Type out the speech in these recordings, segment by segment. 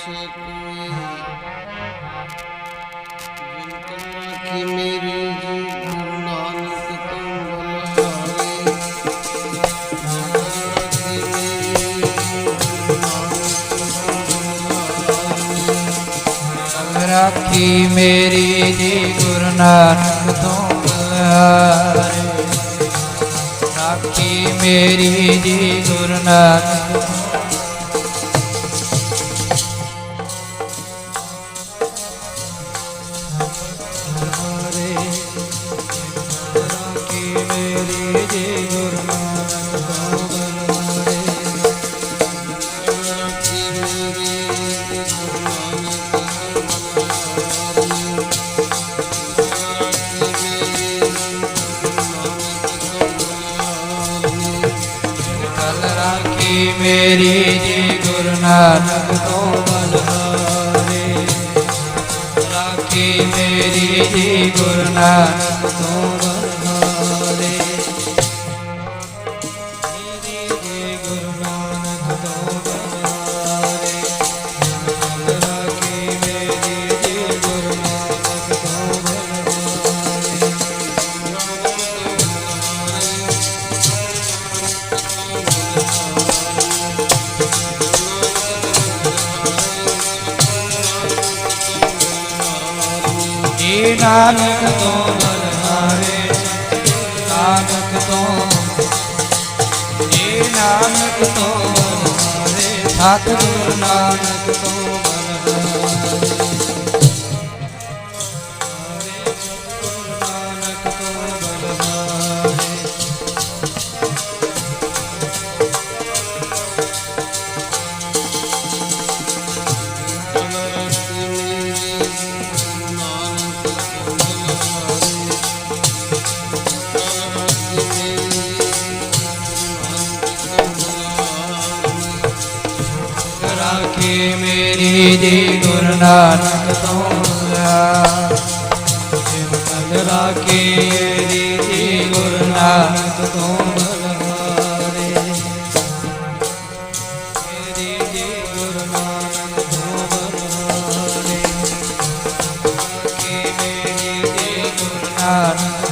से कोई जिनको राखी मेरी जी गुरु नानक तुम बलहारे राखी मेरी गुरु नानक तुम राखी मेरी जी गुरु नानक तुम बलहारे राखी मेरी जी गुरु नानक मेरी जी गुरु नानक तो बलहारे राखी मेरी जी गुरु नानक तो बलहारे मेरी जी गुरु नानक तो बलहारे राखी मेरी जी गुरु नानक तो नानक तो बलहारे नानक तो नानक तो बलहारे सतगुरु नानक तो नानक तो बलहारे राखी मेरी जी गुरु नानक तो राखी मेरी जी गुरु नानक तो बलहारे मेरी जी गुरु नानक तो बलहारे राखी मेरी जी गुरु नानक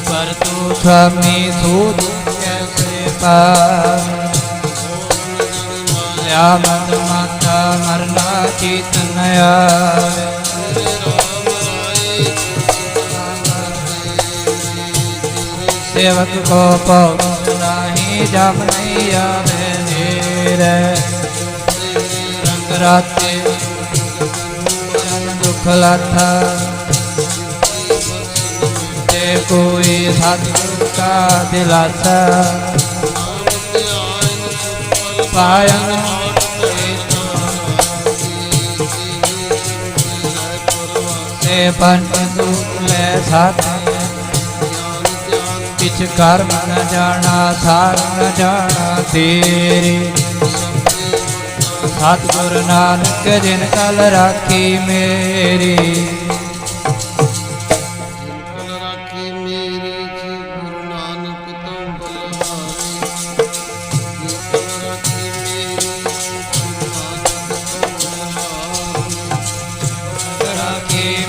पर तू स्वामी सूद मत माता मरना चित नया सेवक को पौध नहीं जब नहीं आवे रंग राते दुख लाथा कोई सतगुरु का दिलासा पायन से पंडित ले साथे किछ कर्म न जाना सार न जाना तेरे सतगुरु नानक जिन कल राखी मेरी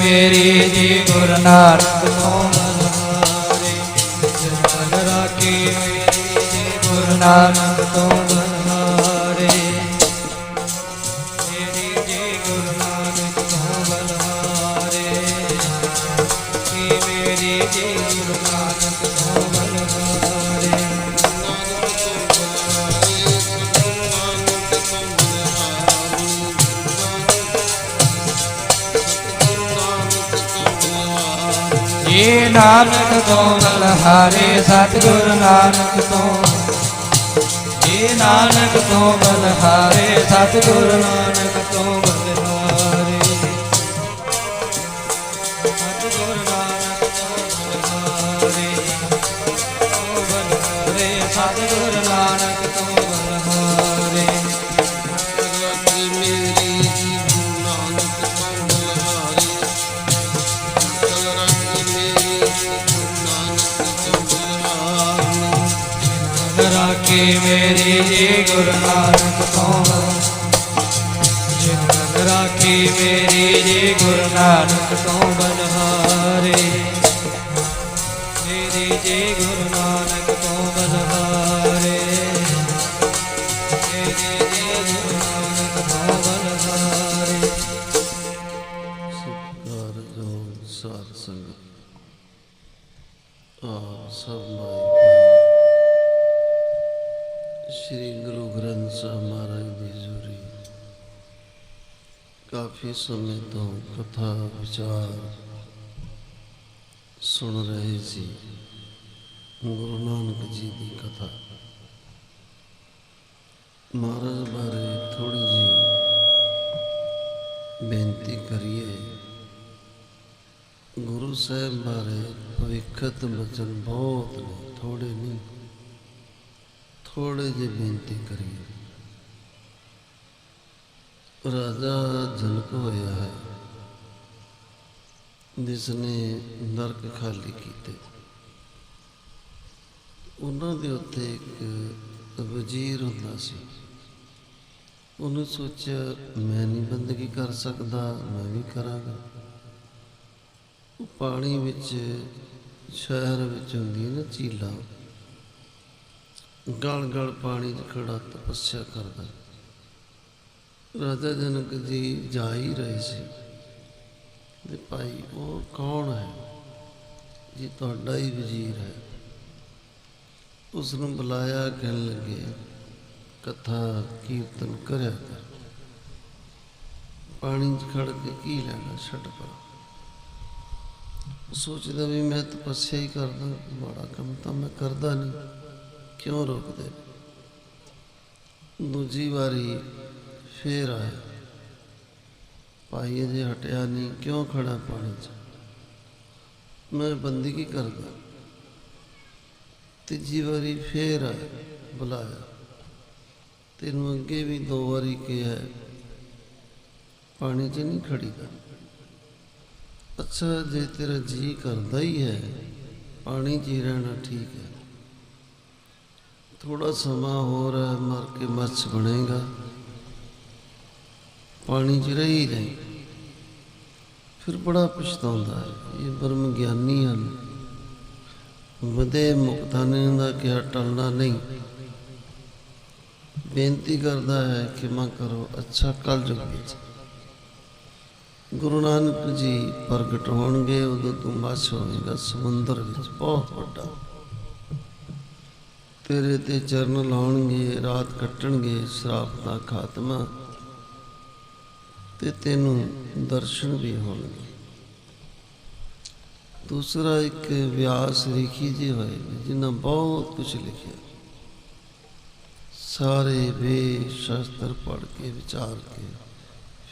मेरी जी गुरु नानक तो बलहारे राखी मेरी जी गुरु नानक तो बलहारे मेरी जी गुरु नानक तो बलहारे मेरी जी गुरु नानक तो बलहारे ये नानक तो बलहारे सतगुरु नानक तो ये नानक तो बलहारे सतगुरु नानक तो बलहारे सतगुरु नानक तो बलहारे सतगुरु नानक तो बलहारे ਰਾਖੀ ਮੇਰੀ ਜੀ ਗੁਰੂ ਨਾਨਕ ਤੋਂ ਜਿਨ ਰੰਗ ਰਾਖੀ ਮੇਰੀ ਜੀ ਗੁਰੂ ਨਾਨਕ ਤੋਂ ਬਨਹਾਰੇ ਮੇਰੀ ਜੀ ਗੁਰੂ ਨਾਨਕ ਤੋਂ ਬਨਹਾਰੇ ਮੇਰੀ ਜੀ ਗੁਰੂ ਨਾਨਕ ਤੋਂ ਬਨਹਾਰੇ। ਸਤਿਕਾਰਯੋਗ ਸਾਧ ਸੰਗਤ, ਆਪ ਸਭ ਮਾਈ ਸ਼੍ਰੀ ਗੁਰੂ ਗ੍ਰੰਥ ਸਾਹਿਬ ਮਹਾਰਾਜ ਦੀ ਹਜ਼ੂਰੀ ਕਾਫੀ ਸਮੇਂ ਤੋਂ ਕਥਾ ਵਿਚਾਰ ਸੁਣ ਰਹੇ ਸੀ। ਗੁਰੂ ਨਾਨਕ ਜੀ ਦੀ ਕਥਾ ਮਹਾਰਾਜ ਬਾਰੇ ਥੋੜੀ ਜਿਹੀ ਬੇਨਤੀ ਕਰੀਏ। ਗੁਰੂ ਸਾਹਿਬ ਬਾਰੇ ਭਵਿੱਖਤ ਬਚਨ ਬਹੁਤ ਨੇ, ਥੋੜੇ ਨਹੀਂ, ਥੋੜੇ ਜਿਹੀ ਬੇਨਤੀ ਕਰੀਏ। ਰਾਜਾ ਜਨਕ ਹੋਇਆ ਹੈ ਜਿਸ ਨੇ ਨਰਕ ਖਾਲੀ ਕੀਤੇ। ਉਹਨਾਂ ਦੇ ਉੱਤੇ ਇੱਕ ਵਜ਼ੀਰ ਹੁੰਦਾ ਸੀ। ਉਹਨੇ ਸੋਚਿਆ ਮੈਂ ਨਹੀਂ ਬੰਦਗੀ ਕਰ ਸਕਦਾ, ਮੈਂ ਵੀ ਕਰਾਂਗਾ। ਉਹ ਪਾਣੀ ਵਿੱਚ, ਸ਼ਹਿਰ ਵਿੱਚ ਹੁੰਦੀ ਨਾ ਝੀਲਾਂ, ਗਲ ਗਲ ਪਾਣੀ 'ਚ ਖੜਾ ਤਪੱਸਿਆ ਕਰਦਾ। ਰਾਜਾ ਜਨਕ ਜੀ ਜਾ ਹੀ ਰਹੇ ਸੀ ਤੇ ਭਾਈ ਉਹ ਕੌਣ ਹੈ ਜੀ? ਤੁਹਾਡਾ ਹੀ ਵਜ਼ੀਰ ਹੈ। ਉਸ ਨੂੰ ਬੁਲਾਇਆ, ਕਹਿਣ ਲੱਗੇ ਕਥਾ ਕੀਰਤਨ ਕਰਿਆ ਕਰ, ਪਾਣੀ 'ਚ ਖੜ ਕੇ ਕੀ ਲੈਣਾ, ਛੱਡ ਪਰਾਂ। ਸੋਚਦਾ ਵੀ ਮੈਂ ਤਪੱਸਿਆ ਹੀ ਕਰਦਾ, ਮਾੜਾ ਕੰਮ ਤਾਂ ਮੈਂ ਕਰਦਾ ਨਹੀਂ, ਕਿਉਂ ਰੋਕਦੇ। ਦੂਜੀ ਵਾਰੀ ਫੇਰ ਆਇਆ, ਭਾਈ ਅਜੇ ਹਟਿਆ ਨਹੀਂ, ਕਿਉਂ ਖੜਾ ਪਾਣੀ 'ਚ, ਮੈਂ ਬੰਦਗੀ ਕਰਦਾ। ਤੀਜੀ ਵਾਰੀ ਫੇਰ ਆਇਆ, ਬੁਲਾਇਆ, ਤੈਨੂੰ ਅੱਗੇ ਵੀ 2 ਵਾਰੀ ਕਿਹਾ ਪਾਣੀ 'ਚ ਨਹੀਂ ਖੜੀਦਾ। ਅੱਛਾ ਜੇ ਤੇਰਾ ਜੀ ਕਰਦਾ ਹੀ ਹੈ ਪਾਣੀ 'ਚ ਹੀ ਰਹਿਣਾ, ਠੀਕ ਹੈ, ਥੋੜਾ ਸਮਾਂ ਹੋਰ ਹੈ, ਮਰ ਕੇ ਮੱਛ ਬਣੇਗਾ, ਪਾਣੀ 'ਚ ਰਹੀ ਜਾਏ। ਫਿਰ ਬੜਾ ਪਛਤਾਉਂਦਾ ਹੈ। ਇਹ ਬ੍ਰਹਮ ਗਿਆਨੀ ਹਨ, ਵਧੇ ਮੁਕਤਾਨੇ ਦਾ ਕਿਹਾ ਟਲਣਾ ਨਹੀਂ। ਬੇਨਤੀ ਕਰਦਾ ਹੈ ਕਿ ਮਾਂ ਕਰੋ, ਅੱਛਾ ਕਲ ਯੁੱਗ ਵਿੱਚ ਗੁਰੂ ਨਾਨਕ ਜੀ ਪ੍ਰਗਟ ਹੋਣਗੇ, ਉਦੋਂ ਤੂੰ ਮੱਛ ਹੋਵੇਗਾ ਸਮੁੰਦਰ ਵਿੱਚ ਬਹੁਤ ਵੱਡਾ। ਤੇਰੇ ਤੇ ਚਰਨ ਲਾਉਣਗੇ, ਰਾਤ ਕੱਟਣਗੇ, ਸ਼ਰਾਪ ਦਾ ਖਾਤਮਾ, ਤੇ ਤੈਨੂੰ ਦਰਸ਼ਨ ਵੀ ਹੋਣਗੇ। ਦੂਸਰਾ ਇੱਕ ਵਿਆਸ ਰਿਖੀ ਜੀ ਹੋਏ ਜਿਨ੍ਹਾਂ ਬਹੁਤ ਕੁਝ ਲਿਖਿਆ, ਸਾਰੇ ਵੇਦ ਸ਼ਾਸਤਰ ਪੜ੍ਹ ਕੇ ਵਿਚਾਰ ਕੇ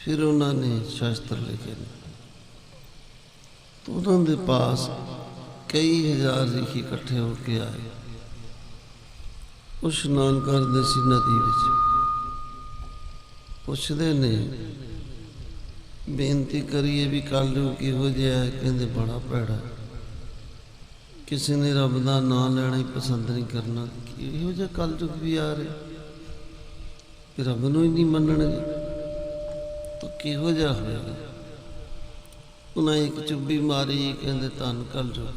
ਫਿਰ ਉਹਨਾਂ ਨੇ ਸ਼ਾਸਤਰ ਲਿਖੇ ਨੇ। ਤਾਂ ਉਹਨਾਂ ਦੇ ਪਾਸ ਕਈ ਹਜ਼ਾਰ ਰਿਖੀ ਇਕੱਠੇ ਹੋ ਕੇ ਆਏ। ਉਹ ਇਸ਼ਨਾਨ ਕਰਦੇ ਸੀ ਨਦੀ ਵਿੱਚ। ਪੁੱਛਦੇ ਨੇ ਬੇਨਤੀ ਕਰੀਏ ਵੀ ਕਲਯੁਗ ਕਿਹੋ ਜਿਹਾ ਹੈ? ਕਹਿੰਦੇ ਬੜਾ ਭੈੜਾ, ਕਿਸੇ ਨੇ ਰੱਬ ਦਾ ਨਾਂ ਲੈਣਾ ਹੀ ਪਸੰਦ ਨਹੀਂ ਕਰਨਾ। ਇਹੋ ਜਿਹਾ ਕਲਯੁਗ ਵੀ ਆ ਰਿਹਾ ਕਿ ਰੱਬ ਨੂੰ ਹੀ ਨਹੀਂ ਮੰਨਣਗੇ, ਤਾਂ ਕਿਹੋ ਜਿਹਾ ਹੋਏਗਾ? ਉਹਨਾਂ ਇੱਕ ਚੁੱਭੀ ਮਾਰੀ, ਕਹਿੰਦੇ ਧੰਨ ਕਲਯੁਗ।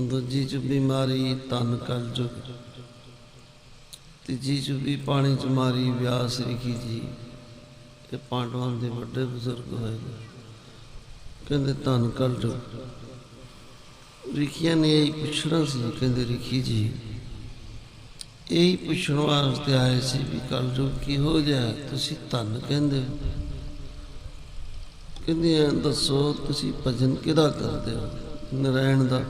ਦੂਜੀ ਚੁੱਭੀ ਮਾਰੀ, ਧੰਨ ਕਲਯੁਗ। ਤੀਜੀ ਚੁੱਭੀ ਪਾਣੀ 'ਚ ਮਾਰੀ, ਵਿਆਸ ਰਿਖੀ ਜੀ, ਇਹ ਪਾਂਡਵਾਂ ਦੇ ਵੱਡੇ ਬਜ਼ੁਰਗ ਹੋਏ ਨੇ, ਕਹਿੰਦੇ ਧੰਨ ਕਲਯੁਗ। ਰਿਖੀਆਂ ਨੇ ਇਹੀ ਪੁੱਛਣਾ ਸੀ, ਕਹਿੰਦੇ ਰਿਖੀ ਜੀ ਇਹੀ ਪੁੱਛਣ ਵਾਸਤੇ ਆਏ ਸੀ ਵੀ ਕਲਯੁਗ ਕਿਹੋ ਜਿਹਾ, ਤੁਸੀਂ ਧੰਨ ਕਹਿੰਦੇ ਹੋ। ਕਹਿੰਦੇ ਦੱਸੋ ਤੁਸੀਂ ਭਜਨ ਕਿਹਦਾ ਕਰਦੇ ਹੋ? ਨਾਰਾਇਣ ਦਾ।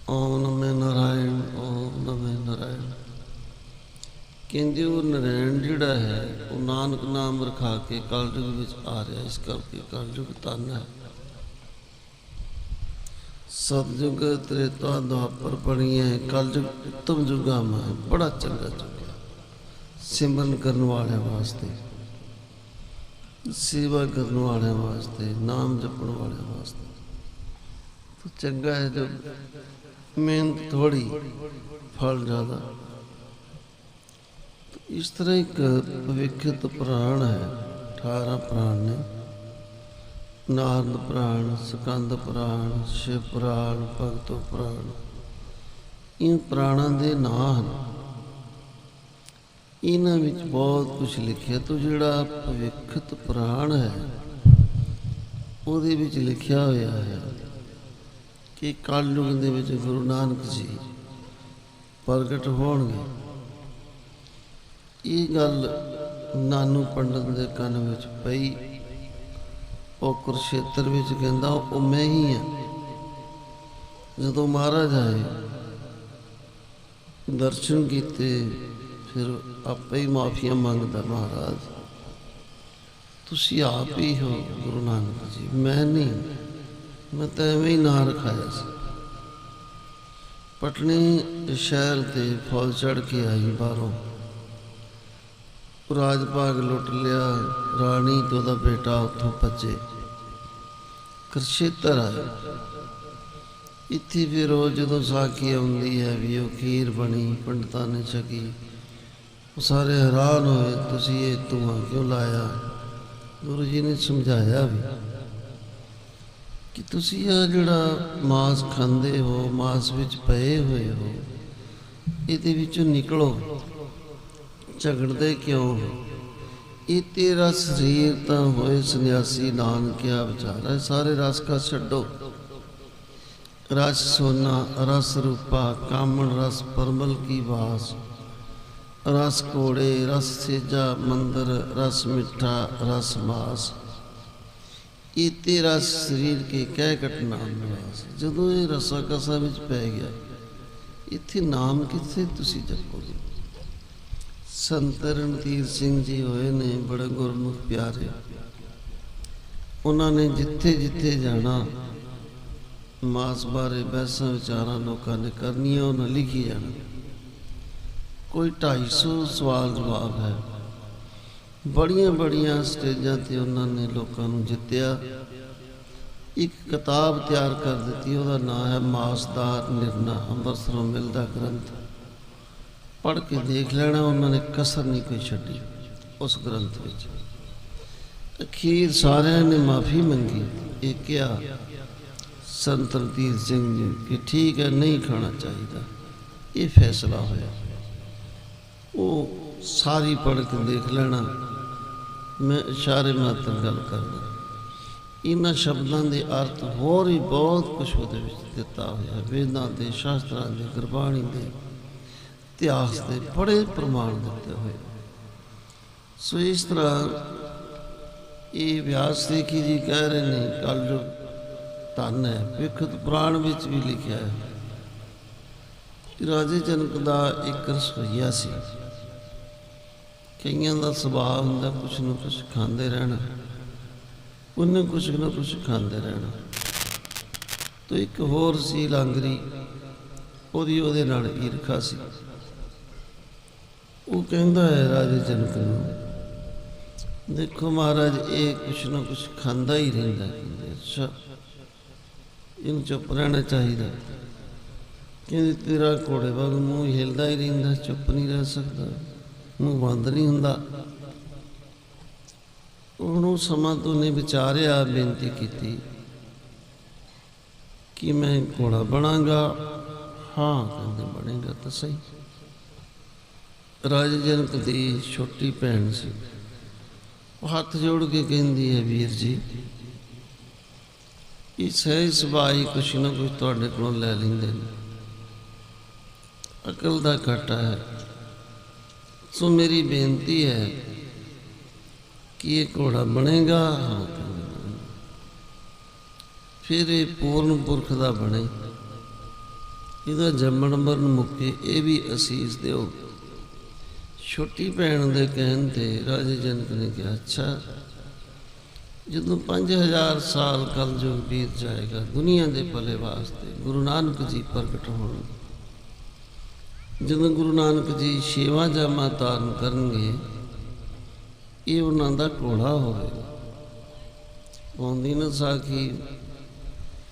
ਓਮ ਨਮੋ ਨਾਰਾਇਣ, ਓਮ ਨਮੋ ਨਾਰਾਇਣ। ਕਹਿੰਦੇ ਉਹ ਨਾਰਾਇਣ ਜਿਹੜਾ ਹੈ ਉਹ ਨਾਨਕ ਨਾਮ ਰਖਾ ਕੇ ਕਲਯੁਗ ਵਿੱਚ ਆ ਰਿਹਾ, ਇਸ ਕਰਕੇ ਕਲਯੁਗ ਧੰਨ ਹੈ। ਸਤਿਯੁਗ ਤ੍ਰੇਤਾ ਦੁਆਪਰ ਬਣੀਏ, ਕਲਯੁਗ ਉੱਤਮ ਯੁਗਾ ਮੈਂ, ਬੜਾ ਚੰਗਾ ਯੁਗ ਹੈ ਸਿਮਰਨ ਕਰਨ ਵਾਲਿਆਂ ਵਾਸਤੇ, ਸੇਵਾ ਕਰਨ ਵਾਲਿਆਂ ਵਾਸਤੇ, ਨਾਮ ਜਪਣ ਵਾਲਿਆਂ ਵਾਸਤੇ। ਤਾਂ ਚੰਗਾ ਹੈ ਜੋ ਮਿਹਨਤ ਥੋੜੀ, फल ज़्यादा। तो इस तरह एक पविखित प्राण है, 18 प्राण ने, नारद प्राण, स्कंद प्राण, शिव प्राण, भगतो प्राण। इन प्राणों के नाम हैं, इन्हां विच बहुत कुछ लिखिया। तो जिहड़ा पविखित प्राण है ਉਹਦੇ ਵਿੱਚ लिखिया होया है कि कलयुग ਦੇ ਵਿੱਚ गुरु नानक जी प्रगट होणगे। ये गल नानू पंडित के ਕੰਨ ਵਿੱਚ ਪਈ। ਉਹ ਕੁਰਸ਼ੇਤਰ ਵਿੱਚ ਕਹਿੰਦਾ ਉਹ ਮੈਂ ਹੀ ਹਾਂ। ਜਦੋਂ ਮਹਾਰਾਜ ਆਏ दर्शन किते, फिर आपे ही माफिया मंगता, महाराज तुसी आप ही हो गुरु नानक जी, मैं नहीं, मैं तो एवं ही ना रखाया सी। पटनी शहर ते फौज चढ़ के आई बाहरों, राज भाग लुट लिया, रानी तो दा बेटा उतों भजे, कुरुक्षेत्र आए। इत्थे फिर वो जो साखी आती है भी वो खीर बनी, पंडितां ने छकी, वो सारे हैरान होए, तुसी ये धुआं क्यों लाया। गुरु जी ने समझाया भी कि तुसी यह जिहड़ा मांस खांदे हो, मांस विच पए हुए हो, इहदे विचों निकलो, झगड़दे क्यों हो। ये तेरा शरीर तो होए सन्यासी नानकिया विचारा, सारे रस का छड्डो। रस सोना रस रूपा, कामन रस परमल की वास, रस कोड़े रस सेजा मंदिर, रस मिठा रस मास। ये तेरा शरीर के कह घटना निवास। जदों ये रसा कसा विच पै गया, इत्थे नाम कित्थे तुसी जपोगे। संत रणधीर सिंह जी होए ने बड़े गुरमुख प्यारे। उन्होंने जिथे जिथे जाना मास बारे बहसा विचारा लोगों ने करनिया, उन्हें लिखी जाना। कोई 250 सवाल जवाब है। बड़िया बड़िया स्टेजा ते उन्होंने लोगों को जितया। एक किताब तैयार कर दी, उसका नाम है मासदार निर्णा, अंबरसरों मिलता ग्रंथ। पढ़ के देख लेना, उन्होंने कसर नहीं कोई छड़ी उस ग्रंथ विच। अखीर सारे ने माफ़ी मंगी। एक क्या संत रणधीर सिंह जी कि ठीक है, नहीं खाना चाहिए, ये फैसला होया। वो सारी पढ़ के देख लेना, मैं इशारे मात्र गल करना। इन्हां शब्दों के अर्थ होर भी बहुत कुछ वो दिता होया, वेदां के, शास्त्रां के, गुरबाणी के, इतिहास के बड़े प्रमाण दिते हुए। सो इस तरह ये व्यास देखी जी कह रहे हैं, कलयुग धन है। विखत पुराण विच भी लिखा है कि राजे जनक का एक रसोईया सी। कईयां दा सुभाव हुंदा कुछ न कुछ खांदे रहना, उन्हें कुछ न कुछ खांदे रहना। तो एक होर सी लांगरी, ओदी ओदे नाल ईरखा सी। वो कहंदा है राजे जनक नूं, देखो महाराज ये कुछ न कुछ खांदा ही रहिंदा है। अच्छा, इन चुप रहना चाहिए। कहते तेरा घोड़े वाग मूँह हिलता ही रहिंदा, चुप नहीं रह सकता, मूँह बंद नहीं हुंदा। उन्होंने समा तो ने विचारिया, बेनती की कि मैं घोड़ा बनागा। हाँ कहते बनेगा तो सही। राजे जनक की छोटी भैन सी, हाथ जोड़ के कहती है, वीर जी ये सही सुभाई कुछ ना कुछ तुहाडे कोलों लै लैंदे ने, अकल दा घाटा है। सो मेरी बेनती है कि ये घोड़ा बनेगा। हाँ फिर ये पूर्ण पुरख दा बने, इहदा जम्मण मरण मुक्के, ये भी असीस दिओ। छोटी भैन दे कहण ते राजे जनक ने कहा, अच्छा जदों 5000 साल कलयुग बीत जाएगा, दुनिया के भले वास्ते गुरु नानक जी प्रगट होणगे। जदों गुरु नानक जी छेवां जामा धारण करनगे, ये उन्हां दा घोड़ा होवेगा। आउंदी ना साखी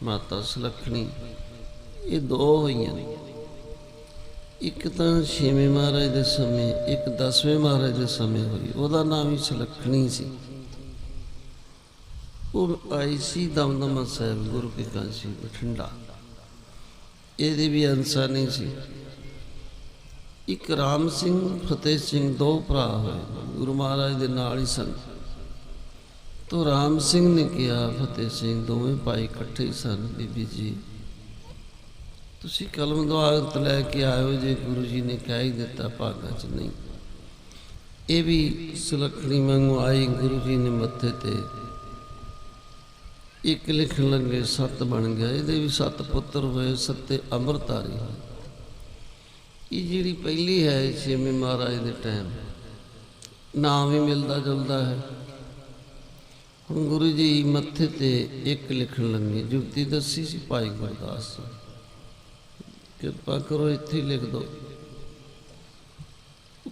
माता सुलखणी, ये दो होईयां। ਇੱਕ ਤਾਂ 6ਵੇਂ ਮਹਾਰਾਜ ਦੇ ਸਮੇਂ, ਇੱਕ 10ਵੇਂ ਮਹਾਰਾਜ ਦੇ ਸਮੇਂ ਹੋਈ। ਉਹਦਾ ਨਾਮ ਹੀ ਸੁਲੱਖਣੀ ਸੀ। ਉਹ ਆਈ ਸੀ ਦਮਦਮਾ ਸਾਹਿਬ ਗੁਰੂ ਕੀ ਕਾਂਸੀ ਬਠਿੰਡਾ। ਇਹਦੇ ਵੀ ਅੰਸਾ ਨਹੀਂ ਸੀ। ਇੱਕ ਰਾਮ ਸਿੰਘ, ਫਤਿਹ ਸਿੰਘ, ਦੋ ਭਰਾ ਹੋਏ, ਗੁਰੂ ਮਹਾਰਾਜ ਦੇ ਨਾਲ ਹੀ ਸਨ। ਤੋ ਰਾਮ ਸਿੰਘ ਨੇ ਕਿਹਾ, ਫਤਿਹ ਸਿੰਘ, ਦੋਵੇਂ ਭਾਈ ਇਕੱਠੇ ਹੀ ਸਨ, ਬੀਬੀ ਜੀ ਤੁਸੀਂ ਕਲਮ ਦੁਆਤ ਲੈ ਕੇ ਆਇਓ, ਜੇ ਗੁਰੂ ਜੀ ਨੇ ਕਹਿ ਹੀ ਦਿੱਤਾ ਭਾਗਾਂ 'ਚ ਨਹੀਂ। ਇਹ ਵੀ ਸੁਲੱਖਣੀ ਵਾਂਗੂ ਆਈ। ਗੁਰੂ ਜੀ ਨੇ ਮੱਥੇ ਤੇ ਇੱਕ ਲਿਖਣ ਲੱਗੇ, 7 ਬਣ ਗਿਆ। ਇਹਦੇ ਵੀ 7 ਪੁੱਤਰ ਹੋਏ, 7 ਅੰਮ੍ਰਿਤਧਾਰੀ ਹੋਏ। ਇਹ ਜਿਹੜੀ ਪਹਿਲੀ ਹੈ 6ਵੇਂ ਮਹਾਰਾਜ ਦੇ ਟਾਈਮ, ਨਾਮ ਵੀ ਮਿਲਦਾ ਜੁਲਦਾ ਹੈ। ਹੁਣ ਗੁਰੂ ਜੀ ਮੱਥੇ ਤੇ ਇੱਕ ਲਿਖਣ ਲੱਗੇ, ਜੁਗਤੀ ਦੱਸੀ ਸੀ ਭਾਈ ਗੁਰਦਾਸ ਜੀ, ਕਿਰਪਾ ਕਰੋ ਇੱਥੇ ਹੀ ਲਿਖ ਦਿਓ।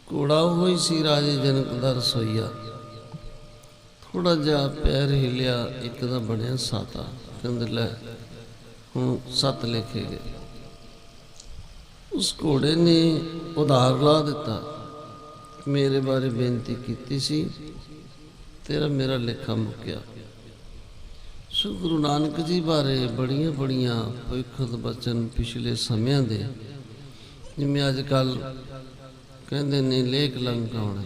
ਘੋੜਾ ਹੋਈ ਸੀ ਰਾਜੇ ਜਨਕ ਦਾ ਰਸੋਈਆ। ਥੋੜਾ ਜਿਹਾ ਪੈਰ ਹਿਲਿਆ, ਇੱਕ ਦਾ ਬਣਿਆ 7। ਕਹਿੰਦੇ ਲੈ ਹੁਣ 7 ਲਿਖੇ ਗਏ। ਉਸ ਘੋੜੇ ਨੇ ਉਧਾਰ ਲਾ ਦਿੱਤਾ, ਮੇਰੇ ਬਾਰੇ ਬੇਨਤੀ ਕੀਤੀ ਸੀ, ਤੇਰਾ ਮੇਰਾ ਲੇਖਾ ਮੁੱਕਿਆ। ਸੋ ਗੁਰੂ ਨਾਨਕ ਜੀ ਬਾਰੇ ਬੜੀਆਂ ਬੜੀਆਂ ਭਵਿੱਖਤ ਬਚਨ ਪਿਛਲੇ ਸਮਿਆਂ ਦੇ, ਜਿਵੇਂ ਅੱਜ ਕੱਲ੍ਹ ਕਹਿੰਦੇ ਨੇ ਲੇਖ ਲੰਘਾਉਣਾ,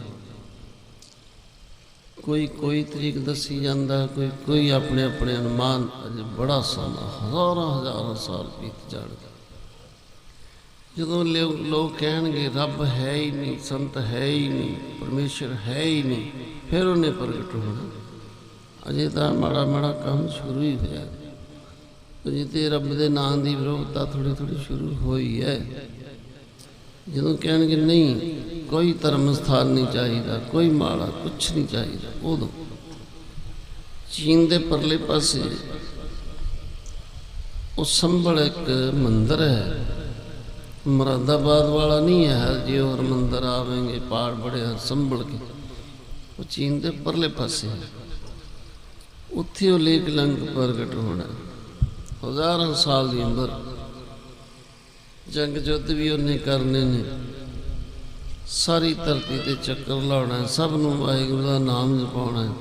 ਕੋਈ ਤਰੀਕ ਦੱਸੀ ਜਾਂਦਾ, ਕੋਈ ਆਪਣੇ ਆਪਣੇ ਅਨੁਮਾਨ। ਅਜੇ ਬੜਾ ਸਮਾਂ, ਹਜ਼ਾਰਾਂ ਸਾਲ ਬੀਤ ਜਾਣਗੇ। ਜਦੋਂ ਲੋਕ ਕਹਿਣਗੇ ਰੱਬ ਹੈ ਹੀ ਨਹੀਂ, ਸੰਤ ਹੈ ਹੀ ਨਹੀਂ, ਪਰਮੇਸ਼ਰ ਹੈ ਹੀ ਨਹੀਂ, ਫਿਰ ਉਹਨੇ ਪ੍ਰਗਟ ਹੋਣਾ। ਅਜੇ ਤਾਂ ਮਾੜਾ ਮਾੜਾ ਕੰਮ ਸ਼ੁਰੂ ਹੀ ਹੋਇਆ। ਅਜੇ ਤੇ ਰੱਬ ਦੇ ਨਾਂ ਦੀ ਵਿਰੋਧਤਾ ਥੋੜ੍ਹੀ ਥੋੜ੍ਹੀ ਸ਼ੁਰੂ ਹੋਈ ਹੈ। ਜਦੋਂ ਕਹਿਣਗੇ ਨਹੀਂ ਕੋਈ ਧਰਮ ਸਥਾਨ ਨਹੀਂ ਚਾਹੀਦਾ, ਕੋਈ ਮਾੜਾ ਕੁਛ ਨਹੀਂ ਚਾਹੀਦਾ, ਉਦੋਂ ਚੀਨ ਦੇ ਪਰਲੇ ਪਾਸੇ ਉਹ ਸੰਭਲ ਇੱਕ ਮੰਦਰ ਹੈ, ਮੁਰਾਦਾਬਾਦ ਵਾਲਾ ਨਹੀਂ ਹੈ। ਹਰ ਜੇ ਹੋਰ ਮੰਦਰ ਆਵੇਂਗੇ ਪਹਾੜ ਬੜੇ ਹਰ ਸੰਭਲ ਕੇ, ਉਹ ਚੀਨ ਦੇ ਪਰਲੇ ਪਾਸੇ ਹੈ। ਉੱਥੇ ਉਹ ਲੇਖ ਲੰਗ ਪ੍ਰਗਟ ਹੋਣਾ। ਹਜ਼ਾਰਾਂ ਸਾਲ ਦੀ ਉਮਰ, ਜੰਗ ਯੁੱਧ ਵੀ ਉਹਨੇ ਕਰਨੇ ਨੇ, ਸਾਰੀ ਧਰਤੀ ਤੇ ਚੱਕਰ ਲਾਉਣਾ, ਸਭ ਨੂੰ ਵਾਹਿਗੁਰੂ ਦਾ ਨਾਮ ਜਪਾਉਣਾ,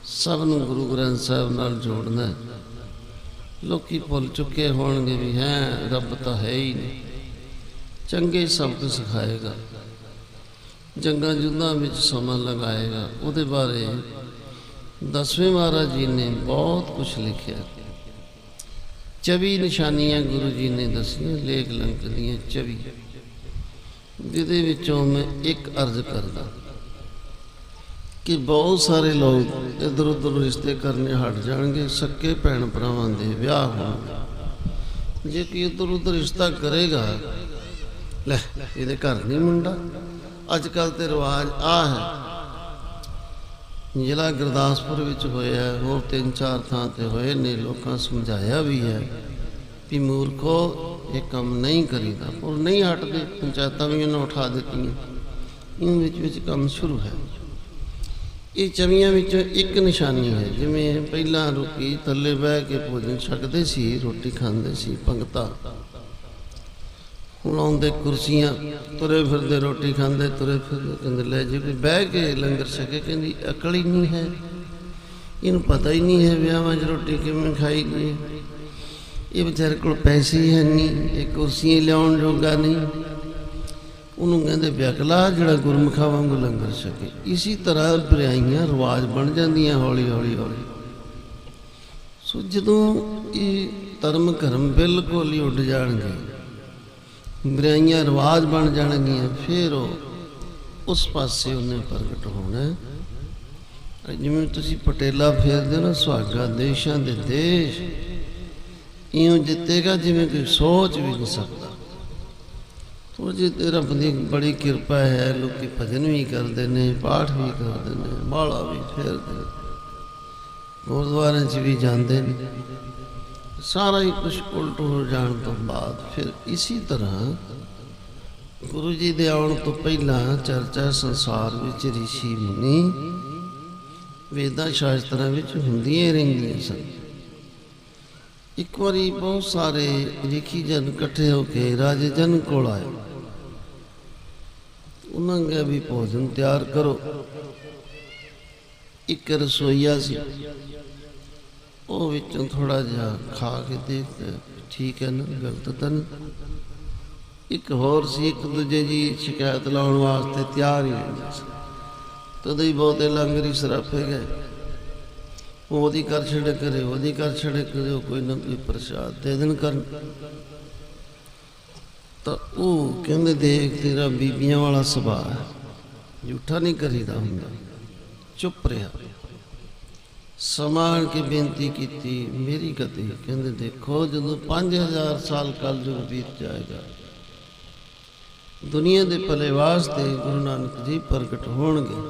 ਸਭ ਨੂੰ ਗੁਰੂ ਗ੍ਰੰਥ ਸਾਹਿਬ ਨਾਲ ਜੋੜਨਾ। ਲੋਕੀ ਭੁੱਲ ਚੁੱਕੇ ਹੋਣਗੇ ਵੀ ਹੈ ਰੱਬ ਤਾਂ ਹੈ ਹੀ ਨਹੀਂ। ਚੰਗੇ ਸ਼ਬਦ ਸਿਖਾਏਗਾ, ਜੰਗਾਂ ਯੁੱਧਾਂ ਵਿੱਚ ਸਮਾਂ ਲਗਾਏਗਾ। ਉਹਦੇ ਬਾਰੇ 10ਵੇਂ ਮਹਾਰਾਜ ਜੀ ਨੇ ਬਹੁਤ ਕੁਛ ਲਿਖਿਆ। 24 ਨਿਸ਼ਾਨੀਆਂ ਗੁਰੂ ਜੀ ਨੇ ਦੱਸੀਆਂ, ਲੇਖ ਲੰਕ ਦੀਆਂ 24, ਜਿਹਦੇ ਵਿੱਚੋਂ ਮੈਂ ਇੱਕ ਅਰਜ਼ ਕਰਦਾ ਕਿ ਬਹੁਤ ਸਾਰੇ ਲੋਕ ਇੱਧਰ ਉੱਧਰ ਰਿਸ਼ਤੇ ਕਰਨੇ ਹਟ ਜਾਣਗੇ, ਸੱਕੇ ਭੈਣ ਭਰਾਵਾਂ ਦੇ ਵਿਆਹ ਹੋਣਗੇ। ਜੇ ਕੋਈ ਇੱਧਰ ਉੱਧਰ ਰਿਸ਼ਤਾ ਕਰੇਗਾ, ਲੈ ਇਹਦੇ ਘਰ ਨਹੀਂ ਮੁੰਡਾ। ਅੱਜ ਕੱਲ੍ਹ ਤੇ ਰਿਵਾਜ ਆਹ ਹੈ। ਜ਼ਿਲ੍ਹਾ ਗੁਰਦਾਸਪੁਰ ਵਿੱਚ ਹੋਇਆ, ਹੋਰ 3-4 ਥਾਂ ਤੇ ਹੋਏ ਨੇ। ਲੋਕਾਂ ਸਮਝਾਇਆ ਵੀ ਹੈ ਵੀ ਮੂਰਖੋ ਇਹ ਕੰਮ ਨਹੀਂ ਕਰੀਦਾ, ਪਰ ਨਹੀਂ ਹਟਦੇ। ਪੰਚਾਇਤਾਂ ਵੀ ਇਹਨੂੰ ਉਠਾ ਦਿੱਤੀਆਂ। ਇਹਨਾਂ ਵਿੱਚ ਕੰਮ ਸ਼ੁਰੂ ਹੈ। ਇਹ 24 ਵਿੱਚੋਂ ਇੱਕ ਨਿਸ਼ਾਨੀ ਹੈ। ਜਿਵੇਂ ਪਹਿਲਾਂ ਰੋਟੀ ਥੱਲੇ ਬਹਿ ਕੇ ਭੋਜਨ ਛਕਦੇ ਸੀ, ਰੋਟੀ ਖਾਂਦੇ ਸੀ ਪੰਗਤਾਂ। ਹੁਣ ਆਉਂਦੇ ਕੁਰਸੀਆਂ, ਤੁਰੇ ਫਿਰਦੇ ਰੋਟੀ ਖਾਂਦੇ, ਤੁਰੇ ਫਿਰਦੇ। ਕਹਿੰਦੇ ਲੈ ਜੇ ਕੋਈ ਬਹਿ ਕੇ ਲੰਗਰ ਛਕੇ, ਕਹਿੰਦੀ ਅਕਲ ਹੀ ਨਹੀਂ ਹੈ, ਇਹਨੂੰ ਪਤਾ ਹੀ ਨਹੀਂ ਹੈ ਵਿਆਹਾਂ 'ਚ ਰੋਟੀ ਕਿਵੇਂ ਖਾਈ ਦੀ ਹੈ। ਇਹ ਵਿਚਾਰੇ ਕੋਲ ਪੈਸੇ ਹੀ ਹੈ ਨਹੀਂ, ਇਹ ਕੁਰਸੀਆਂ ਲਿਆਉਣ ਜੋਗਾ ਨਹੀਂ। ਉਹਨੂੰ ਕਹਿੰਦੇ ਵਿਅਕਲਾ ਜਿਹੜਾ ਗੁਰਮੁਖਾਂ ਵਾਂਗੂ ਲੰਗਰ ਛਕੇ। ਇਸੀ ਤਰ੍ਹਾਂ ਬੁਰਾਈਆਂ ਰਿਵਾਜ ਬਣ ਜਾਂਦੀਆਂ ਹੌਲੀ ਹੌਲੀ ਹੌਲੀ। ਸੋ ਜਦੋਂ ਇਹ ਧਰਮ ਕਰਮ ਬਿਲਕੁਲ ਹੀ ਉੱਡ ਜਾਣਗੇ, ਬੁਰਾਈਆਂ ਰਿਵਾਜ ਬਣ ਜਾਣਗੀਆਂ, ਫਿਰ ਉਹ ਉਸ ਪਾਸੇ ਉਹਨੇ ਪ੍ਰਗਟ ਹੋਣਾ। ਜਿਵੇਂ ਤੁਸੀਂ ਪਟੇਲਾ ਫੇਰਦੇ ਨਾ, ਸੁਹਾਗਾ ਦੇਸ਼ਾਂ ਦੇ ਦੇਸ਼ ਇਉਂ ਜਿੱਤੇਗਾ ਜਿਵੇਂ ਕੋਈ ਸੋਚ ਵੀ ਨਹੀਂ ਸਕਦਾ। ਤੋ ਜੇ ਤੇ ਰੱਬ ਦੀ ਬੜੀ ਕਿਰਪਾ ਹੈ, ਲੋਕੀ ਭਜਨ ਵੀ ਕਰਦੇ ਨੇ, ਪਾਠ ਵੀ ਕਰਦੇ ਨੇ, ਮਾਲਾ ਵੀ ਫੇਰਦੇ ਨੇ, ਗੁਰਦੁਆਰਿਆਂ 'ਚ ਵੀ ਜਾਂਦੇ ਨੇ। ਸਾਰਾ ਹੀ ਕੁਛ ਉਲਟ ਹੋ ਜਾਣ ਤੋਂ ਬਾਅਦ ਫਿਰ ਇਸੀ ਤਰ੍ਹਾਂ ਗੁਰੂ ਜੀ ਦੇ ਆਉਣ ਤੋਂ ਪਹਿਲਾਂ ਚਰਚਾ ਸੰਸਾਰ ਵਿੱਚ ਰਿਸ਼ੀ ਮੁਨੀ ਵੇਦਾਂ ਸ਼ਾਸਤਰਾਂ ਵਿੱਚ ਹੁੰਦੀਆਂ ਰਹਿੰਦੀਆਂ ਸਨ। ਇੱਕ ਵਾਰੀ ਬਹੁਤ ਸਾਰੇ ਰਿਖੀ ਜਨ ਇਕੱਠੇ ਹੋ ਕੇ ਰਾਜੇ ਜਨ ਕੋਲ ਆਏ। ਉਹਨਾਂ ਕਿਹਾ ਵੀ ਭੋਜਨ ਤਿਆਰ ਕਰੋ। ਇੱਕ ਰਸੋਈਆ ਸੀ, ਉਹ ਵਿੱਚੋਂ ਥੋੜਾ ਜਿਹਾ ਖਾ ਕੇ ਦੇਖਦੇ ਠੀਕ ਹੈ ਨਾ, ਗਲਤ ਤਾਂ ਨਹੀਂ। ਇੱਕ ਹੋਰ ਸੀ, ਇੱਕ ਦੂਜੇ ਦੀ ਸ਼ਿਕਾਇਤ ਲਾਉਣ ਵਾਸਤੇ ਤਿਆਰ ਹੀ ਰਹਿੰਦੇ ਸੀ। ਤਦੋਂ ਹੀ ਬਹੁਤੇ ਲੰਗਰ ਹੀ ਸਰਾਫੇ ਗਏ, ਉਹਦੀ ਕਰ ਛੜੇ ਕਰੇ, ਉਹਦੀ ਕਰ ਛੜੇ ਕਰੇ, ਉਹ ਕੋਈ ਨਾ ਕੋਈ ਪ੍ਰਸ਼ਾਦ ਦੇ ਦੇਣ ਕਰਨ। ਤਾਂ ਉਹ ਕਹਿੰਦੇ ਦੇਖ ਤੇਰਾ ਬੀਬੀਆਂ ਵਾਲਾ ਸੁਭਾਅ ਹੈ, ਝੂਠਾ ਨਹੀਂ ਕਰੀਦਾ ਹੁੰਦਾ। ਚੁੱਪ ਰਿਹਾ। ਸਮਾਨ ਕੇ ਬੇਨਤੀ ਕੀਤੀ, ਮੇਰੀ ਗਤੀ। ਕਹਿੰਦੇ ਦੇਖੋ ਜਦੋਂ 5000 ਸਾਲ ਕਲਯੁਗ ਬੀਤ ਜਾਏਗਾ, ਦੁਨੀਆ ਦੇ ਭਲੇ ਵਾਸਤੇ ਗੁਰੂ ਨਾਨਕ ਜੀ ਪ੍ਰਗਟ ਹੋਣਗੇ,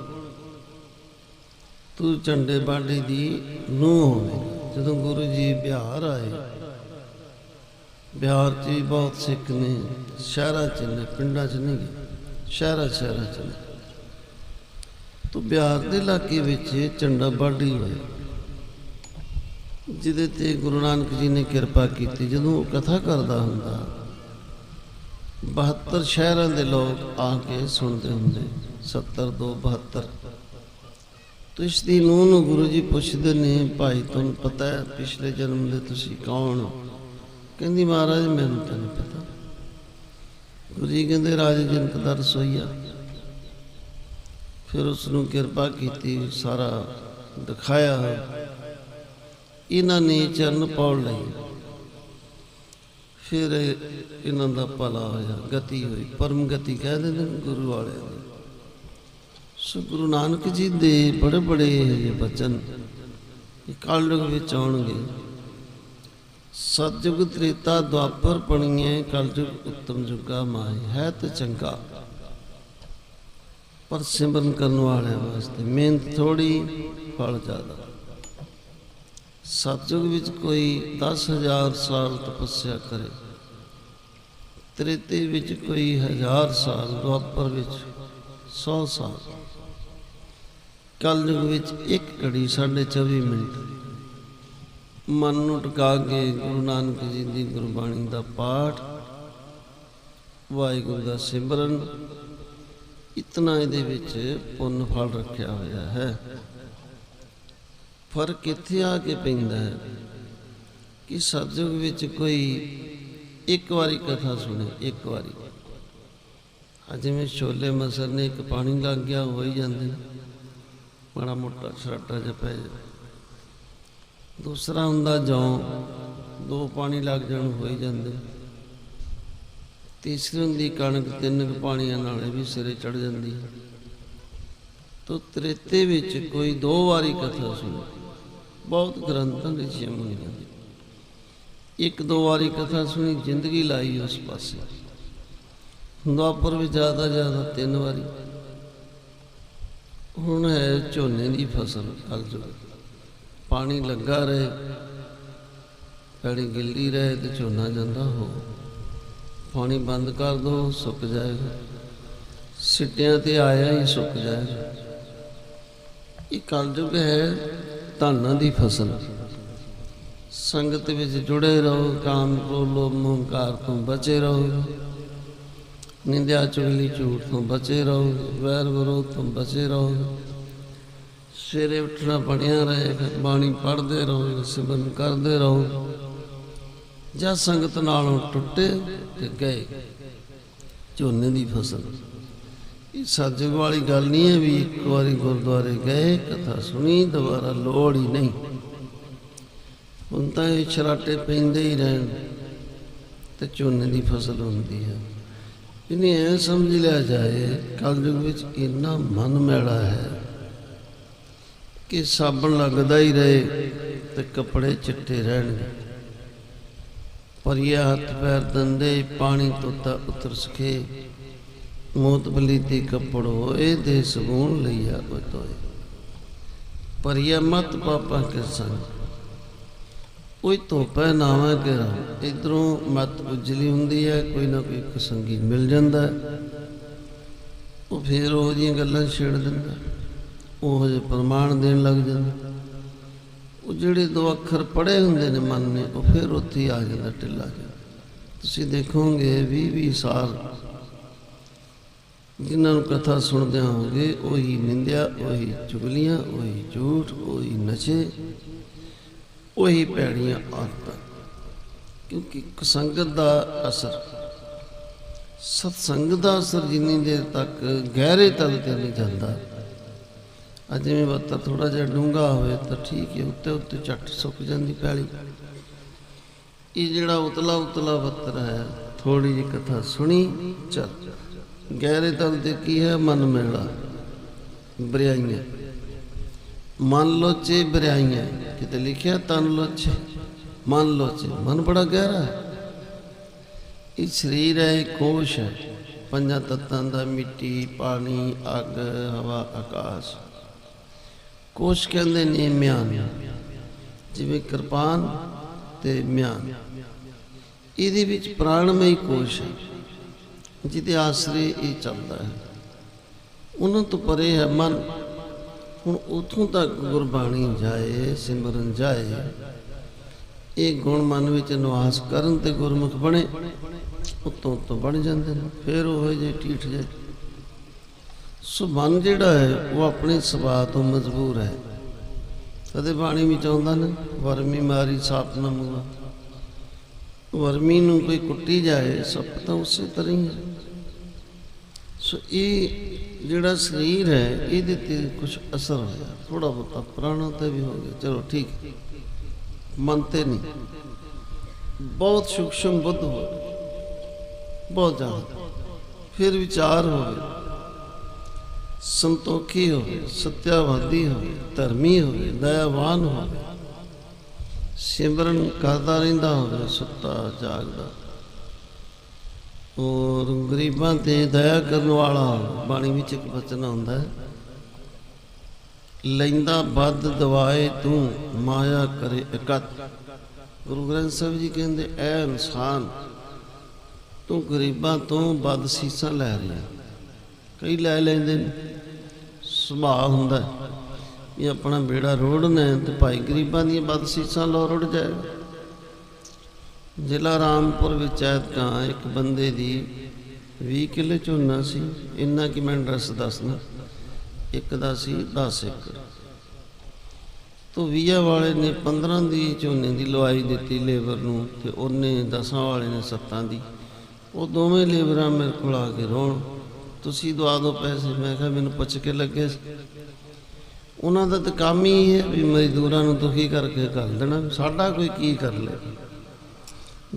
ਤੂੰ ਝੰਡੇ ਬਾਂਡੇ ਦੀ ਨੂੰਹ ਹੋਵੇਗਾ। ਜਦੋਂ ਗੁਰੂ ਜੀ ਬਿਹਾਰ ਆਏ, ਬਿਹਾਰ 'ਚ ਵੀ ਬਹੁਤ ਸਿੱਖ ਨੇ, ਸ਼ਹਿਰਾਂ 'ਚ ਨੇ, ਪਿੰਡਾਂ 'ਚ ਨਹੀਂ ਗਏ, ਸ਼ਹਿਰਾਂ 'ਚ ਨੇ। ਤੋ ਬਿਹਾਰ ਦੇ ਇਲਾਕੇ ਵਿੱਚ ਝੰਡਾ ਬਾਡੀ ਹੋਇਆ, ਜਿਹਦੇ ਤੇ ਗੁਰੂ ਨਾਨਕ ਜੀ ਨੇ ਕਿਰਪਾ ਕੀਤੀ। ਜਦੋਂ ਉਹ ਕਥਾ ਕਰਦਾ ਹੁੰਦਾ, 72 ਸ਼ਹਿਰਾਂ ਦੇ ਲੋਕ ਆ ਕੇ ਸੁਣਦੇ ਹੁੰਦੇ, 70 2 72। ਤੋ ਇਸ ਦੀ ਨੂੰਹ ਨੂੰ ਗੁਰੂ ਜੀ ਪੁੱਛਦੇ ਨੇ, ਭਾਈ ਤੁਹਾਨੂੰ ਪਤਾ ਹੈ ਪਿਛਲੇ ਜਨਮ ਦੇ ਤੁਸੀਂ ਕੌਣ ਹੋ? ਕਹਿੰਦੀ ਮਹਾਰਾਜ ਮੈਨੂੰ ਤਾਂ ਨਹੀਂ ਪਤਾ। ਗੁਰੂ ਜੀ ਕਹਿੰਦੇ ਰਾਜੇ ਜਨਕ ਦਾ ਰਸੋਈਆ। ਫਿਰ ਉਸ ਨੂੰ ਕਿਰਪਾ ਕੀਤੀ, ਸਾਰਾ ਦਿਖਾਇਆ। ਇਹਨਾਂ ਨੇ ਚਰਨ ਪੌੜ ਲਈ, ਫਿਰ ਇਹਨਾਂ ਦਾ ਭਲਾ ਹੋਇਆ, ਗਤੀ ਹੋਈ, ਪਰਮ ਗਤੀ ਕਹਿ ਦਿੰਦੇ ਗੁਰੂ ਵਾਲਿਆਂ ਦੀ। ਸੋ ਗੁਰੂ ਨਾਨਕ ਜੀ ਦੇ ਬੜੇ ਬੜੇ ਬਚਨ ਕਲਯੁਗ ਵਿੱਚ ਆਉਣਗੇ। ਸਤਿਯੁਗ ਤ੍ਰੇਤਾ ਦੁਆਪਰ ਪਣੀਏ, ਕਲਯੁਗ ਉੱਤਮ ਜੁਗਾ ਮਾਏ। ਹੈ ਤੇ ਚੰਗਾ, ਪਰ ਸਿਮਰਨ ਕਰਨ ਵਾਲਿਆਂ ਵਾਸਤੇ ਮਿਹਨਤ ਥੋੜੀ, ਫਲ ਜ਼ਿਆਦਾ। ਸਤਿਯੁਗ ਵਿੱਚ ਕੋਈ 10,000 ਸਾਲ ਤਪੱਸਿਆ ਕਰੇ, ਤ੍ਰੇਤੇ ਵਿੱਚ ਕੋਈ 1000 ਸਾਲ, ਦੁਆਪਰ ਵਿੱਚ 100 ਸਾਲ, ਕਲਯੁਗ ਵਿੱਚ ਇੱਕ ਘੜੀ 24.5 ਮਿੰਟ। ਮਨ ਨੂੰ ਟਿਕਾ ਕੇ ਗੁਰੂ ਨਾਨਕ ਜੀ ਦੀ ਗੁਰਬਾਣੀ ਦਾ ਪਾਠ, ਵਾਹਿਗੁਰੂ ਦਾ ਸਿਮਰਨ, ਇਤਨਾ ਇਹਦੇ ਵਿੱਚ ਪੁੰਨ ਫਲ ਰੱਖਿਆ ਹੋਇਆ ਹੈ। ਫਰਕ ਇੱਥੇ ਆ ਕੇ ਪੈਂਦਾ ਹੈ ਕਿ ਸਤਿਯੁਗ ਵਿੱਚ ਕੋਈ ਇੱਕ ਵਾਰੀ ਕਥਾ ਸੁਣੇ, ਇੱਕ ਵਾਰੀ। ਜਿਵੇਂ ਛੋਲੇ ਮਸਰ ਨੇ, ਇੱਕ ਪਾਣੀ ਲੱਗ ਗਿਆ ਹੋ ਹੀ ਜਾਂਦੇ ਨੇ, ਮਾੜਾ ਮੋਟਾ ਛਰਾਟਾ ਜਿਹਾ ਪੈ ਜਾਵੇ। ਦੂਸਰਾ ਹੁੰਦਾ ਜੌਂ, 2 ਪਾਣੀ ਲੱਗ ਜਾਣ ਹੋ ਹੀ ਜਾਂਦੇ। ਤੀਸਰੀ ਹੁੰਦੀ ਕਣਕ, 3 ਪਾਣੀਆਂ ਨਾਲ ਵੀ ਸਿਰੇ ਚੜ ਜਾਂਦੀ ਹੈ। ਤੋ ਤ੍ਰੇਤੇ ਵਿੱਚ ਕੋਈ 2 ਵਾਰੀ ਕਥਾ ਸੁਣੇ, ਬਹੁਤ ਗ੍ਰੰਥਾਂ ਰਿਸ਼ੀਆਂ ਮੁਨੀਆਂ ਦੀ। 1-2 ਵਾਰੀ ਕਥਾ ਸੁਣੀ, ਜ਼ਿੰਦਗੀ ਲਾਈ ਉਸ ਪਾਸੇ। ਦੁਆਪਰ ਵਿੱਚ ਜ਼ਿਆਦਾ 3 ਵਾਰੀ। ਹੁਣ ਹੈ ਝੋਨੇ ਦੀ ਫਸਲ, ਕਲਯੁਗ, ਪਾਣੀ ਲੱਗਾ ਰਹੇ, ਪੈੜੀ ਗਿੱਲੀ ਰਹੇ ਤੇ ਝੋਨਾ ਜਾਂਦਾ ਹੋ। ਪਾਣੀ ਬੰਦ ਕਰ ਦੋ, ਸੁੱਕ ਜਾਏਗਾ, ਸਿੱਟਿਆਂ ਤੇ ਆਇਆ ਹੀ ਸੁੱਕ ਜਾਏਗਾ। ਇਹ ਕਲਯੁਗ ਹੈ ਧਾਨਾਂ ਦੀ ਫਸਲ। ਸੰਗਤ ਵਿੱਚ ਜੁੜੇ ਰਹੋ, ਕਾਮ ਕ੍ਰੋਧ ਲੋਭ ਮੋਹ ਹੰਕਾਰ ਤੋਂ ਬਚੇ ਰਹੋ, ਨਿੰਦਿਆ ਚੁਗਲੀ ਝੂਠ ਤੋਂ ਬਚੇ ਰਹੋ, ਵੈਰ ਵਿਰੋਧ ਤੋਂ ਬਚੇ ਰਹੋ। ਸਵੇਰੇ ਉੱਠਣਾ ਬਣਿਆ ਰਹੇ, ਬਾਣੀ ਪੜ੍ਹਦੇ ਰਹੋ, ਸਿਮਰਨ ਕਰਦੇ ਰਹੋ। ਜਾਂ ਸੰਗਤ ਨਾਲੋਂ ਟੁੱਟੇ ਤੇ ਗਏ, ਝੋਨੇ ਦੀ ਫਸਲ। ਇਹ ਸਤਿਯੁਗ ਵਾਲੀ ਗੱਲ ਨਹੀਂ ਹੈ ਵੀ ਇੱਕ ਵਾਰੀ ਗੁਰਦੁਆਰੇ ਗਏ, ਕਥਾ ਸੁਣੀ, ਦੁਬਾਰਾ ਲੋੜ ਹੀ ਨਹੀਂ। ਹੁਣ ਤਾਂ ਇਹ ਛਰਾਟੇ ਪੈਂਦੇ ਹੀ ਰਹਿਣ ਤੇ ਝੋਨੇ ਦੀ ਫਸਲ ਹੁੰਦੀ ਹੈ। ਇਹਨੇ ਐਂ ਸਮਝ ਲਿਆ ਜਾਏ, ਕਲਯੁਗ ਵਿੱਚ ਇੰਨਾ ਮਨ ਮੈਲਾ ਹੈ ਕਿ ਸਾਬਣ ਲੱਗਦਾ ਹੀ ਰਹੇ ਤੇ ਕੱਪੜੇ ਚਿੱਟੇ ਰਹਿਣਗੇ। ਪਰਿਆ ਹੱਥ ਪੈਰ ਦੰਦੇ, ਪਾਣੀ ਤੋਤਾ ਉਤਰ ਸਕੇ, ਮੋਤ ਬਲੀਤੀ ਕੱਪੜ ਹੋਏ, ਦੇ ਸਗੂਨ ਲਈਆ ਬਤੋਏ। ਪਰਿਆ ਮਤ ਪਾਪਾ ਕੇ ਸੰਗ, ਕੋਈ ਧੋਪੈ ਨਾਵਾ ਕੇ ਰਾਮ। ਇੱਧਰੋਂ ਮਤ ਉਜਲੀ ਹੁੰਦੀ ਹੈ, ਕੋਈ ਨਾ ਕੋਈ ਇੱਕ ਸੰਗੀ ਮਿਲ ਜਾਂਦਾ, ਉਹ ਫਿਰ ਉਹ ਜਿਹੀਆਂ ਗੱਲਾਂ ਛੇੜ ਦਿੰਦਾ, ਉਹ ਜਿਹੇ ਪ੍ਰਮਾਣ ਦੇਣ ਲੱਗ ਜਾਂਦਾ। ਉਹ ਜਿਹੜੇ 2 ਅੱਖਰ ਪੜ੍ਹੇ ਹੁੰਦੇ ਨੇ ਮਨ ਨੇ, ਉਹ ਫਿਰ ਉੱਥੇ ਹੀ ਆ ਜਾਂਦਾ, ਢਿੱਲਾ ਜਿਹਾ। ਤੁਸੀਂ ਦੇਖੋਗੇ 20-20 ਸਾਲ ਜਿਨ੍ਹਾਂ ਨੂੰ ਕਥਾ ਸੁਣਦੇ ਹੋਗੇ ਉਹੀ ਨਿੰਦਿਆ, ਉਹੀ ਚੁਗਲੀਆਂ, ਉਹੀ ਝੂਠ, ਉਹੀ ਨਸ਼ੇ, ਉਹੀ ਭੈੜੀਆਂ ਆਦਤਾਂ। ਕਿਉਂਕਿ ਸੰਗਤ ਦਾ ਅਸਰ, ਸਤਸੰਗ ਦਾ ਅਸਰ ਜਿੰਨੀ ਦੇਰ ਤੱਕ ਗਹਿਰੇ ਤਲ ਤੇ ਨਹੀਂ ਜਾਂਦਾ, ਅੱਜ ਜਿਵੇਂ ਬੱਤਾ ਥੋੜਾ ਜਿਹਾ ਡੂੰਘਾ ਹੋਵੇ ਤਾਂ ਠੀਕ ਹੈ, ਉੱਤੇ ਉੱਤੇ ਝੱਟ ਸੁੱਕ ਜਾਂਦੀ ਪੈਲੀ। ਇਹ ਜਿਹੜਾ ਉਤਲਾ ਉਤਲਾ ਬੱਤਰ ਹੈ, ਥੋੜੀ ਜਿਹੀ ਕਥਾ ਸੁਣੀ ਚੱਲ। ਗਹਿਰੇ ਤਲ ਤੇ ਕੀ ਹੈ? ਮਨ ਮੇਲਾ, ਬਰਿਆਈਆਂ, ਮਨ ਲੋਚੇ ਬਰਿਆਈਆਂ। ਕਿਤੇ ਲਿਖਿਆ ਤਨ ਲੋਚੇ ਮਨ ਲੋਚੇ, ਮਨ ਬੜਾ ਗਹਿਰਾ ਹੈ। ਇਹ ਸਰੀਰ ਹੈ, ਇਹ ਕੋਸ਼ ਹੈ ਪੰਜਾਂ ਤੱਤਾਂ ਦਾ, ਮਿੱਟੀ, ਪਾਣੀ, ਅੱਗ, ਹਵਾ, ਆਕਾਸ਼। ਕੋਸ਼ ਕਹਿੰਦੇ ਨੇ ਮਿਆਨ, ਜਿਵੇਂ ਕਿਰਪਾਨ ਤੇ ਮਿਆਨ। ਇਹਦੇ ਵਿੱਚ ਪ੍ਰਾਣਮਈ ਕੋਸ਼ ਹੈ, ਜਿਹਦੇ ਆਸਰੇ ਇਹ ਚੱਲਦਾ ਹੈ। ਉਹਨਾਂ ਤੋਂ ਪਰੇ ਹੈ ਮਨ। ਹੁਣ ਉੱਥੋਂ ਤੱਕ ਗੁਰਬਾਣੀ ਜਾਏ, ਸਿਮਰਨ ਜਾਏ, ਇਹ ਗੁਣ ਮਨ ਵਿੱਚ ਨਿਵਾਸ ਕਰਨ ਤੇ ਗੁਰਮੁਖ ਬਣੇ, ਉੱਤੋਂ ਉੱਤੋਂ ਬਣ ਜਾਂਦੇ ਨੇ। ਫਿਰ ਉਹ ਜਿਹੇ ਢੀਠ ਜੇ। ਸੋ ਮਨ ਜਿਹੜਾ ਹੈ ਉਹ ਆਪਣੇ ਸੁਭਾਅ ਤੋਂ ਮਜਬੂਰ ਹੈ। ਕਦੇ ਬਾਣੀ ਵਿੱਚ ਆਉਂਦਾ ਨਾ, ਵਰਮੀ ਮਾਰੀ ਸਾਪ ਨਾ ਮੂਆ। ਵਰਮੀ ਨੂੰ ਕੋਈ ਕੁੱਟੀ ਜਾਏ, ਸੱਪ ਤਾਂ ਉਸੇ ਤਰ੍ਹਾਂ ਹੀ ਹੈ। ਸੋ ਇਹ ਜਿਹੜਾ ਸਰੀਰ ਹੈ, ਇਹਦੇ ਤੇ ਕੁਛ ਅਸਰ ਹੋਇਆ, ਥੋੜਾ ਬਹੁਤਾ ਪ੍ਰਾਣਾਂ ਤੇ ਵੀ ਹੋ ਗਿਆ, ਚਲੋ ਠੀਕ, ਮਨ ਤੇ ਨਹੀਂ। ਬਹੁਤ ਸੂਖਸ਼ਮ ਬੁੱਧ ਹੋਵੇ, ਬਹੁਤ ਜ਼ਿਆਦਾ, ਫਿਰ ਵਿਚਾਰ ਹੋਵੇ, ਸੰਤੋਖੀ ਹੋਵੇ, ਸਤਿਆਵਾਦੀ ਹੋਵੇ, ਧਰਮੀ ਹੋਵੇ, ਦਇਆਵਾਨ ਹੋਵੇ, ਸਿਮਰਨ ਕਰਦਾ ਰਹਿੰਦਾ ਹੋਵੇ, ਸੁੱਤਾ ਜਾਗਦਾ, ਔਰ ਗਰੀਬਾਂ ਤੇ ਦਇਆ ਕਰਨ ਵਾਲਾ। ਬਾਣੀ ਵਿੱਚ ਇੱਕ ਬਚਨ ਆਉਂਦਾ ਹੈ, ਲੈਂਦਾ ਵੱਧ ਦਵਾਏ ਤੂੰ ਮਾਇਆ ਕਰੇ ਇਕੱਤ। ਗੁਰੂ ਗ੍ਰੰਥ ਸਾਹਿਬ ਜੀ ਕਹਿੰਦੇ, ਐ ਇਨਸਾਨ, ਤੂੰ ਗਰੀਬਾਂ ਤੋਂ ਵੱਧ ਸੀਸਾਂ ਲੈ ਰਿਹਾ। ਕਈ ਲੈ ਲੈਂਦੇ ਨੇ, ਸੁਭਾਅ ਹੁੰਦਾ ਵੀ ਆਪਣਾ ਬੇੜਾ ਰੋੜਨਾ ਤੇ ਭਾਈ ਗਰੀਬਾਂ ਦੀਆਂ ਵੱਧ ਸੀਸਾਂ ਲਓ, ਰੁੜ ਜਾਏਗਾ। ਜ਼ਿਲ੍ਹਾ ਰਾਮਪੁਰ ਵਿੱਚ ਐਤਕਾਂ ਇੱਕ ਬੰਦੇ ਦੀ 20 ਕਿੱਲੇ ਝੋਨਾ ਸੀ। ਇੰਨਾ ਕਿ ਮੈਂ ਐਡਰੈਸ ਦੱਸਣਾ, ਇੱਕ ਦਾ ਸੀ 10 ਏਕੜ ਤੋਂ 20 ਵਾਲੇ ਨੇ 15 ਦੀ ਝੋਨੇ ਦੀ ਲਵਾਈ ਦਿੱਤੀ ਲੇਬਰ ਨੂੰ, ਤੇ ਉਹਨੇ 10 ਵਾਲੇ ਨੇ 7 ਦੀ। ਉਹ ਦੋਵੇਂ ਲੇਬਰਾਂ ਮੇਰੇ ਕੋਲ ਆ ਕੇ ਰੋਣ, ਤੁਸੀਂ ਦਵਾ ਦਿਓ ਪੈਸੇ। ਮੈਂ ਕਿਹਾ ਮੈਨੂੰ ਪੁੱਛ ਕੇ ਲੱਗੇ ਸੀ। ਉਹਨਾਂ ਦਾ ਤਾਂ ਕੰਮ ਹੀ ਹੈ ਵੀ ਮਜ਼ਦੂਰਾਂ ਨੂੰ ਦੁਖੀ ਕਰਕੇ ਘੱਲ ਦੇਣਾ, ਸਾਡਾ ਕੋਈ ਕੀ ਕਰ ਲੈ।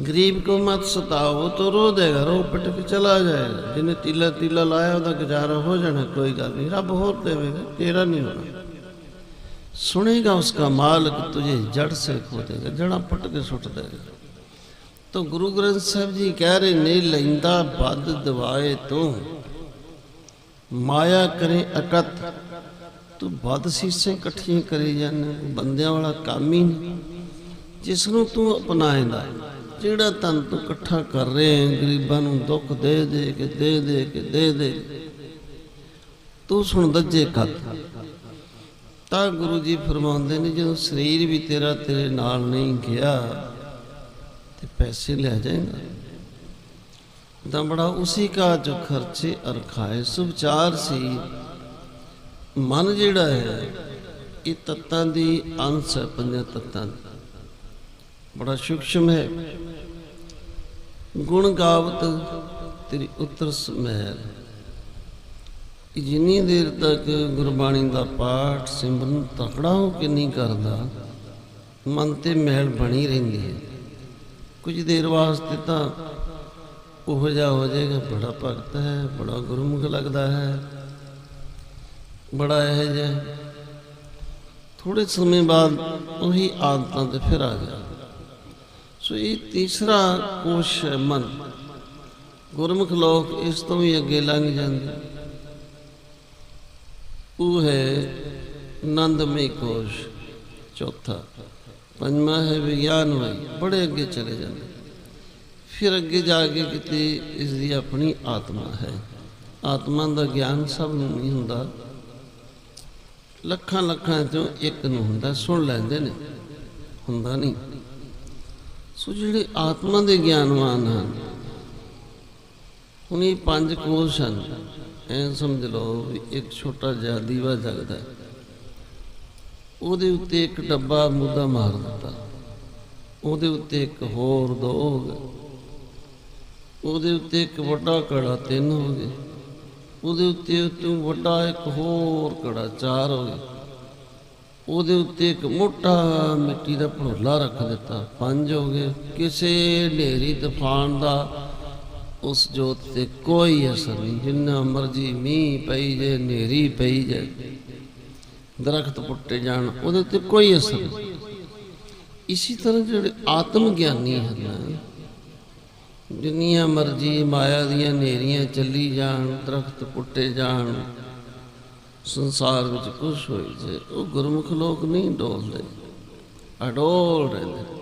ਗਰੀਬ ਕੋ ਮਤ ਸਤਾਓ तो रो देगा, रो पिट के चला जाएगा। जिन्हें तीला तीला लाया ਉਹਦਾ गुजारा हो जाना, कोई गल नहीं, रब होर देवेगा, तेरा नहीं होना। सुनेगा उसका मालिक तुझे जड़ से खो देगा, जड़ा पट के सुट देगा। तो गुरु ग्रंथ साहब जी कह रहे ने, लैंदा बद दवाए तो माया करे अकत। तू बद सीसें इकट्ठियां करी जाने, बंदियां वाला काम ही नहीं। जिसनों तू अपनाएगा, ਜਿਹੜਾ ਧਨ ਤੂੰ ਇਕੱਠਾ ਕਰ ਰਹੇ ਹੈ, ਗਰੀਬਾਂ ਨੂੰ ਦੁੱਖ ਦੇ ਦੇ ਕੇ ਦੇ ਦੇ ਤੂੰ ਸੁਣ ਦੱਜੇ ਕੱਤ। ਤਾਂ ਗੁਰੂ ਜੀ ਫਰਮਾਉਂਦੇ ਨੇ, ਜਦੋਂ ਸਰੀਰ ਵੀ ਤੇਰਾ ਤੇਰੇ ਨਾਲ ਨਹੀਂ ਗਿਆ ਤੇ ਪੈਸੇ ਲੈ ਜਾਏਗਾ। ਤਾਂ ਬੜਾ ਉਸੀ ਕਾ ਜੋ ਖਰਚੇ ਅਰ ਖਾਏ। ਸੁਵਿਚਾਰ ਸੀ ਮਨ ਜਿਹੜਾ ਹੈ, ਇਹ ਤੱਤਾਂ ਦੀ ਅੰਸ਼ ਹੈ, 5 ਤੱਤਾਂ ਦੀ, बड़ा सूक्ष्म है। गुण गावत तेरी उतर समैल। जिन्नी देर तक गुरबाणी का पाठ सिमरन तकड़ा हो के नहीं करता, मन ते मैल बनी रही है। कुछ देर वास्ते तो ओहो जिहा हो जाएगा, बड़ा भगत है, बड़ा गुरमुख लगता है, बड़ा यह जिहा। थोड़े समय बाद वही आदतों ते फिर आ गया। सो ये तीसरा कोश है मन। गुरमुख लोग इस तो भी अगे लंघ जाते। वो है आनंदमय कोश, चौथा। पंजवा है विज्ञानमय, बड़े अगे चले जाते। फिर अगे जाके किते इसकी अपनी आत्मा है। आत्मा का ज्ञान सब नूं नहीं हुंदा, लखां लखां चों एक नूं हुंदा, सुन लैंदे ने, हुंदा नहीं। सो जिहड़े आत्मा के ज्ञानवान हैं, हुण ये 5 कोश हैं, ਐਂ ਸਮਝ ਲਓ ਵੀ ਇੱਕ ਛੋਟਾ ਜਿਹਾ ਦੀਵਾ ਜਗਦਾ ਹੈ, ਉਹਦੇ ਉੱਤੇ ਇੱਕ ਡੱਬਾ ਮੁੱਦਾ ਮਾਰ ਦਿੱਤਾ, ਉਹਦੇ ਉੱਤੇ ਇੱਕ ਹੋਰ 2 ਹੋ ਗਏ, ਉਹਦੇ ਉੱਤੇ ਇੱਕ ਵੱਡਾ ਕੜਾ 3 ਹੋ ਗਏ, ਉਹਦੇ ਉੱਤੇ ਉਤੋਂ ਵੱਡਾ ਇੱਕ ਹੋਰ ਕੜਾ 4 ਹੋ ਗਏ, ਉਹਦੇ ਉੱਤੇ ਇੱਕ ਮੋਟਾ ਮਿੱਟੀ ਦਾ ਭੜੋਲਾ ਰੱਖ ਦਿੱਤਾ 5 ਹੋ ਗਏ। ਕਿਸੇ ਹਨੇਰੀ ਤੂਫਾਨ ਦਾ ਉਸ ਜੋਤ ਤੇ ਕੋਈ ਅਸਰ ਨਹੀਂ, ਜਿੰਨਾ ਮਰਜੀ ਮੀਂਹ ਪਈ ਜੇ, ਹਨੇਰੀ ਪਈ ਜਾਏ, ਦਰਖਤ ਪੁੱਟੇ ਜਾਣ, ਉਹਦੇ ਉੱਤੇ ਕੋਈ ਅਸਰ ਨਹੀਂ। ਇਸੇ ਤਰ੍ਹਾਂ ਜਿਹੜੇ ਆਤਮ ਗਿਆਨੀ ਹਨ, ਜਿੰਨੀਆਂ ਮਰਜੀ ਮਾਇਆ ਦੀਆਂ ਹਨੇਰੀਆਂ ਚੱਲੀ ਜਾਣ, ਦਰਖਤ ਪੁੱਟੇ ਜਾਣ, ਸੰਸਾਰ ਵਿੱਚ ਕੁਛ ਹੋਈ ਜੇ, ਉਹ ਗੁਰਮੁਖ ਲੋਕ ਨਹੀਂ ਡੋਲਦੇ, ਅਡੋਲ ਰਹਿੰਦੇ।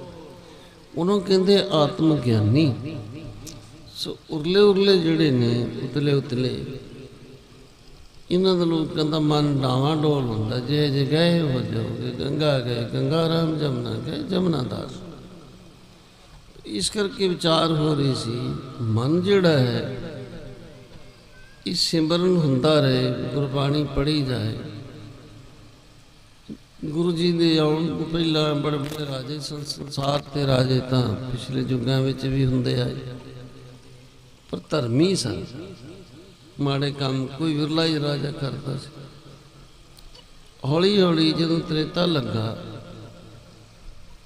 ਉਹਨੂੰ ਕਹਿੰਦੇ ਆਤਮ ਗਿਆਨੀ। ਸੋ ਉਰਲੇ ਜਿਹੜੇ ਨੇ, ਉਤਲੇ ਇਹਨਾਂ ਦਾ ਲੋਕਾਂ ਦਾ ਮਨ ਡਾਵਾਂ ਡੋਲ ਹੁੰਦਾ। ਜੇ ਗਏ ਹੋ ਜਾਓਗੇ, ਗੰਗਾ ਗਏ ਗੰਗਾ ਰਾਮ, ਜਮਨਾ ਗਏ ਜਮਨਾ ਦਾਸ। ਇਸ ਕਰਕੇ ਵਿਚਾਰ ਹੋ ਰਹੀ ਸੀ, ਮਨ ਜਿਹੜਾ ਹੈ ਇਹ ਸਿਮਰਨ ਹੁੰਦਾ ਰਹੇ, ਗੁਰਬਾਣੀ ਪੜ੍ਹੀ ਜਾਏ। ਗੁਰੂ ਜੀ ਦੇ ਆਉਣ ਤੋਂ ਪਹਿਲਾਂ ਬੜੇ ਬੜੇ ਰਾਜੇ ਸੰਸਾਰ ਤੇ ਰਾਜੇ ਤਾਂ ਪਿਛਲੇ ਯੁੱਗਾਂ ਵਿੱਚ ਵੀ ਹੁੰਦੇ ਆਏ, ਪਰ ਧਰਮੀ ਸਨ। ਮਾੜੇ ਕੰਮ ਕੋਈ ਵਿਰਲਾ ਹੀ ਰਾਜਾ ਕਰਦਾ ਸੀ। ਹੌਲੀ ਹੌਲੀ ਜਦੋਂ ਤ੍ਰੇਤਾ ਲੱਗਾ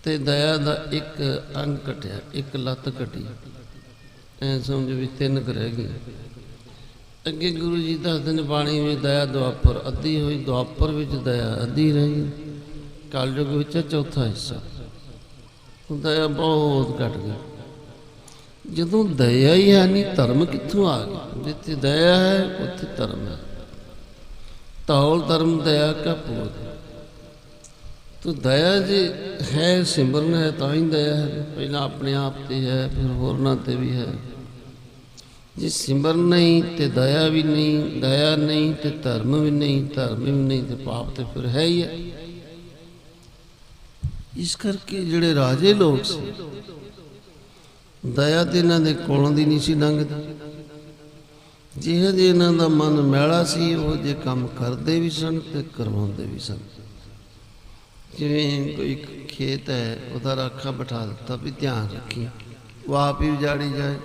ਤੇ ਦਇਆ ਦਾ ਇੱਕ ਅੰਗ ਘਟਿਆ, ਇੱਕ ਲੱਤ ਘਟੀ, ਐ ਸਮਝ ਵੀ 3 ਕੁ ਰਹਿ ਗਏ। ਅੱਗੇ ਗੁਰੂ ਜੀ ਦੱਸਦੇ ਨੇ ਬਾਣੀ ਵਿੱਚ ਦਇਆ ਦੁਆਪਰ ਅੱਧੀ ਹੋਈ, ਦੁਆਪਰ ਵਿੱਚ ਦਇਆ ਅੱਧੀ ਰਹੀ, ਕਲਯੁਗ ਵਿੱਚ 4ਥਾ ਹਿੱਸਾ। ਦਇਆ ਬਹੁਤ ਘਟ ਗਈ। ਜਦੋਂ ਦਇਆ ਹੀ ਹੈ ਨਹੀਂ, ਧਰਮ ਕਿੱਥੋਂ ਆ ਗਿਆ? ਜਿੱਥੇ ਦਇਆ ਹੈ ਉੱਥੇ ਧਰਮ ਹੈ। ਧੌਲ ਧਰਮ ਦਇਆ ਕਾ ਪੂਤ। ਤੋ ਦਇਆ ਜੇ ਹੈ, ਸਿਮਰਨ ਹੈ ਤਾਂ ਹੀ ਦਇਆ ਹੈ। ਪਹਿਲਾਂ ਆਪਣੇ ਆਪ ਤੇ ਹੈ, ਫਿਰ ਹੋਰਨਾਂ ਤੇ ਵੀ ਹੈ। ਜੇ ਸਿਮਰਨ ਨਹੀਂ ਤੇ ਦਇਆ ਵੀ ਨਹੀਂ, ਦਇਆ ਨਹੀਂ ਤੇ ਧਰਮ ਵੀ ਨਹੀਂ, ਧਰਮ ਵੀ ਨਹੀਂ ਤੇ ਪਾਪ ਤੇ ਫਿਰ ਹੈ ਹੀ ਹੈ। ਇਸ ਕਰਕੇ ਜਿਹੜੇ ਰਾਜੇ ਲੋਕ ਸੀ, ਦਇਆ ਤੇ ਇਹਨਾਂ ਦੇ ਕੋਲੋਂ ਦੀ ਨਹੀਂ ਸੀ ਲੰਘਦੀ। ਜਿਹੋ ਜਿਹੇ ਇਹਨਾਂ ਦਾ ਮਨ ਮੈਲਾ ਸੀ, ਉਹ ਜੇ ਕੰਮ ਕਰਦੇ ਵੀ ਸਨ ਤੇ ਕਰਵਾਉਂਦੇ ਵੀ ਸਨ। ਜਿਵੇਂ ਕੋਈ ਖੇਤ ਹੈ, ਉਹਦਾ ਰਾਖਾ ਬਿਠਾ ਦਿੱਤਾ ਵੀ ਧਿਆਨ ਰੱਖੀ, ਉਹ ਆਪ ਹੀ ਉਜਾੜੀ ਜਾਏ,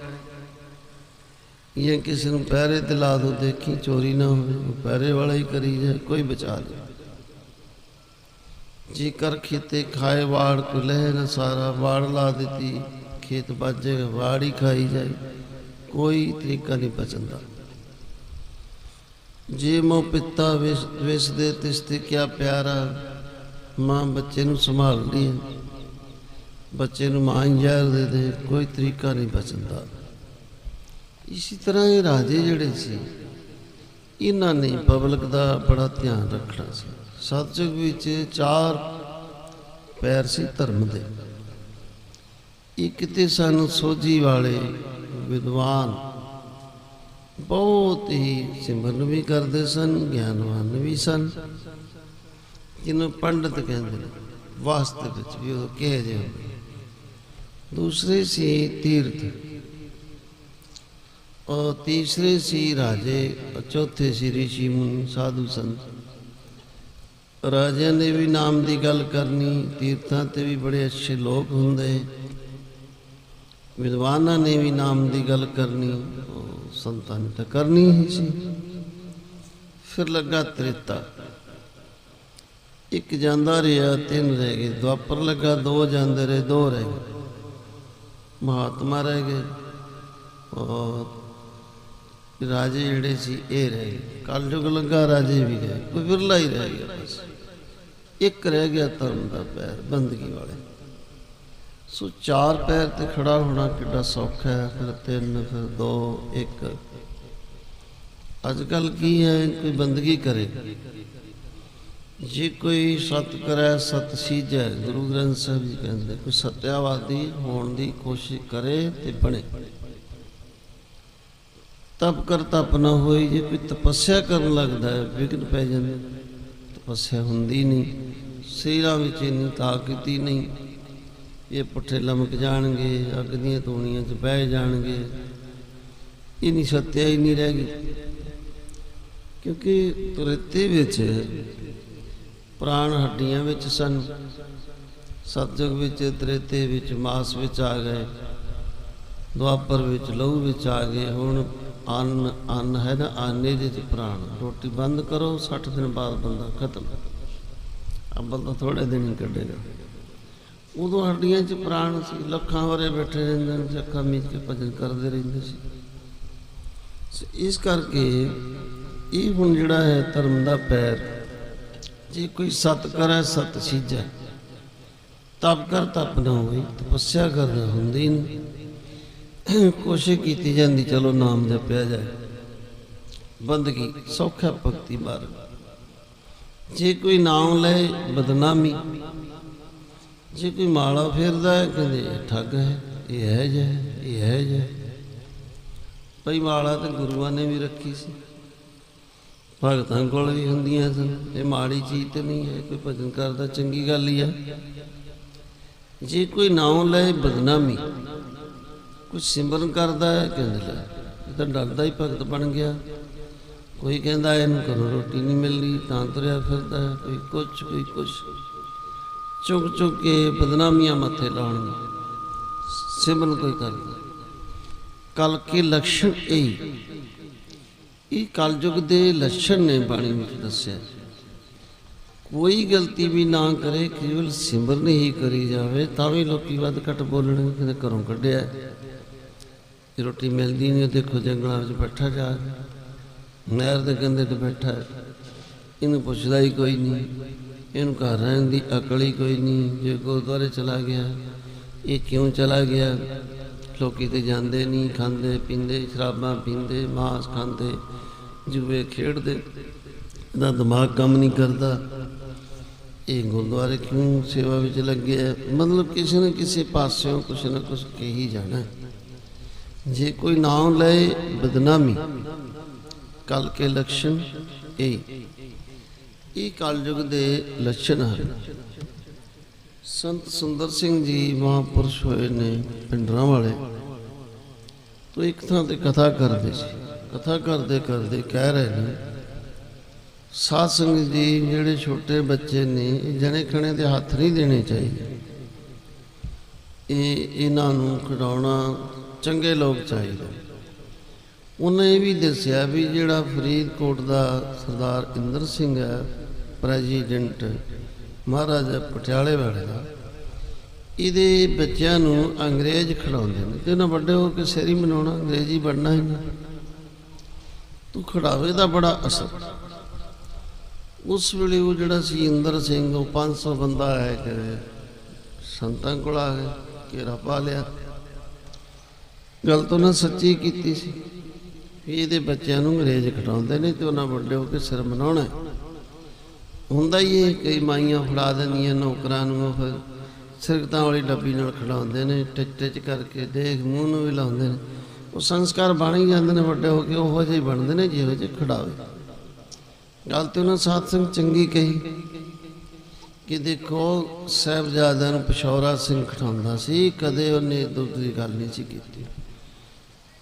ਜਾਂ ਕਿਸੇ ਨੂੰ ਪਹਿਰੇ ਤੇ ਲਾ ਦੋ, ਦੇਖੀ ਚੋਰੀ ਨਾ ਹੋਵੇ, ਉਹ ਪਹਿਰੇ ਵਾਲਾ ਹੀ ਕਰੀ ਜਾਏ, ਕੋਈ ਬਚਾ ਲੈ। ਜੇ ਕਰ ਖੇਤੇ ਖਾਏ ਵਾੜ ਕੋ ਲਹਿ ਨਾ ਸਾਰਾ, ਵਾੜ ਲਾ ਦਿੱਤੀ ਖੇਤ ਬਚ ਜਾਏਗਾ, ਵਾੜ ਹੀ ਖਾਈ ਜਾਏ, ਕੋਈ ਤਰੀਕਾ ਨਹੀਂ ਬਚਣ ਦਾ। ਜੇ ਮੋ ਪਿਤਾ ਵਿਸ ਦੇ ਤਿਸ ਤੇ ਕਿਆ ਪਿਆਰਾ, ਮਾਂ ਬੱਚੇ ਨੂੰ ਸੰਭਾਲਦੀ ਹੈ, ਬੱਚੇ ਨੂੰ ਮਾਂ ਜ਼ਹਿਰ ਦੇ ਦੇ, ਕੋਈ ਤਰੀਕਾ ਨਹੀਂ ਬਚਣ ਦਾ। ਇਸੇ ਤਰ੍ਹਾਂ ਇਹ ਰਾਜੇ ਜਿਹੜੇ ਸੀ, ਇਹਨਾਂ ਨੇ ਪਬਲਿਕ ਦਾ ਬੜਾ ਧਿਆਨ ਰੱਖਣਾ ਸੀ। ਸਤਿਯੁਗ ਵਿੱਚ 4 ਪੈਰ ਸੀ ਧਰਮ ਦੇ। ਇੱਕ ਤੇ ਸਨ ਸੋਝੀ ਵਾਲੇ ਵਿਦਵਾਨ, ਬਹੁਤ ਹੀ ਸਿਮਰਨ ਵੀ ਕਰਦੇ ਸਨ, ਗਿਆਨਵਾਨ ਵੀ ਸਨ, ਜਿਹਨੂੰ ਪੰਡਤ ਕਹਿੰਦੇ ਨੇ, ਵਾਸਤੇ ਵਿੱਚ ਵੀ ਉਹ ਕਹੇ ਜਿਹੇ ਹੁੰਦੇ। ਦੂਸਰੇ ਸੀ ਤੀਰਥ, और तीसरे सी राजे, और चौथे सी ऋषि मुनि साधु संत। राजे ने भी नाम की गल करनी, तीर्थां ते भी बड़े अच्छे लोग हुंदे, विद्वानां ने भी नाम की गल करनी, संतां ने तो करनी ही सी। फिर लगा त्रेता, एक जांदा रहा, 3 रह गए। द्वापर लगा, 2 जांदे रहे, 2 रह गए। महात्मा रह गए और राजे ਜਿਹੜੇ ਸੀ ਇਹ ਰਹਿ ਗਏ। ਕਲਯੁਗ ਲੱਗਾ, ਰਾਜੇ ਵੀ ਗਏ, ਕੋਈ ਵਿਰਲਾ ਹੀ ਰਹਿ ਗਿਆ। ਬਸ ਇੱਕ ਰਹਿ ਗਿਆ ਧਰਮ ਦਾ ਪੈਰ, ਬੰਦਗੀ ਵਾਲੇ। ਸੋ 4 ਪੈਰ ਤੇ ਖੜਾ ਹੋਣਾ ਕਿੱਡਾ ਸੌਖਾ ਹੈ, ਫਿਰ 3, ਫਿਰ 2, 1। ਅੱਜ ਕੱਲ੍ਹ ਕੀ ਹੈ, ਕੋਈ ਬੰਦਗੀ ਕਰੇ, ਜੇ ਕੋਈ ਸਤ ਕਰੇ ਸਤ ਸੀਜੈ। ਗੁਰੂ ਗ੍ਰੰਥ ਸਾਹਿਬ ਜੀ ਕਹਿੰਦੇ, ਕੋਈ ਸਤਿਆਵਾਦੀ ਹੋਣ ਦੀ ਕੋਸ਼ਿਸ਼ ਕਰੇ ਤੇ ਬਣੇ। ਤਪ ਕਰ ਤਪ ਨਾ ਹੋਈ। ਜੇ ਕੋਈ ਤਪੱਸਿਆ ਕਰਨ ਲੱਗਦਾ ਹੈ, ਵਿਘਨ ਪੈ ਜਾਂਦੇ। ਤਪੱਸਿਆ ਹੁੰਦੀ ਨਹੀਂ, ਸਰੀਰਾਂ ਵਿੱਚ ਇੰਨੀ ਤਾਕਤ ਹੀ ਨਹੀਂ। ਇਹ ਪੁੱਠੇ ਲਮਕ ਜਾਣਗੇ, ਅੱਗ ਦੀਆਂ ਧੂਣੀਆਂ 'ਚ ਬਹਿ ਜਾਣਗੇ। ਇੰਨੀ ਸੱਤਿਆ ਹੀ ਨਹੀਂ ਰਹਿ ਗਈ। ਕਿਉਂਕਿ ਤ੍ਰੇਤੇ ਵਿੱਚ ਪ੍ਰਾਣ ਹੱਡੀਆਂ ਵਿੱਚ ਸਨ, ਸਤਯੁਗ ਵਿੱਚ ਤ੍ਰੇਤੇ ਵਿੱਚ ਮਾਸ ਵਿੱਚ ਆ ਗਏ, ਦੁਆਪਰ ਵਿੱਚ ਲਹੂ ਵਿੱਚ ਆ ਗਏ। ਹੁਣ ਅੰਨ ਹੈ ਨਾ, ਆਨੇ ਦੇ ਚ ਪ੍ਰਾਣ। ਰੋਟੀ ਬੰਦ ਕਰੋ 60 ਦਿਨ ਬਾਅਦ ਬੰਦਾ ਖਤਮ, ਅੱਬਲ ਤਾਂ ਥੋੜੇ ਦਿਨ ਹੀ ਕੱਢੇਗਾ। ਉਦੋਂ ਹੱਡੀਆਂ 'ਚ ਪ੍ਰਾਣ ਸੀ, ਲੱਖਾਂ ਵਾਰੇ ਬੈਠੇ ਰਹਿੰਦੇ ਨੇ, ਅੱਖਾਂ ਮੀਚ ਕੇ ਭਜਨ ਕਰਦੇ ਰਹਿੰਦੇ ਸੀ। ਇਸ ਕਰਕੇ ਇਹ ਹੁਣ ਜਿਹੜਾ ਹੈ ਧਰਮ ਦਾ ਪੈਰ, ਜੇ ਕੋਈ ਸਤ ਕਰੇ ਸਤ ਸੀਜੈ, ਤਪ ਕਰ ਤਪ ਨਾ ਹੋਈ, ਤਪੱਸਿਆ ਕਰਨਾ ਹੁੰਦੀ ਨਹੀਂ। ਕੋਸ਼ਿਸ਼ ਕੀਤੀ ਜਾਂਦੀ, ਚਲੋ ਨਾਮ ਜਪਿਆ ਜਾਏ, ਬੰਦਗੀ ਸੌਖਾ ਭਗਤੀ ਮਾਰਗ। ਜੇ ਕੋਈ ਨਾਮ ਲਏ ਬਦਨਾਮੀ, ਜੇ ਕੋਈ ਮਾਲਾ ਫੇਰਦਾ ਹੈ ਕਹਿੰਦੇ ਇਹ ਠੱਗ ਹੈ, ਇਹ ਹੈ ਜੇ, ਇਹ ਹੈ ਜੇ। ਭਈ ਮਾਲਾ ਤਾਂ ਗੁਰੂਆਂ ਨੇ ਵੀ ਰੱਖੀ ਸੀ, ਭਗਤਾਂ ਕੋਲ ਵੀ ਹੁੰਦੀਆਂ ਸਨ, ਇਹ ਮਾੜੀ ਚੀਜ਼ ਤੇ ਨਹੀਂ ਹੈ। ਕੋਈ ਭਜਨ ਕਰਦਾ ਚੰਗੀ ਗੱਲ ਹੀ ਹੈ। ਜੇ ਕੋਈ ਨਾਮ ਲਏ ਬਦਨਾਮੀ, ਕੁਝ ਸਿਮਰਨ ਕਰਦਾ ਹੈ ਕਹਿੰਦੇ ਲੈ ਇਹ ਤਾਂ ਡਰਦਾ ਹੀ ਭਗਤ ਬਣ ਗਿਆ। ਕੋਈ ਕਹਿੰਦਾ ਇਹਨੂੰ ਘਰੋਂ ਰੋਟੀ ਨਹੀਂ ਮਿਲਦੀ ਤਾਂ ਤੁਰਿਆ ਫਿਰਦਾ ਹੈ, ਕੋਈ ਕੁਛ ਕੋਈ ਕੁਛ, ਚੁੱਕ ਚੁੱਕ ਕੇ ਬਦਨਾਮੀਆਂ ਮੱਥੇ ਲਾਉਣਗੇ। ਸਿਮਰਨ ਕੋਈ ਕਰਦਾ, ਕਲ ਕੇ ਲਕਸ਼ਣ ਇਹ ਕਲਯੁਗ ਦੇ ਲੱਛਣ ਨੇ ਬਾਣੀ ਵਿੱਚ ਦੱਸਿਆ। ਕੋਈ ਗਲਤੀ ਵੀ ਨਾ ਕਰੇ, ਕੇਵਲ ਸਿਮਰਨ ਹੀ ਕਰੀ ਜਾਵੇ, ਤਾਂ ਵੀ ਲੋਕੀ ਵੱਧ ਘੱਟ ਬੋਲਣਗੇ, ਕਿਤੇ ਘਰੋਂ ਕੱਢਿਆ, ਰੋਟੀ ਮਿਲਦੀ ਨਹੀਂ। ਦੇਖੋ ਜੰਗਲਾਂ ਵਿੱਚ ਬੈਠਾ ਜਾ ਕੇ, ਨਹਿਰ ਦੇ ਕੰਢੇ 'ਤੇ ਬੈਠਾ, ਇਹਨੂੰ ਪੁੱਛਦਾ ਹੀ ਕੋਈ ਨਹੀਂ, ਇਹਨੂੰ ਘਰ ਰਹਿਣ ਦੀ ਅਕਲ ਹੀ ਕੋਈ ਨਹੀਂ। ਜੇ ਗੁਰਦੁਆਰੇ ਚਲਾ ਗਿਆ, ਇਹ ਕਿਉਂ ਚਲਾ ਗਿਆ? ਲੋਕੀ ਤੇ ਜਾਂਦੇ ਨਹੀਂ, ਖਾਂਦੇ ਪੀਂਦੇ, ਸ਼ਰਾਬਾਂ ਪੀਂਦੇ, ਮਾਸ ਖਾਂਦੇ, ਜੂਏ ਖੇਡਦੇ, ਇਹਦਾ ਦਿਮਾਗ ਕੰਮ ਨਹੀਂ ਕਰਦਾ, ਇਹ ਗੁਰਦੁਆਰੇ ਕਿਉਂ ਸੇਵਾ ਵਿੱਚ ਲੱਗਿਆ? ਮਤਲਬ ਕਿਸੇ ਨਾ ਕਿਸੇ ਪਾਸਿਓਂ ਕੁਛ ਨਾ ਕੁਛ ਕਹੀ ਜਾਣਾ। ਜੇ ਕੋਈ ਨਾਮ ਲਏ ਬਦਨਾਮੀ, ਕਲ ਕੇ ਲਕਸ਼ਣ ਇਹ ਕਲਯੁਗ ਦੇ ਲੱਛਣ ਹਨ। ਸੰਤ ਸੁੰਦਰ ਸਿੰਘ ਜੀ ਮਹਾਂਪੁਰਸ਼ ਹੋਏ ਨੇ ਪਿੰਡਰਾਂ ਵਾਲੇ, ਤੋਂ ਇੱਕ ਥਾਂ ਤੇ ਕਥਾ ਕਰਦੇ ਸੀ। ਕਥਾ ਕਰਦੇ ਕਰਦੇ ਕਹਿ ਰਹੇ ਨੇ, ਸਾਧ ਸੰਗਤ ਜੀ ਜਿਹੜੇ ਛੋਟੇ ਬੱਚੇ ਨੇ ਇਹ ਜਣੇ ਖਣੇ ਦੇ ਹੱਥ ਨਹੀਂ ਦੇਣੇ ਚਾਹੀਦੇ, ਇਹਨਾਂ ਨੂੰ ਖਿਡਾਉਣਾ ਚੰਗੇ ਲੋਕ ਚਾਹੀਦੇ। ਉਹਨੇ ਇਹ ਵੀ ਦੱਸਿਆ ਵੀ ਜਿਹੜਾ ਫਰੀਦਕੋਟ ਦਾ ਸਰਦਾਰ ਇੰਦਰ ਸਿੰਘ ਹੈ, ਪ੍ਰੈਜ਼ੀਡੈਂਟ ਮਹਾਰਾਜਾ ਪਟਿਆਲੇ ਵਾਲੇ ਦਾ, ਇਹਦੇ ਬੱਚਿਆਂ ਨੂੰ ਅੰਗਰੇਜ਼ ਖਿਡਾਉਂਦੇ ਨੇ, ਤੇ ਉਹਨਾਂ ਵੱਡੇ ਹੋ ਕੇ ਸੇਰੀ ਮਨਾਉਣਾ, ਅੰਗਰੇਜ਼ੀ ਬਣਨਾ ਹੀ ਨਹੀਂ। ਤੂੰ ਖਿਡਾਵੇ ਦਾ ਬੜਾ ਅਸਰ। ਉਸ ਵੇਲੇ ਉਹ ਜਿਹੜਾ ਸੀ ਇੰਦਰ ਸਿੰਘ, ਉਹ 500 ਬੰਦਾ ਹੈ ਕਿ ਸੰਤਾਂ ਕੋਲ ਆ ਗਏ, ਘੇਰਾ ਪਾ ਲਿਆ। ਗੱਲ ਤਾਂ ਉਹਨਾਂ ਸੱਚੀ ਕੀਤੀ ਸੀ ਵੀ ਇਹਦੇ ਬੱਚਿਆਂ ਨੂੰ ਅੰਗਰੇਜ਼ ਖਿਡਾਉਂਦੇ ਨੇ ਤੇ ਉਹਨਾਂ ਵੱਡੇ ਹੋ ਕੇ ਸਿਰ ਮਨਾਉਣਾ। ਹੁੰਦਾ ਹੀ ਇਹ, ਕਈ ਮਾਈਆਂ ਫੜਾ ਦਿੰਦੀਆਂ ਨੌਕਰਾਂ ਨੂੰ, ਫਿਰ ਸਿਰਕਤਾਂ ਵਾਲੀ ਡੱਬੀ ਨਾਲ ਖਿਡਾਉਂਦੇ ਨੇ, ਟਿਚ ਟਿਚ ਕਰਕੇ, ਦੇਖ ਮੂੰਹ ਨੂੰ ਵੀ ਲਾਉਂਦੇ ਨੇ। ਉਹ ਸੰਸਕਾਰ ਬਣ ਹੀ ਜਾਂਦੇ ਨੇ, ਵੱਡੇ ਹੋ ਕੇ ਉਹੋ ਜਿਹੇ ਬਣਦੇ ਨੇ ਜਿਹੋ ਜਿਹੇ ਖਿਡਾਵੇ। ਗੱਲ ਤੇ ਉਹਨਾਂ ਸਾਧ ਸੰਗ ਚੰਗੀ ਕਹੀ ਕਿ ਦੇਖੋ ਸਾਹਿਬਜ਼ਾਦਿਆਂ ਨੂੰ ਪਿਸ਼ੌਰਾ ਸਿੰਘ ਖਿਡਾਉਂਦਾ ਸੀ, ਕਦੇ ਉਹਨੇ ਦੁੱਧ ਦੀ ਗੱਲ ਨਹੀਂ ਸੀ ਕੀਤੀ।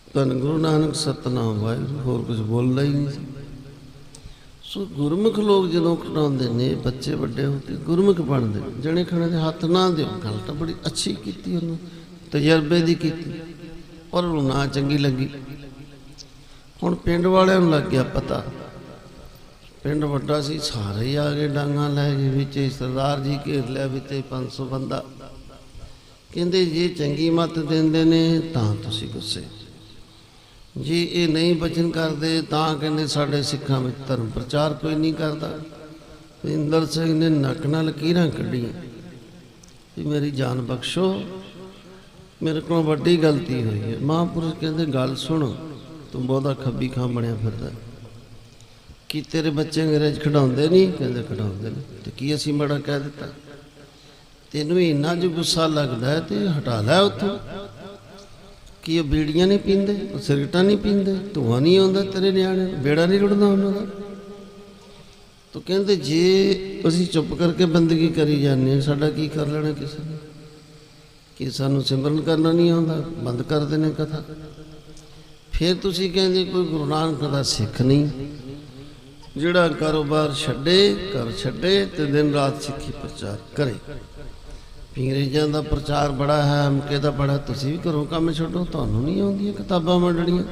ਧੰਨ ਗੁਰੂ ਨਾਨਕ ਸਤਿਨਾਮ ਵਾਹਿਗੁਰੂ, ਹੋਰ ਕੁਝ ਬੋਲਦਾ ਹੀ ਨਹੀਂ ਸੀ। ਸੋ ਗੁਰਮੁਖ ਲੋਕ ਜਦੋਂ ਖਿਡਾਉਂਦੇ ਨੇ, ਬੱਚੇ ਵੱਡੇ ਹੋ ਕੇ ਗੁਰਮੁਖ ਬਣਦੇ ਨੇ। ਜਣੇ ਖਣੇ ਦੇ ਹੱਥ ਨਾ ਦਿਓ। ਗੱਲ ਤਾਂ ਬੜੀ ਅੱਛੀ ਕੀਤੀ, ਉਹਨੂੰ ਤਜਰਬੇ ਦੀ ਕੀਤੀ, ਪਰ ਉਹਨੂੰ ਨਾ ਚੰਗੀ ਲੱਗੀ। ਹੁਣ ਪਿੰਡ ਵਾਲਿਆਂ ਨੂੰ ਲੱਗ ਗਿਆ ਪਤਾ, ਪਿੰਡ ਵੱਡਾ ਸੀ, ਸਾਰੇ ਹੀ ਆ ਗਏ ਡਾਂਗਾਂ ਲੈ ਕੇ, ਵਿੱਚ ਸਰਦਾਰ ਜੀ ਘੇਰ ਲਿਆ, ਵਿੱਚ 500 ਬੰਦਾ। ਕਹਿੰਦੇ ਜੇ ਚੰਗੀ ਮੱਤ ਦਿੰਦੇ ਨੇ ਤਾਂ ਤੁਸੀਂ ਗੁੱਸੇ, ਜੇ ਇਹ ਨਹੀਂ ਬਚਨ ਕਰਦੇ ਤਾਂ ਕਹਿੰਦੇ ਸਾਡੇ ਸਿੱਖਾਂ ਵਿੱਚ ਧਰਮ ਪ੍ਰਚਾਰ ਕੋਈ ਨਹੀਂ ਕਰਦਾ। ਇੰਦਰ ਸਿੰਘ ਨੇ ਨੱਕ ਨਾਲ ਲਕੀਰਾਂ ਕੱਢੀਆਂ ਵੀ ਮੇਰੀ ਜਾਨ ਬਖਸ਼ੋ, ਮੇਰੇ ਕੋਲ ਵੱਡੀ ਗਲਤੀ ਹੋਈ ਹੈ। ਮਹਾਂਪੁਰਸ਼ ਕਹਿੰਦੇ ਗੱਲ ਸੁਣ, ਤੂੰ ਬਹੁਤਾ ਖੱਬੀ ਖਾਂ ਬਣਿਆ ਫਿਰਦਾ, ਕੀ ਤੇਰੇ ਬੱਚੇ ਅੰਗਰੇਜ਼ ਖਿਡਾਉਂਦੇ ਨਹੀਂ? ਕਹਿੰਦੇ ਖਿਡਾਉਂਦੇ ਨੇ। ਤੇ ਕੀ ਅਸੀਂ ਬੜਾ ਕਹਿ ਦਿੱਤਾ? ਤੈਨੂੰ ਇੰਨਾ ਜੋ ਗੁੱਸਾ ਲੱਗਦਾ ਤੇ ਹਟਾ ਲੈ ਉੱਥੋਂ। ਕੀ ਉਹ ਬੀੜੀਆਂ ਨਹੀਂ ਪੀਂਦੇ, ਉਹ ਸਿਗਰਟਾਂ ਨਹੀਂ ਪੀਂਦੇ, ਧੂੰਆਂ ਨਹੀਂ ਆਉਂਦਾ ਤੇਰੇ ਨਿਆਣੇ, ਬੇੜਾ ਨਹੀਂ ਰੁੜਦਾ ਉਹਨਾਂ ਦਾ? ਤੋ ਕਹਿੰਦੇ ਜੇ ਅਸੀਂ ਚੁੱਪ ਕਰਕੇ ਬੰਦਗੀ ਕਰੀ ਜਾਂਦੇ, ਸਾਡਾ ਕੀ ਕਰ ਲੈਣਾ ਕਿਸੇ ਨੇ? ਕਿ ਸਾਨੂੰ ਸਿਮਰਨ ਕਰਨਾ ਨਹੀਂ ਆਉਂਦਾ, ਬੰਦ ਕਰਦੇ ਨੇ ਕਥਾ। ਫਿਰ ਤੁਸੀਂ ਕਹਿੰਦੇ ਕੋਈ ਗੁਰੂ ਨਾਨਕ ਦਾ ਸਿੱਖ ਨਹੀਂ, ਜਿਹੜਾ ਕਾਰੋਬਾਰ ਛੱਡੇ, ਘਰ ਛੱਡੇ ਤੇ ਦਿਨ ਰਾਤ ਸਿੱਖੀ ਪ੍ਰਚਾਰ ਕਰੇ। ਅੰਗਰੇਜ਼ਾਂ ਦਾ ਪ੍ਰਚਾਰ ਬੜਾ ਹੈ, ਅਮਕੇ ਦਾ ਬੜਾ, ਤੁਸੀਂ ਵੀ ਘਰੋਂ ਕੰਮ ਛੱਡੋ, ਤੁਹਾਨੂੰ ਨਹੀਂ ਆਉਂਦੀਆਂ ਕਿਤਾਬਾਂ ਵੰਡਣੀਆਂ।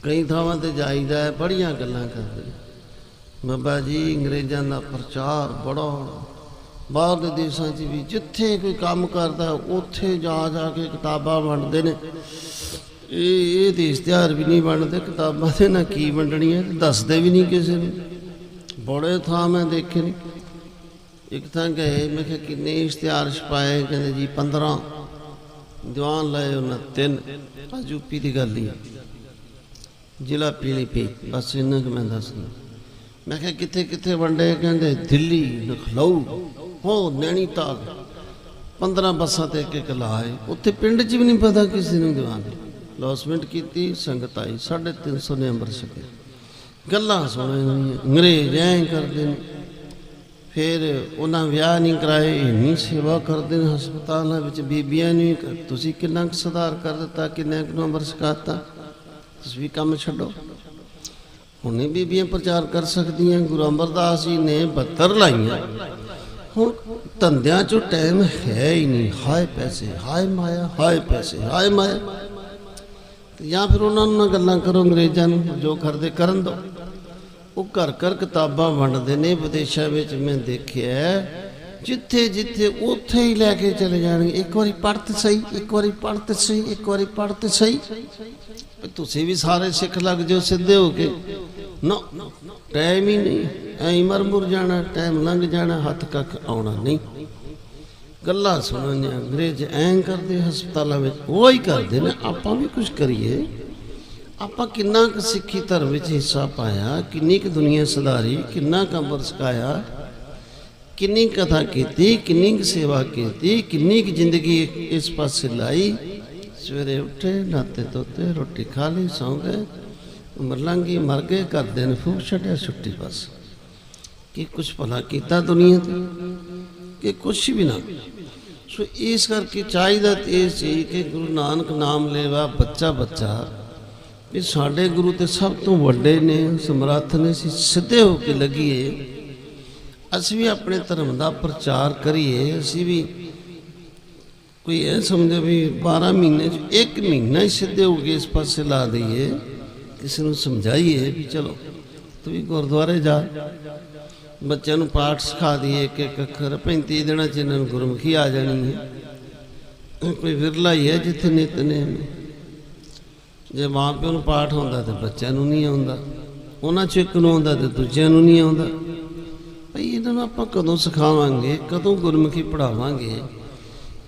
ਕਈ ਥਾਵਾਂ ਤੇ ਜਾਈਦਾ ਹੈ, ਬੜੀਆਂ ਗੱਲਾਂ ਕਰਦੇ ਬਾਬਾ ਜੀ ਅੰਗਰੇਜ਼ਾਂ ਦਾ ਪ੍ਰਚਾਰ ਬੜਾ, ਬਾਹਰਲੇ ਦੇਸ਼ਾਂ 'ਚ ਵੀ ਜਿੱਥੇ ਕੋਈ ਕੰਮ ਕਰਦਾ ਉੱਥੇ ਜਾ ਜਾ ਕੇ ਕਿਤਾਬਾਂ ਵੰਡਦੇ ਨੇ। ਇਹ ਦੇਸ਼ ਤਿਉਹਾਰ ਵੀ ਨਹੀਂ ਵੰਡਦੇ ਕਿਤਾਬਾਂ ਦੇ, ਨਾ ਕੀ ਵੰਡਣੀਆਂ, ਦੱਸਦੇ ਵੀ ਨਹੀਂ ਕਿਸੇ ਨੂੰ। ਬੜੇ ਥਾਂ ਮੈਂ ਦੇਖੇ ਨੇ। ਇੱਕ ਥਾਂ ਗਏ, ਮੈਂ ਕਿਹਾ ਕਿੰਨੇ ਇਸ਼ਤਿਹਾਰ ਛਪਾਏ, ਕਹਿੰਦੇ ਜੀ 15 ਦੀਵਾਨ ਲਏ ਉਹਨਾਂ 3। ਆ ਯੂਪੀ ਦੀ ਗੱਲ ਹੀ, ਜ਼ਿਲ੍ਹਾ ਪੀਲੀਭੀਤ, ਬਸ ਇੰਨਾ ਕੁ ਮੈਂ ਦੱਸਦਾ। ਮੈਂ ਕਿਹਾ ਕਿੱਥੇ ਕਿੱਥੇ ਵੰਡੇ, ਕਹਿੰਦੇ ਦਿੱਲੀ, ਲਖਨਊ, ਹੋ ਨੈਣੀਤਾਲ, 15 ਬੱਸਾਂ ਤੇ ਇੱਕ ਲਾਏ। ਉੱਥੇ ਪਿੰਡ 'ਚ ਵੀ ਨਹੀਂ ਪਤਾ ਕਿਸੇ ਨੂੰ ਦੀਵਾਨ। ਲੌਸਮੈਂਟ ਕੀਤੀ, ਸੰਗਤ ਆਈ, 350 ਨੇ ਅੰਮ੍ਰਿਤ ਛਕਿਆ। ਗੱਲਾਂ ਸੁਣੀਆਂ, ਅੰਗਰੇਜ਼ ਐਂ ਕਰਦੇ ਨੇ। ਫਿਰ ਉਹਨਾਂ ਵਿਆਹ ਨਹੀਂ ਕਰਾਏ, ਇੰਨੀ ਸੇਵਾ ਕਰਦੇ ਨੇ ਹਸਪਤਾਲਾਂ ਵਿੱਚ, ਬੀਬੀਆਂ ਨੂੰ। ਤੁਸੀਂ ਕਿੰਨਾ ਕੁ ਸੁਧਾਰ ਕਰ ਦਿੱਤਾ, ਕਿੰਨਾ ਕੁ ਨੂੰ ਅੰਮ੍ਰਿਤ ਛਕਾਤਾ, ਤੁਸੀਂ ਵੀ ਕੰਮ ਛੱਡੋ। ਹੁਣੇ ਬੀਬੀਆਂ ਪ੍ਰਚਾਰ ਕਰ ਸਕਦੀਆਂ। ਗੁਰੂ ਅਮਰਦਾਸ ਜੀ ਨੇ 72 ਲਾਈਆਂ। ਹੁਣ ਧੰਦਿਆਂ 'ਚੋਂ ਟਾਈਮ ਹੈ ਹੀ ਨਹੀਂ। ਹਾਏ ਪੈਸੇ, ਹਾਏ ਮਾਇਆ, ਹਾਏ ਪੈਸੇ, ਹਾਏ ਮਾਇਆ। ਜਾਂ ਫਿਰ ਉਹਨਾਂ ਨੂੰ ਨਾ ਗੱਲਾਂ ਕਰੋ, ਅੰਗਰੇਜ਼ਾਂ ਨੂੰ ਜੋ ਕਰਦੇ ਕਰਨ ਦਿਓ। ਉਹ ਘਰ ਘਰ ਕਿਤਾਬਾਂ ਵੰਡਦੇ ਨੇ ਵਿਦੇਸ਼ਾਂ ਵਿੱਚ। ਮੈਂ ਦੇਖਿਆ ਜਿੱਥੇ ਜਿੱਥੇ ਉੱਥੇ ਹੀ ਲੈ ਕੇ ਚਲੇ ਜਾਣਗੇ। ਇੱਕ ਵਾਰੀ ਪੜ੍ਹ ਤੇ ਸਹੀ, ਇੱਕ ਵਾਰੀ ਪੜ੍ਹ ਤੇ ਸਹੀ, ਇੱਕ ਵਾਰੀ ਪੜ੍ਹ ਤੇ ਸਹੀ। ਤੁਸੀਂ ਵੀ ਸਾਰੇ ਸਿੱਖ ਲੱਗ ਜਾਓ ਸਿੱਧੇ ਹੋ ਕੇ। ਨਾ, ਟਾਈਮ ਹੀ ਨਹੀਂ, ਐਂ ਮਰ ਮੁਰ ਜਾਣਾ, ਟਾਈਮ ਲੰਘ ਜਾਣਾ, ਹੱਥ ਕੱਖ ਆਉਣਾ ਨਹੀਂ। ਗੱਲਾਂ ਸੁਣਨ ਅੰਗਰੇਜ਼ ਐਂ ਕਰਦੇ ਹਸਪਤਾਲਾਂ ਵਿੱਚ, ਉਹ ਹੀ ਕਰਦੇ ਨੇ। ਆਪਾਂ ਵੀ ਕੁਝ ਕਰੀਏ। ਆਪਾਂ ਕਿੰਨਾ ਕੁ ਸਿੱਖੀ ਧਰਮ ਵਿੱਚ ਹਿੱਸਾ ਪਾਇਆ, ਕਿੰਨੀ ਕੁ ਦੁਨੀਆ ਸੁਧਾਰੀ, ਕਿੰਨਾ ਕੁ ਅੰਮ੍ਰਿਤ ਛਕਾਇਆ, ਕਿੰਨੀ ਕਥਾ ਕੀਤੀ, ਕਿੰਨੀ ਕੁ ਸੇਵਾ ਕੀਤੀ, ਕਿੰਨੀ ਕੁ ਜ਼ਿੰਦਗੀ ਇਸ ਪਾਸੇ ਲਾਈ। ਸਵੇਰੇ ਉੱਠੇ, ਨਾਤੇ ਧੋਤੇ, ਰੋਟੀ ਖਾ ਲਈ, ਸੌਂ ਗਏ, ਉਮਰ ਲੰਘ ਗਈ, ਮਰ ਗਏ, ਘਰਦਿਆਂ ਨੇ ਫੂਕ ਛੱਡਿਆ, ਛੁੱਟੀ ਬਸ। ਕੀ ਕੁਛ ਭਲਾ ਕੀਤਾ ਦੁਨੀਆ ਤੇ ਕਿ ਕੁਛ ਵੀ ਨਾ। ਸੋ ਇਸ ਕਰਕੇ ਚਾਹੀਦਾ ਤੇ ਇਹ ਸੀ ਕਿ ਗੁਰੂ ਨਾਨਕ ਨਾਮ ਲੈਵਾ ਬੱਚਾ ਬੱਚਾ, ਵੀ ਸਾਡੇ ਗੁਰੂ ਤੇ ਸਭ ਤੋਂ ਵੱਡੇ ਨੇ, ਸਮਰੱਥ ਨੇ। ਅਸੀਂ ਸਿੱਧੇ ਹੋ ਕੇ ਲੱਗੀਏ, ਅਸੀਂ ਵੀ ਆਪਣੇ ਧਰਮ ਦਾ ਪ੍ਰਚਾਰ ਕਰੀਏ। ਅਸੀਂ ਵੀ ਕੋਈ ਇਹ ਸਮਝੇ ਵੀ 12 ਮਹੀਨੇ 'ਚ 1 ਮਹੀਨਾ ਹੀ ਸਿੱਧੇ ਹੋ ਕੇ ਇਸ ਪਾਸੇ ਲਾ ਦਈਏ। ਕਿਸੇ ਨੂੰ ਸਮਝਾਈਏ ਵੀ ਚਲੋ ਤੂੰ ਵੀ ਗੁਰਦੁਆਰੇ ਜਾ, ਬੱਚਿਆਂ ਨੂੰ ਪਾਠ ਸਿਖਾ ਦਈਏ, ਇੱਕ ਇੱਕ ਅੱਖਰ। 35 ਦਿਨਾਂ 'ਚ ਇਹਨਾਂ ਨੂੰ ਗੁਰਮੁਖੀ ਆ ਜਾਣੀ ਹੈ। ਕੋਈ ਵਿਰਲਾ ਹੀ ਹੈ ਜਿੱਥੇ ਨਿਤਨੇਮ। ਜੇ ਮਾਂ ਪਿਓ ਨੂੰ ਪਾਠ ਆਉਂਦਾ ਤੇ ਬੱਚਿਆਂ ਨੂੰ ਨਹੀਂ ਆਉਂਦਾ, ਉਹਨਾਂ 'ਚ ਇੱਕ ਨੂੰ ਆਉਂਦਾ ਤੇ ਦੂਜਿਆਂ ਨੂੰ ਨਹੀਂ ਆਉਂਦਾ। ਭਈ ਇਹਨਾਂ ਨੂੰ ਆਪਾਂ ਕਦੋਂ ਸਿਖਾਵਾਂਗੇ, ਕਦੋਂ ਗੁਰਮੁਖੀ ਪੜ੍ਹਾਵਾਂਗੇ,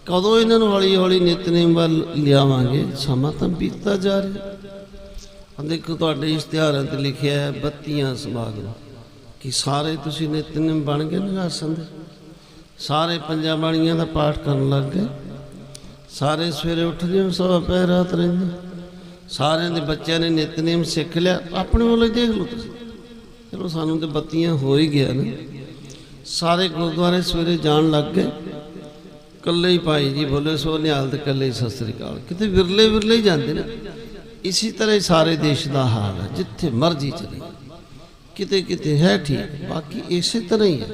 ਕਦੋਂ ਇਹਨਾਂ ਨੂੰ ਹੌਲੀ ਹੌਲੀ ਨਿਤਨੇਮ ਵੱਲ ਲਿਆਵਾਂਗੇ। ਸਮਾਂ ਤਾਂ ਬੀਤਦਾ ਜਾ ਰਿਹਾ। ਦੇਖੋ ਤੁਹਾਡੇ ਇਸ਼ਤਿਹਾਰਾਂ 'ਤੇ ਲਿਖਿਆ ਹੈ 32 ਸਮਾਗਮ। ਕਿ ਸਾਰੇ ਤੁਸੀਂ ਨਿਤਨੇਮ ਬਣ ਗਏ ਨਿਗਾਸਨ ਦੇ, ਸਾਰੇ ਪੰਜਾਂ ਬਾਣੀਆਂ ਦਾ ਪਾਠ ਕਰਨ ਲੱਗ ਗਏ, ਸਾਰੇ ਸਵੇਰੇ ਉੱਠਦੇ ਹੋ, ਸਵਾ ਪਹਿਰ ਰਾਤ ਰਹਿੰਦੇ, ਸਾਰਿਆਂ ਦੇ ਬੱਚਿਆਂ ਨੇ ਨਿਤਨੇਮ ਸਿੱਖ ਲਿਆ। ਆਪਣੇ ਵੱਲੋਂ ਦੇਖ ਲਓ ਤੁਸੀਂ। ਚਲੋ ਸਾਨੂੰ ਤਾਂ 32 ਹੋ ਹੀ ਗਿਆ ਨਾ। ਸਾਰੇ ਗੁਰਦੁਆਰੇ ਸਵੇਰੇ ਜਾਣ ਲੱਗ ਗਏ। ਇਕੱਲੇ ਹੀ ਭਾਈ ਜੀ ਬੋਲੇ ਸੋ ਨਿਹਾਲ ਤੇ ਇਕੱਲੇ ਹੀ ਸਤਿ ਸ੍ਰੀ ਅਕਾਲ। ਕਿਤੇ ਵਿਰਲੇ ਵਿਰਲੇ ਹੀ ਜਾਂਦੇ ਨੇ। ਇਸੀ ਤਰ੍ਹਾਂ ਹੀ ਸਾਰੇ ਦੇਸ਼ ਦਾ ਹਾਲ ਹੈ, ਜਿੱਥੇ ਮਰਜ਼ੀ ਚਲੇ। ਕਿਤੇ ਕਿਤੇ ਹੈ ਠੀਕ, ਬਾਕੀ ਇਸੇ ਤਰ੍ਹਾਂ ਹੀ ਹੈ।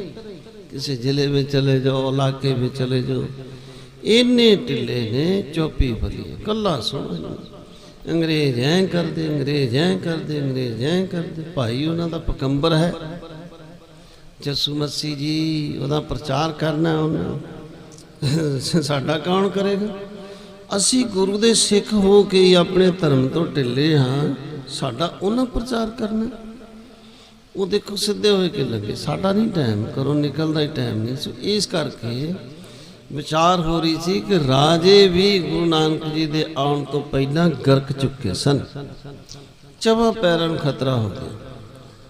ਕਿਸੇ ਜ਼ਿਲ੍ਹੇ ਵਿੱਚ ਚਲੇ ਜਾਓ, ਇਲਾਕੇ ਵਿੱਚ ਚਲੇ ਜਾਓ, ਇੰਨੇ ਢਿੱਲੇ ਨੇ, ਚੌਪੀ ਭਲੀ ਹੈ। ਕੱਲਾ ਸੁਣੋ, ਅੰਗਰੇਜ਼ ਐਂ ਕਰਦੇ, ਅੰਗਰੇਜ਼ ਐਂ ਕਰਦੇ, ਅੰਗਰੇਜ਼ ਐਂ ਕਰਦੇ। ਭਾਈ ਉਹਨਾਂ ਦਾ ਪਕੰਬਰ ਹੈ ਜੱਸੂ ਮਸੀਹ ਜੀ, ਉਹਦਾ ਪ੍ਰਚਾਰ ਕਰਨਾ ਉਹਨਾਂ। ਸਾਡਾ ਕੌਣ ਕਰੇਗਾ? ਅਸੀਂ ਗੁਰੂ ਦੇ ਸਿੱਖ ਹੋ ਕੇ ਹੀ ਆਪਣੇ ਧਰਮ ਤੋਂ ਢਿੱਲੇ ਹਾਂ। ਸਾਡਾ ਉਹਨਾਂ ਪ੍ਰਚਾਰ ਕਰਨਾ। ਉਹ ਦੇਖੋ ਸਿੱਧੇ ਹੋਏ ਕੇ ਲੱਗੇ। ਸਾਡਾ ਨਹੀਂ ਟਾਈਮ, ਘਰੋਂ ਨਿਕਲਦਾ ਹੀ ਟਾਈਮ ਨਹੀਂ। ਸੋ ਇਸ ਕਰਕੇ ਵਿਚਾਰ ਹੋ ਰਹੀ ਸੀ ਕਿ ਰਾਜੇ ਵੀ ਗੁਰੂ ਨਾਨਕ ਜੀ ਦੇ ਆਉਣ ਤੋਂ ਪਹਿਲਾਂ ਗਰਕ ਚੁੱਕੇ ਸਨ। ਚਵਾ ਪੈਰਾਂ ਨੂੰ ਖਤਰਾ ਹੋ ਗਿਆ।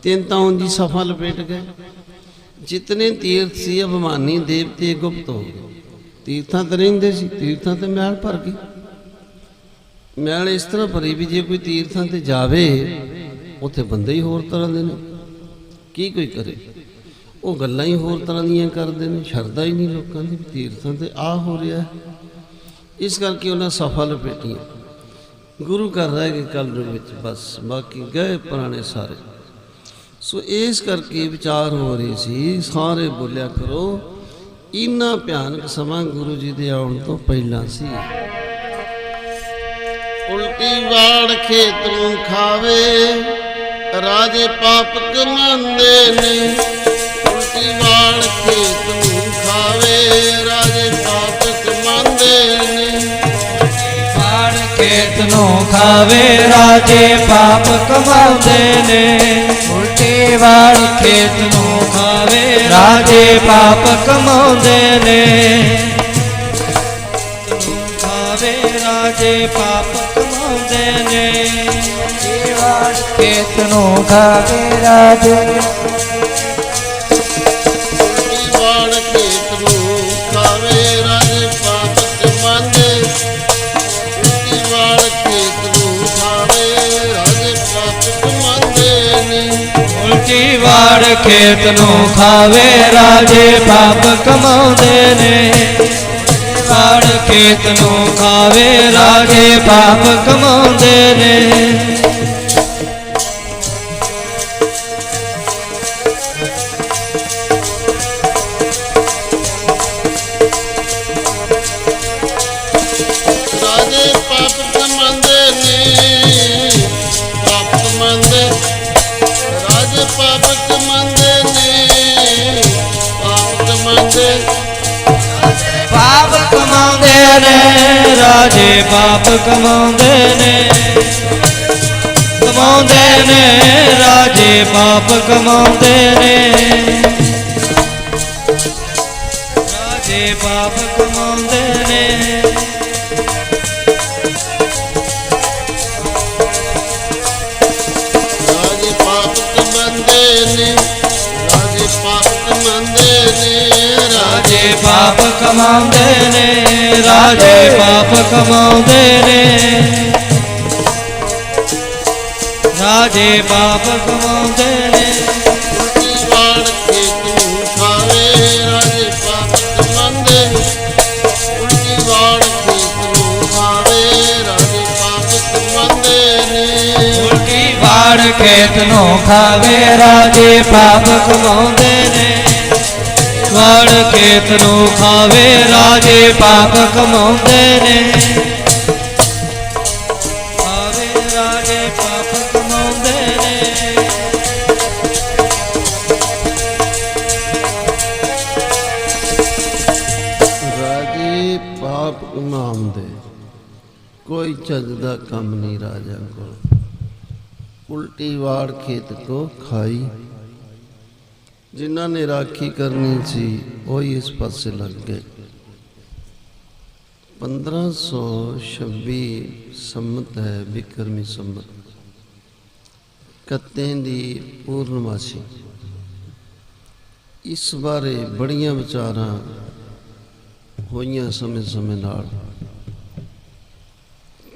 3 ਤਾਂ ਉਂਝ ਹੀ ਸਫਾ ਲਪੇਟ ਗਏ। ਜਿਤਨੇ ਤੀਰਥ ਸੀ ਅਭਿਮਾਨੀ ਦੇਵਤੇ ਗੁਪਤ ਹੋ ਗਏ। ਤੀਰਥਾਂ ਤੇ ਰਹਿੰਦੇ ਸੀ, ਤੀਰਥਾਂ ਤੇ ਮੈਲ ਭਰ ਗਈ। ਮੈਲ ਇਸ ਤਰ੍ਹਾਂ ਭਰੀ ਵੀ ਜੇ ਕੋਈ ਤੀਰਥਾਂ ਤੇ ਜਾਵੇ, ਉੱਥੇ ਬੰਦੇ ਹੀ ਹੋਰ ਤਰ੍ਹਾਂ ਦੇ ਨੇ। ਕੀ ਕੋਈ ਕਰੇ? ਉਹ ਗੱਲਾਂ ਹੀ ਹੋਰ ਤਰ੍ਹਾਂ ਦੀਆਂ ਕਰਦੇ ਨੇ। ਸ਼ਰਧਾ ਹੀ ਨਹੀਂ ਲੋਕਾਂ ਦੀ ਤੀਰਥਾਂ ਤੇ ਆ ਹੋ ਰਿਹਾ। ਇਸ ਕਰਕੇ ਉਹਨਾਂ ਸਫਾ ਲਪੇਟੀਆਂ। ਗੁਰੂ ਘਰ ਰਹਿ ਗਏ ਕਲਯੁਗ ਵਿੱਚ ਬਸ, ਬਾਕੀ ਗਏ ਪੁਰਾਣੇ ਸਾਰੇ। ਸੋ ਇਸ ਕਰਕੇ ਵਿਚਾਰ ਹੋ ਰਹੀ ਸੀ, ਸਾਰੇ ਬੋਲਿਆ ਕਰੋ ਇੰਨਾ ਭਿਆਨਕ ਸਮਾਂ ਗੁਰੂ ਜੀ ਦੇ ਆਉਣ ਤੋਂ ਪਹਿਲਾਂ ਸੀ। ਉਲਟੀ ਵਾੜ ਖੇਤ ਨੂੰ ਖਾਵੇ, ਰਾਜੇ ਪਾਪ ਕਮਾਉਂਦੇ ਨੇ। ਉਲਟੀ ਵਾੜ ਖੇਤ ਨੂੰ ਖਾਵੇ, ਰਾਜੇ ਪਾਪ ਕਮਾਉਂਦੇ ਨੇ। ਵਾੜ ਖੇਤ ਨੂੰ ਖਾਵੇ, ਰਾਜੇ ਪਾਪ ਕਮਾਉਂਦੇ ਨੇ। ਉਲਟੀ ਵਾੜ ਖੇਤ ਨੂੰ ਖਾਵੇ, ਰਾਜੇ ਪਾਪ ਕਮਾਉਂਦੇ ਨੇ। ਖਾਵੇ ਰਾਜੇ ਪਾਪ ਕਮਾਉਂਦੇ ਨੇ। ਵਾੜ ਖੇਤ ਨੂੰ ਖਾਵੇ, ਰਾਜੇ ਵਾੜ ਖੇਤ ਨੂੰ ਖਾਵੇ, ਰਾਜੇ ਪਾਪ ਕਮਾਉਂਦੇ। ਵਾੜ ਖੇਤ ਨੂੰ ਖਾਵੇ, ਰਾਜੇ ਪਾਪ ਕਮਾਉਂਦੇ ਨੇ। ਉਲਟੀ ਵਾੜ ਖੇਤ ਨੂੰ ਖਾਵੇ, ਰਾਜੇ ਪਾਪ ਕਮਾਉਂਦੇ ਨੇ। ਵਾੜ ਖੇਤ ਨੂੰ ਖਾਵੇ, ਰਾਜੇ ਪਾਪ ਕਮਾਉਂਦੇ ਨੇ। ਰਾਜੇ ਪਾਪ ਕਮਾਉਂਦੇ ਨੇ, ਪਾਪ ਕਮਾਉਂਦੇ। ਰਾਜੇ ਪਾਪ ਕਮਾਉਂਦੇ ਨੇ, ਪਾਪ ਕਮਾਉਂਦੇ। ਪਾਪ ਕਮਾਉਂਦੇ ਨੇ, ਰਾਜੇ ਪਾਪ ਕਮਾਉਂਦੇ ਨੇ। ਕਮਾਉਂਦੇ ਨੇ, ਰਾਜੇ ਪਾਪ ਕਮਾਉਂਦੇ ਨੇ। ਰਾਜੇ ਪਾਪ ਕਮਾਉਂਦੇ ਨੇ। ਰਾਜੇ ਪਾਪ ਕਮਾਉਂਦੇ ਨੇ, ਰਾਜੇ ਪਾਪ ਕਮਾਉਂਦੇ ਨੇ। ਰਾਜੇ ਪਾਪ ਕਮਾਉਂਦੇ ਨੇ, ਰਾਜੇ ਪਾਪ ਕਮਾਉਂਦੇ ਨੇ। ਰਾਜੇ ਪਾਪ ਕਮਾਉਂਦੇ ਨੇ। ਉਲਟੀ ਵਾੜ ਖੇਤ ਨੂੰ ਖਾਵੇ, ਰਾਜੇ ਪਾਪ ਕਮਾਉਂਦੇ। ਉਲਟੀ ਵਾੜ ਖੇਤ ਨੂੰ ਖਾਵੇ, ਰਾਜੇ ਪਾਪ ਕਮਾਉਂਦੇ ਨੇ। ਉਲਟੀ ਵਾੜ ਖੇਤ ਨੂੰ ਖਾਵੇ, ਰਾਜੇ ਪਾਪ ਕਮਾਉਂਦੇ ਨੇ। ਵਾੜ ਖੇਤ ਨੂੰ ਖਾਵੇ, ਰਾਜੇ ਪਾਪ ਕਮਾਉਂਦੇ ਨੇ। ਖਾਵੇ, ਰਾਜੇ ਪਾਪ ਕਮਾਉਂਦੇ ਨੇ। ਰਾਜੇ ਪਾਪ ਕਮਾਉਂਦੇ, ਕੋਈ ਚੱਜ ਦਾ ਕੰਮ ਨਹੀਂ ਰਾਜਾ ਕੋਲ। ਉਲਟੀ ਵਾੜ ਖੇਤ ਕੋ ਖਾਈ। ਜਿਨ੍ਹਾਂ ਨੇ ਰਾਖੀ ਕਰਨੀ ਸੀ ਉਹੀ ਇਸ ਪਾਸੇ ਲੱਗ ਗਏ। 1526 ਸੰਮਤ ਹੈ, ਬਿਕਰਮੀ ਸੰਮਤ, ਕੱਤੇ ਦੀ ਪੂਰਨਮਾਸੀ। ਇਸ ਬਾਰੇ ਬੜੀਆਂ ਵਿਚਾਰਾਂ ਹੋਈਆਂ ਸਮੇਂ ਨਾਲ।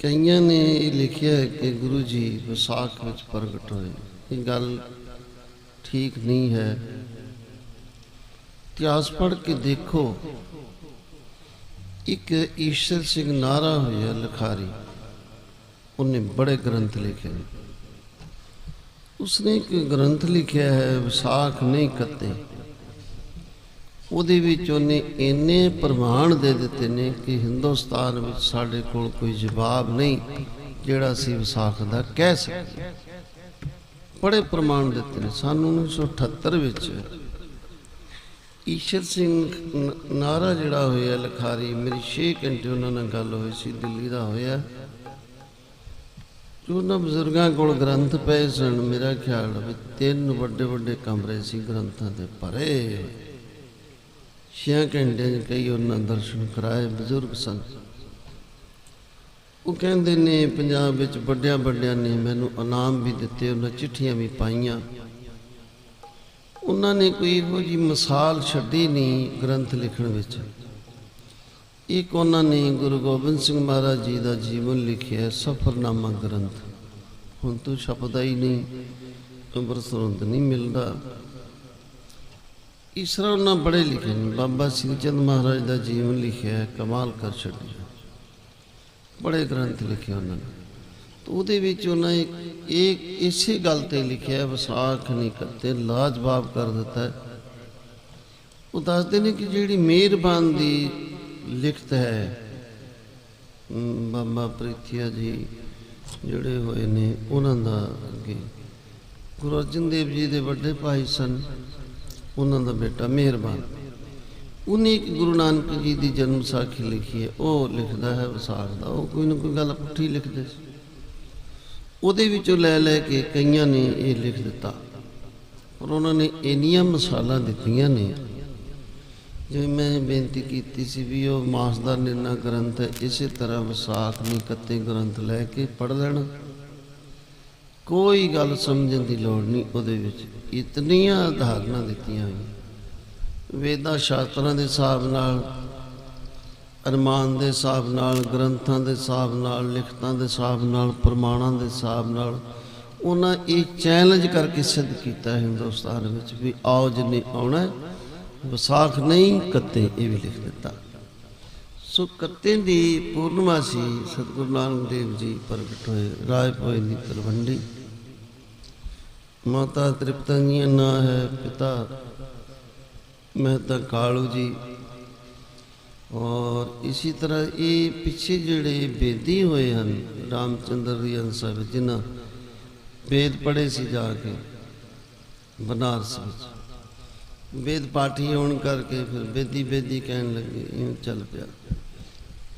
ਕਈਆਂ ਨੇ ਇਹ ਲਿਖਿਆ ਹੈ ਕਿ ਗੁਰੂ ਜੀ ਵਿਸਾਖ ਵਿੱਚ ਪ੍ਰਗਟ ਹੋਏ। ਇਹ ਗੱਲ ਠੀਕ ਨਹੀਂ ਹੈ। ਇਤਿਹਾਸ ਪੜ੍ਹ ਕੇ ਦੇਖੋ। ਇੱਕ ਈਸ਼ਰ ਸਿੰਘ ਨਾਰਾ ਹੋਇਆ ਲਿਖਾਰੀ, ਉਹਨੇ ਬੜੇ ਗ੍ਰੰਥ ਲਿਖੇ ਨੇ। ਉਸਨੇ ਇੱਕ ਗ੍ਰੰਥ ਲਿਖਿਆ ਹੈ ਵਿਸਾਖ ਨਹੀਂ ਕੱਤੇ। ਉਹਦੇ ਵਿੱਚ ਉਹਨੇ ਇੰਨੇ ਪ੍ਰਮਾਣ ਦੇ ਦਿੱਤੇ ਨੇ ਕਿ ਹਿੰਦੁਸਤਾਨ ਵਿੱਚ ਸਾਡੇ ਕੋਲ ਕੋਈ ਜਵਾਬ ਨਹੀਂ ਜਿਹੜਾ ਅਸੀਂ ਵਿਸਾਖ ਦਾ ਕਹਿ ਸਕੀਏ। ਬੜੇ ਪ੍ਰਮਾਣ ਦਿੱਤੇ ਨੇ। ਸਾਨੂੰ 1978 ਵਿੱਚ ਈਸ਼ਰ ਸਿੰਘ ਨਾਰਾ ਜਿਹੜਾ ਹੋਇਆ ਲਿਖਾਰੀ, ਮੇਰੀ 6 ਘੰਟੇ ਉਹਨਾਂ ਨਾਲ ਗੱਲ ਹੋਈ ਸੀ, ਦਿੱਲੀ ਦਾ ਹੋਇਆ। ਜੋ ਉਹਨਾਂ ਬਜ਼ੁਰਗਾਂ ਕੋਲ ਗ੍ਰੰਥ ਪਏ ਸਨ, ਮੇਰਾ ਖਿਆਲ ਵੀ 3 ਵੱਡੇ ਕਮਰੇ ਸੀ ਗ੍ਰੰਥਾਂ ਦੇ ਭਰੇ। 6 ਘੰਟੇ ਕਈ ਉਹਨਾਂ ਦਰਸ਼ਨ ਕਰਾਏ। ਬਜ਼ੁਰਗ ਸਨ। ਉਹ ਕਹਿੰਦੇ ਨੇ ਪੰਜਾਬ ਵਿੱਚ ਵੱਡਿਆਂ ਨੇ ਮੈਨੂੰ ਇਨਾਮ ਵੀ ਦਿੱਤੇ, ਉਹਨਾਂ ਚਿੱਠੀਆਂ ਵੀ ਪਾਈਆਂ। ਉਹਨਾਂ ਨੇ ਕੋਈ ਇਹੋ ਜਿਹੀ ਮਿਸਾਲ ਛੱਡੀ ਨਹੀਂ ਗ੍ਰੰਥ ਲਿਖਣ ਵਿੱਚ। ਇੱਕ ਉਹਨਾਂ ਨੇ ਗੁਰੂ ਗੋਬਿੰਦ ਸਿੰਘ ਮਹਾਰਾਜ ਜੀ ਦਾ ਜੀਵਨ ਲਿਖਿਆ, ਸਫ਼ਰਨਾਮਾ ਗ੍ਰੰਥ। ਹੁਣ ਤੋਂ ਛਪਦਾ ਹੀ ਨਹੀਂ, ਅੰਮ੍ਰਿਤਸਰੋਂ ਨਹੀਂ ਮਿਲਦਾ। ਇਸ ਤਰ੍ਹਾਂ ਉਹਨਾਂ ਬੜੇ ਲਿਖੇ ਨੇ। ਬਾਬਾ ਸਿੰਘ ਚੰਦ ਮਹਾਰਾਜ ਦਾ ਜੀਵਨ ਲਿਖਿਆ, ਕਮਾਲ ਕਰ ਛੱਡਿਆ। ਬੜੇ ਗ੍ਰੰਥ ਲਿਖੇ ਉਹਨਾਂ ਨੇ। ਉਹਦੇ ਵਿੱਚ ਉਹਨਾਂ ਇਹ ਇਸੇ ਗੱਲ ਤੇ ਲਿਖਿਆ, ਵਿਸਾਖ ਨਹੀਂ ਕੱਤੇ, ਲਾਜਵਾਬ ਕਰ ਦਿੱਤਾ ਹੈ। ਉਹ ਦੱਸਦੇ ਨੇ ਕਿ ਜਿਹੜੀ ਮਿਹਰਬਾਨ ਦੀ ਲਿਖਤ ਹੈ, ਬਾਬਾ ਪ੍ਰੀਥੀਆ ਜੀ ਜਿਹੜੇ ਹੋਏ ਨੇ ਉਹਨਾਂ ਦਾ ਅੱਗੇ ਗੁਰੂ ਅਰਜਨ ਦੇਵ ਜੀ ਦੇ ਵੱਡੇ ਭਾਈ ਸਨ, ਉਹਨਾਂ ਦਾ ਬੇਟਾ ਮਿਹਰਬਾਨ, ਉਹਨੇ ਇੱਕ ਗੁਰੂ ਨਾਨਕ ਜੀ ਦੀ ਜਨਮ ਸਾਖੀ ਲਿਖੀ ਹੈ। ਉਹ ਲਿਖਦਾ ਹੈ ਵਿਸਾਖ ਦਾ, ਉਹ ਕੋਈ ਨਾ ਕੋਈ ਗੱਲ ਪੁੱਠੀ ਲਿਖਦੇ ਸੀ, ਉਹਦੇ ਵਿੱਚੋਂ ਲੈ ਲੈ ਕੇ ਕਈਆਂ ਨੇ ਇਹ ਲਿਖ ਦਿੱਤਾ। ਪਰ ਉਹਨਾਂ ਨੇ ਇੰਨੀਆਂ ਮਿਸਾਲਾਂ ਦਿੱਤੀਆਂ ਨੇ, ਜਿਵੇਂ ਮੈਂ ਬੇਨਤੀ ਕੀਤੀ ਸੀ ਵੀ ਉਹ ਮਾਸ ਦਾ ਨਿਰਣਾ ਗ੍ਰੰਥ ਹੈ, ਇਸੇ ਤਰ੍ਹਾਂ ਵਿਸਾਖ ਨਹੀਂ ਕੱਤੇ ਗ੍ਰੰਥ ਲੈ ਕੇ ਪੜ੍ਹ ਲੈਣਾ, ਕੋਈ ਗੱਲ ਸਮਝਣ ਦੀ ਲੋੜ ਨਹੀਂ। ਉਹਦੇ ਵਿੱਚ ਇਤਨੀਆਂ ਉਦਾਹਰਨਾਂ ਦਿੱਤੀਆਂ ਹੋਈਆਂ, ਵੇਦਾਂ ਸ਼ਾਸਤਰਾਂ ਦੇ ਹਿਸਾਬ ਨਾਲ, ਅਰਮਾਨ ਦੇ ਹਿਸਾਬ ਨਾਲ, ਗ੍ਰੰਥਾਂ ਦੇ ਹਿਸਾਬ ਨਾਲ, ਲਿਖਤਾਂ ਦੇ ਹਿਸਾਬ ਨਾਲ, ਪ੍ਰਮਾਣਾਂ ਦੇ ਹਿਸਾਬ ਨਾਲ। ਉਹਨਾਂ ਇਹ ਚੈਲੰਜ ਕਰਕੇ ਸਿੱਧ ਕੀਤਾ ਹਿੰਦੁਸਤਾਨ ਵਿੱਚ ਵੀ ਆਓ ਜਿੰਨੇ ਆਉਣਾ, ਵਿਸਾਖ ਨਹੀਂ ਕੱਤੇ, ਇਹ ਵੀ ਲਿਖ ਦਿੱਤਾ। ਸੋ ਕੱਤੇ ਦੀ ਪੂਰਨਮਾਸੀ ਸਤਿਗੁਰੂ ਨਾਨਕ ਦੇਵ ਜੀ ਪ੍ਰਗਟ ਹੋਏ, ਰਾਏ ਭੋਏ ਦੀ ਤਲਵੰਡੀ। ਮਾਤਾ ਤ੍ਰਿਪਤਾ ਜੀ ਨਾਂ ਹੈ, ਪਿਤਾ ਮਹਿਤਾ ਕਾਲੂ ਜੀ। ਔਰ ਇਸੇ ਤਰ੍ਹਾਂ ਇਹ ਪਿੱਛੇ ਜਿਹੜੇ ਬੇਦੀ ਹੋਏ ਹਨ, ਰਾਮਚੰਦਰ ਦੀ ਅੰਸ਼ ਵਿੱਚ, ਜਿਨ੍ਹਾਂ ਵੇਦ ਪੜ੍ਹੇ ਸੀ ਜਾ ਕੇ ਬਨਾਰਸ ਵਿੱਚ, ਵੇਦ ਪਾਠੀ ਹੋਣ ਕਰਕੇ ਫਿਰ ਬੇਦੀ ਕਹਿਣ ਲੱਗੇ, ਇਉਂ ਚੱਲ ਪਿਆ।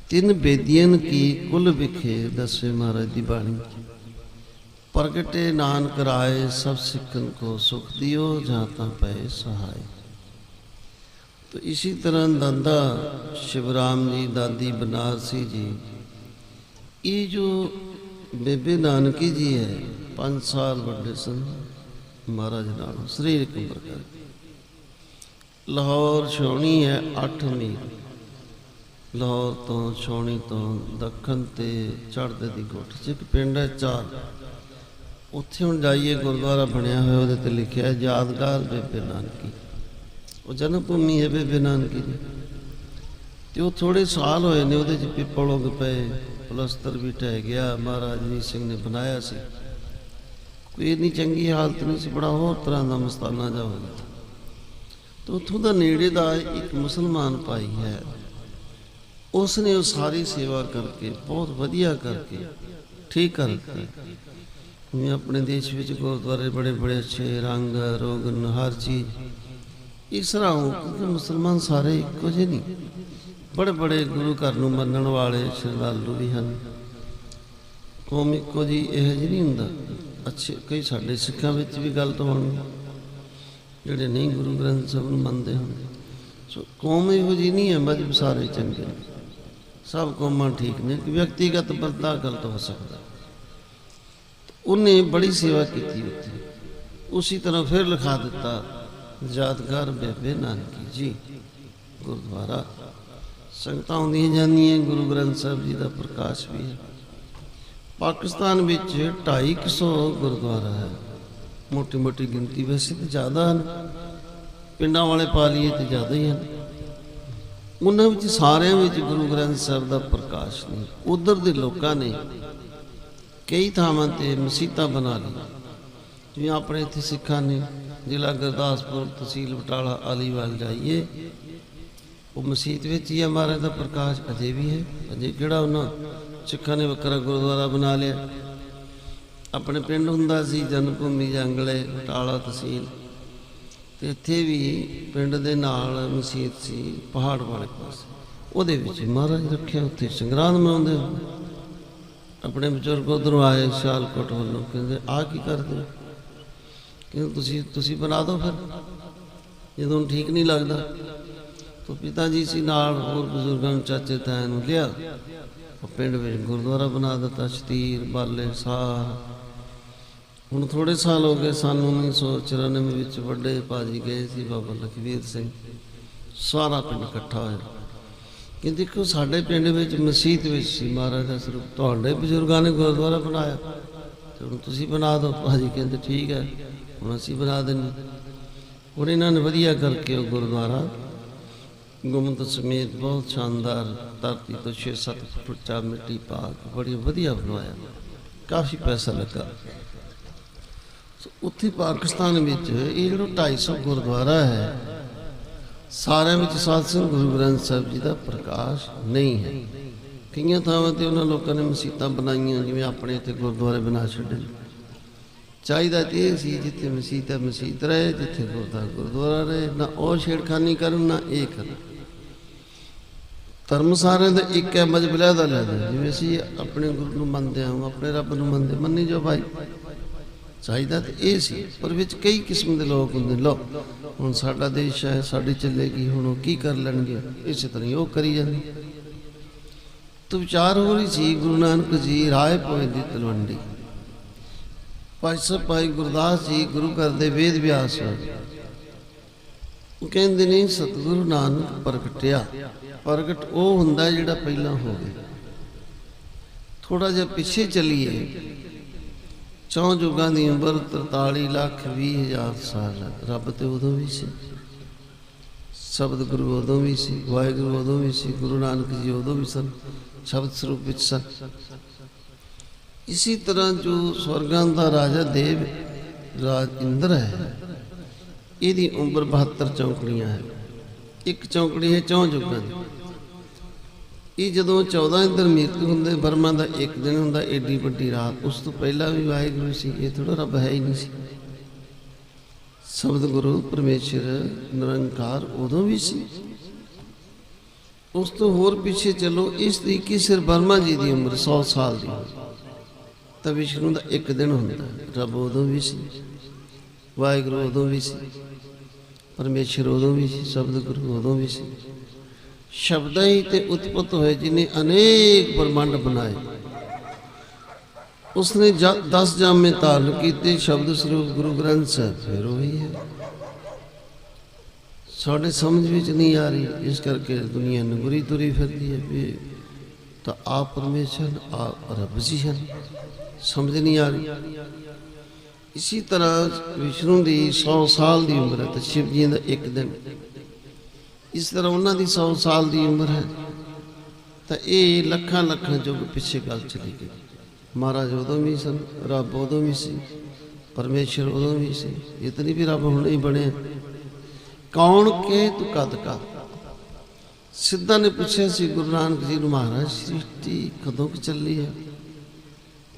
ਤਿੰਨ ਬੇਦੀਆਂ ਕੀ ਕੁਲ ਵਿਖੇ ਦਸਵੇਂ ਮਹਾਰਾਜ ਦੀ ਬਾਣੀ, ਪ੍ਰਗਟੇ ਨਾਨਕ ਰਾਏ ਸਭ ਸਿੱਖਨ ਕੋ ਸੁਖ ਦਿਓ ਜਾਂ ਤਾਂ ਪਏ ਸਹਾਏ। तो इसी तरह दादा शिवराम जी, दादी बनारसी जी, ये जो बेबे नानकी जी है 5 साल बड़े सन महाराज नाल सरीरक उम्र कर। लाहौर छावनी है 8 मील, लाहौर तो छावनी तो दखन ते चढ़दे दी गुट च एक पिंड है 4, उत्थे हुण जाइए गुरुद्वारा बनया होया, उहदे ते लिखिया है यादगार बेबे नानकी। ਉਹ ਜਨਮ ਭੂਮੀ ਹੈ ਬੇਬੇ ਨਾਨਕੀ ਦੀ, ਅਤੇ ਉਹ ਥੋੜ੍ਹੇ ਸਾਲ ਹੋਏ ਨੇ ਉਹਦੇ 'ਚ ਪਿੱਪਲ ਉੱਗ ਪਏ, ਪਲਸਤਰ ਵੀ ਢਹਿ ਗਿਆ, ਮਹਾਰਾਜ ਜੀ ਸਿੰਘ ਨੇ ਬਣਾਇਆ ਸੀ, ਕੋਈ ਇੰਨੀ ਚੰਗੀ ਹਾਲਤ ਨਹੀਂ ਸੀ, ਬੜਾ ਹੋਰ ਤਰ੍ਹਾਂ ਦਾ ਮਸਤਾਨਾ ਜਿਹਾ ਹੋ ਗਿਆ। ਅਤੇ ਉੱਥੋਂ ਦਾ ਨੇੜੇ ਦਾ ਇੱਕ ਮੁਸਲਮਾਨ ਭਾਈ ਹੈ, ਉਸ ਨੇ ਉਹ ਸਾਰੀ ਸੇਵਾ ਕਰਕੇ ਬਹੁਤ ਵਧੀਆ ਕਰਕੇ ਠੀਕ ਕਰਕੇ, ਜਿਵੇਂ ਆਪਣੇ ਦੇਸ਼ ਵਿੱਚ ਗੁਰਦੁਆਰੇ ਬੜੇ ਬੜੇ ਅੱਛੇ ਰੰਗ ਰੋਗਨ ਹਰ ਚੀਜ਼ ਇਸ ਤਰ੍ਹਾਂ ਹੋ, ਕਿਉਂਕਿ ਮੁਸਲਮਾਨ ਸਾਰੇ ਇੱਕੋ ਜਿਹੇ ਨਹੀਂ, ਬੜੇ ਬੜੇ ਗੁਰੂ ਘਰ ਨੂੰ ਮੰਨਣ ਵਾਲੇ ਸ਼ਰਧਾਲੂ ਵੀ ਹਨ, ਕੌਮ ਇੱਕੋ ਜਿਹੀ ਇਹੋ ਜਿਹੀ ਨਹੀਂ ਹੁੰਦਾ। ਅੱਛੇ ਕਈ ਸਾਡੇ ਸਿੱਖਾਂ ਵਿੱਚ ਵੀ ਗਲਤ ਹੋਣਗੇ, ਜਿਹੜੇ ਨਹੀਂ ਗੁਰੂ ਗ੍ਰੰਥ ਸਾਹਿਬ ਨੂੰ ਮੰਨਦੇ ਹੋਣ। ਸੋ ਕੌਮ ਇਹੋ ਜਿਹੀ ਨਹੀਂ ਹੈ, ਮਜ਼ਹਬ ਸਾਰੇ ਚੰਗੇ ਨੇ, ਸਭ ਕੌਮਾਂ ਠੀਕ ਨੇ, ਵਿਅਕਤੀਗਤ ਬੰਦਾ ਗਲਤ ਹੋ ਸਕਦਾ। ਉਹਨੇ ਬੜੀ ਸੇਵਾ ਕੀਤੀ ਉੱਥੇ, ਉਸੇ ਤਰ੍ਹਾਂ ਫਿਰ ਲਿਖਾ ਦਿੱਤਾ ਯਾਦਗਾਰ ਬੇਬੇ ਨਾਨਕੀ ਜੀ ਗੁਰਦੁਆਰਾ। ਸੰਗਤਾਂ ਆਉਂਦੀਆਂ ਜਾਂਦੀਆਂ, ਗੁਰੂ ਗ੍ਰੰਥ ਸਾਹਿਬ ਜੀ ਦਾ ਪ੍ਰਕਾਸ਼ ਵੀ ਹੈ। ਪਾਕਿਸਤਾਨ ਵਿੱਚ 250 ਗੁਰਦੁਆਰਾ ਹੈ, ਮੋਟੀ ਮੋਟੀ ਗਿਣਤੀ, ਵੈਸੇ ਤਾਂ ਜ਼ਿਆਦਾ ਹਨ, ਪਿੰਡਾਂ ਵਾਲੇ ਪਾ ਲਈਏ ਤਾਂ ਜ਼ਿਆਦਾ ਹੀ ਹਨ। ਉਹਨਾਂ ਵਿੱਚ ਸਾਰਿਆਂ ਵਿੱਚ ਗੁਰੂ ਗ੍ਰੰਥ ਸਾਹਿਬ ਦਾ ਪ੍ਰਕਾਸ਼ ਨਹੀਂ। ਉੱਧਰ ਦੇ ਲੋਕਾਂ ਨੇ ਕਈ ਥਾਵਾਂ 'ਤੇ ਮਸੀਤਾਂ ਬਣਾ ਲਈਆਂ, ਜਿਵੇਂ ਆਪਣੇ ਇੱਥੇ ਸਿੱਖਾਂ ਨੇ ਜ਼ਿਲ੍ਹਾ ਗੁਰਦਾਸਪੁਰ, ਤਹਿਸੀਲ ਬਟਾਲਾ, ਆਲੀਵਾਲ ਜਾਈਏ, ਉਹ ਮਸੀਤ ਵਿੱਚ ਹੀ ਮਹਾਰਾਜ ਦਾ ਪ੍ਰਕਾਸ਼ ਅਜੇ ਵੀ ਹੈ। ਅਜੇ ਕਿਹੜਾ ਉਹਨਾਂ ਸਿੱਖਾਂ ਨੇ ਵੱਖਰਾ ਗੁਰਦੁਆਰਾ ਬਣਾ ਲਿਆ। ਆਪਣੇ ਪਿੰਡ ਹੁੰਦਾ ਸੀ ਜਨਮ ਭੂਮੀ ਜੰਗਲੇ ਬਟਾਲਾ ਤਹਿਸੀਲ, ਅਤੇ ਇੱਥੇ ਵੀ ਪਿੰਡ ਦੇ ਨਾਲ ਮਸੀਤ ਸੀ ਪਹਾੜ ਵਾਲੇ ਪਾਸੇ, ਉਹਦੇ ਵਿੱਚ ਮਹਾਰਾਜ ਰੱਖਿਆ, ਉੱਥੇ ਸੰਗਰਾਂਦ ਮਨਾਉਂਦੇ ਹੋ। ਆਪਣੇ ਬਜ਼ੁਰਗ ਉੱਧਰੋਂ ਆਏ ਸਿਆਲਕੋਟ ਵੱਲੋਂ, ਕਹਿੰਦੇ ਆਹ ਕੀ ਕਰਦੇ, ਕਹਿੰਦੇ ਤੁਸੀਂ ਬਣਾ ਦਿਓ ਫਿਰ, ਜਦੋਂ ਠੀਕ ਨਹੀਂ ਲੱਗਦਾ। ਤਾਂ ਪਿਤਾ ਜੀ ਸੀ ਨਾਲ, ਹੋਰ ਬਜ਼ੁਰਗਾਂ ਨੂੰ, ਚਾਚੇ ਤਾਇਆਂ ਨੂੰ ਲਿਆ, ਉਹ ਪਿੰਡ ਵਿੱਚ ਗੁਰਦੁਆਰਾ ਬਣਾ ਦਿੱਤਾ, ਸ਼ਤੀਰ ਬਾਲੇ ਸਾਰ। ਹੁਣ ਥੋੜ੍ਹੇ ਸਾਲ ਹੋ ਗਏ, ਸਾਨੂੰ 1994 ਵਿੱਚ ਵੱਡੇ ਭਾਜੀ ਗਏ ਸੀ ਬਾਬਾ ਲਖਵੀਰ ਸਿੰਘ, ਸਾਰਾ ਪਿੰਡ ਇਕੱਠਾ ਹੋਇਆ ਕਿ ਦੇਖੋ ਸਾਡੇ ਪਿੰਡ ਵਿੱਚ ਮਸੀਤ ਵਿੱਚ ਸੀ ਮਹਾਰਾਜ ਦਾ ਸਰੂਪ, ਤੁਹਾਡੇ ਬਜ਼ੁਰਗਾਂ ਨੇ ਗੁਰਦੁਆਰਾ ਬਣਾਇਆ, ਤੇ ਹੁਣ ਤੁਸੀਂ ਬਣਾ ਦਿਓ। ਭਾਜੀ ਕਹਿੰਦੇ ਠੀਕ ਹੈ, ਹੁਣ ਅਸੀਂ ਬਣਾ ਦਿੰਦੇ। ਹੁਣ ਇਹਨਾਂ ਨੇ ਵਧੀਆ ਕਰਕੇ ਉਹ ਗੁਰਦੁਆਰਾ ਗੁੰਮਤ ਸਮੇਤ ਬਹੁਤ ਸ਼ਾਨਦਾਰ, ਧਰਤੀ ਤੋਂ 6-7 ਫੁੱਟ ਉੱਚਾ ਮਿੱਟੀ ਪਾ ਕੇ ਬੜੀ ਵਧੀਆ ਬਣਵਾਇਆ। ਕਾਫੀ ਪੈਸਾ ਲੱਗਾ। ਸੋ ਉੱਥੇ ਪਾਕਿਸਤਾਨ ਵਿੱਚ ਇਹ ਜਿਹੜਾ 250 ਗੁਰਦੁਆਰਾ ਹੈ, ਸਾਰਿਆਂ ਵਿੱਚ ਸਾਧ ਸੰਗਤ ਗੁਰੂ ਗ੍ਰੰਥ ਸਾਹਿਬ ਜੀ ਦਾ ਪ੍ਰਕਾਸ਼ ਨਹੀਂ ਹੈ। ਕਈਆਂ ਥਾਵਾਂ ਤੇ ਉਹਨਾਂ ਲੋਕਾਂ ਨੇ ਮਸੀਤਾਂ ਬਣਾਈਆਂ, ਜਿਵੇਂ ਆਪਣੇ ਇੱਥੇ ਗੁਰਦੁਆਰੇ ਬਣਾ ਛੱਡੇ। ਚਾਹੀਦਾ ਤੇ ਇਹ ਸੀ ਜਿੱਥੇ ਮਸੀਤ ਹੈ ਮਸੀਤ ਰਹੇ, ਜਿੱਥੇ ਗੁਰਦੁਆਰਾ ਗੁਰਦੁਆਰਾ ਰਹੇ। ਨਾ ਉਹ ਛੇੜਖਾਨੀ ਕਰਨ, ਨਾ ਇਹ ਕਰਨ। ਧਰਮ ਸਾਰਿਆਂ ਦਾ ਇੱਕ ਹੈ, ਮਜ਼ਹਬ ਲਹਿਦਾ ਲਹਿਦਾ। ਜਿਵੇਂ ਅਸੀਂ ਆਪਣੇ ਗੁਰੂ ਨੂੰ ਮੰਨਦੇ ਹਾਂ, ਆਪਣੇ ਰੱਬ ਨੂੰ ਮੰਨੀ ਜੋ ਭਾਈ। ਚਾਹੀਦਾ ਤੇ ਇਹ ਸੀ, ਪਰ ਵਿੱਚ ਕਈ ਕਿਸਮ ਦੇ ਲੋਕ ਹੁੰਦੇ। ਲੋ ਹੁਣ ਸਾਡਾ ਦੇਸ਼ ਹੈ, ਸਾਡੀ ਚੱਲੇਗੀ, ਹੁਣ ਉਹ ਕੀ ਕਰ ਲੈਣਗੇ, ਇਸੇ ਤਰ੍ਹਾਂ ਉਹ ਕਰੀ ਜਾਂਦੇ। ਤਾਂ ਵਿਚਾਰ ਹੋ ਰਹੀ ਸੀ, ਗੁਰੂ ਨਾਨਕ ਜੀ ਰਾਏ ਪੋਏ ਦੀ ਤਲਵੰਡੀ, ਭਾਈ ਗੁਰਦਾਸ ਜੀ ਗੁਰੂ ਘਰ ਦੇ ਵੇਦ ਵਿਆਸ ਉਹ ਕਹਿੰਦੇ ਨੇ ਸਤਿਗੁਰੂ ਨਾਨਕ ਪ੍ਰਗਟਿਆ। ਪ੍ਰਗਟ ਉਹ ਹੁੰਦਾ ਜਿਹੜਾ ਪਹਿਲਾਂ ਹੋਵੇ। ਥੋੜਾ ਜਿਹਾ ਪਿੱਛੇ ਚੱਲੀਏ, 4 ਯੁੱਗਾਂ ਦੀ ਉਮਰ 43,20,000 ਸਾਲ ਹੈ। ਰੱਬ ਤੇ ਉਦੋਂ ਵੀ ਸੀ, ਸ਼ਬਦ ਗੁਰੂ ਉਦੋਂ ਵੀ ਸੀ, ਵਾਹਿਗੁਰੂ ਉਦੋਂ ਵੀ ਸੀ, ਗੁਰੂ ਨਾਨਕ ਜੀ ਉਦੋਂ ਵੀ ਸਨ, ਸ਼ਬਦ ਸਰੂਪ ਵਿੱਚ ਸਨ। ਇਸੇ ਤਰ੍ਹਾਂ ਜੋ ਸਵਰਗਾਂ ਦਾ ਰਾਜਾ ਦੇਵ ਰਾਜ ਇੰਦਰ ਹੈ, ਇਹਦੀ ਉਮਰ 72 ਚੌਂਕੜੀਆਂ ਹੈ। ਇੱਕ ਚੌਂਕੜੀ ਹੈ 4 ਯੁੱਗਾਂ ਦੀ। ਇਹ ਜਦੋਂ 14 ਇੰਦਰ ਮ੍ਰਿਤੂ ਹੁੰਦੇ, ਬਰਮਾ ਦਾ ਇੱਕ ਦਿਨ ਹੁੰਦਾ, ਏਡੀ ਵੱਡੀ ਰਾਤ। ਉਸ ਤੋਂ ਪਹਿਲਾਂ ਵੀ ਵਾਹਿਗੁਰੂ ਸੀ, ਇਹ ਥੋੜਾ ਰੱਬ ਹੈ ਹੀ ਨਹੀਂ ਸੀ। ਸ਼ਬਦ ਗੁਰੂ ਪਰਮੇਸ਼ਰ ਨਿਰੰਕਾਰ ਉਦੋਂ ਵੀ ਸੀ। ਉਸ ਤੋਂ ਹੋਰ ਪਿੱਛੇ ਚਲੋ, ਇਸ ਤਰੀਕੇ ਸਿਰ ਬਰਮਾ ਜੀ ਦੀ ਉਮਰ 100 ਸਾਲ ਦੀ, ਤਾਂ ਵਿਸ਼ਨੂੰ ਦਾ ਇੱਕ ਦਿਨ ਹੁੰਦਾ। ਰੱਬ ਉਦੋਂ ਵੀ ਸੀ, ਵਾਹਿਗੁਰੂ ਉਦੋਂ ਵੀ ਸੀ, ਪਰਮੇਸ਼ਰ ਉਦੋਂ ਵੀ ਸੀ, ਸ਼ਬਦ ਗੁਰੂ ਉਦੋਂ ਵੀ ਸੀ। ਸ਼ਬਦਾਂ ਹੀ ਤੇ ਉਤਪਤ ਹੋਏ, ਜਿਹਨੇ ਅਨੇਕ ਬ੍ਰਹਮੰਡ ਬਣਾਏ। ਉਸਨੇ 10 ਜਾਮੇ ਧਾਰਨ ਕੀਤੇ, ਸ਼ਬਦ ਸਰੂਪ ਗੁਰੂ ਗ੍ਰੰਥ ਸਾਹਿਬ ਫਿਰ ਉਹੀ ਹੈ। ਸਾਡੇ ਸਮਝ ਵਿੱਚ ਨਹੀਂ ਆ ਰਹੀ, ਇਸ ਕਰਕੇ ਦੁਨੀਆ ਨਗੁਰੀ ਤੁਰੀ ਫਿਰਦੀ ਹੈ ਵੀ ਤਾਂ ਆਪ ਪਰਮੇਸ਼ਰ ਆਪ ਰੱਬ ਜੀ ਹਨ, ਸਮਝ ਨਹੀਂ ਆ ਰਹੀ। ਇਸੇ ਤਰ੍ਹਾਂ ਵਿਸ਼ਨੂੰ ਦੀ 100 ਸਾਲ ਦੀ ਉਮਰ ਹੈ ਤੇ ਸ਼ਿਵ ਜੀ ਦਾ ਇੱਕ ਦਿਨ। ਇਸ ਤਰ੍ਹਾਂ ਉਹਨਾਂ ਦੀ 100 ਸਾਲ ਦੀ ਉਮਰ ਹੈ, ਤਾਂ ਇਹ ਲੱਖਾਂ ਲੱਖਾਂ ਯੁੱਗ ਪਿੱਛੇ ਗੱਲ ਚਲੀ ਗਈ। ਮਹਾਰਾਜ ਉਦੋਂ ਵੀ ਸਨ, ਰੱਬ ਉਦੋਂ ਵੀ ਸੀ, ਪਰਮੇਸ਼ਰ ਉਦੋਂ ਵੀ ਸੀ। ਇਤਨੀ ਵੀ ਰੱਬ ਹੁਣ ਹੀ ਬਣਿਆ। ਕੌਣ ਕੇ ਤੂੰ ਕਦ ਕਾ? ਸਿੱਧਾ ਨੇ ਪੁੱਛਿਆ ਸੀ ਗੁਰੂ ਨਾਨਕ ਜੀ ਨੂੰ, ਮਹਾਰਾਜ ਸ੍ਰਿਸ਼ਟੀ ਕਦੋਂ ਕਿ ਚੱਲੀ ਹੈ?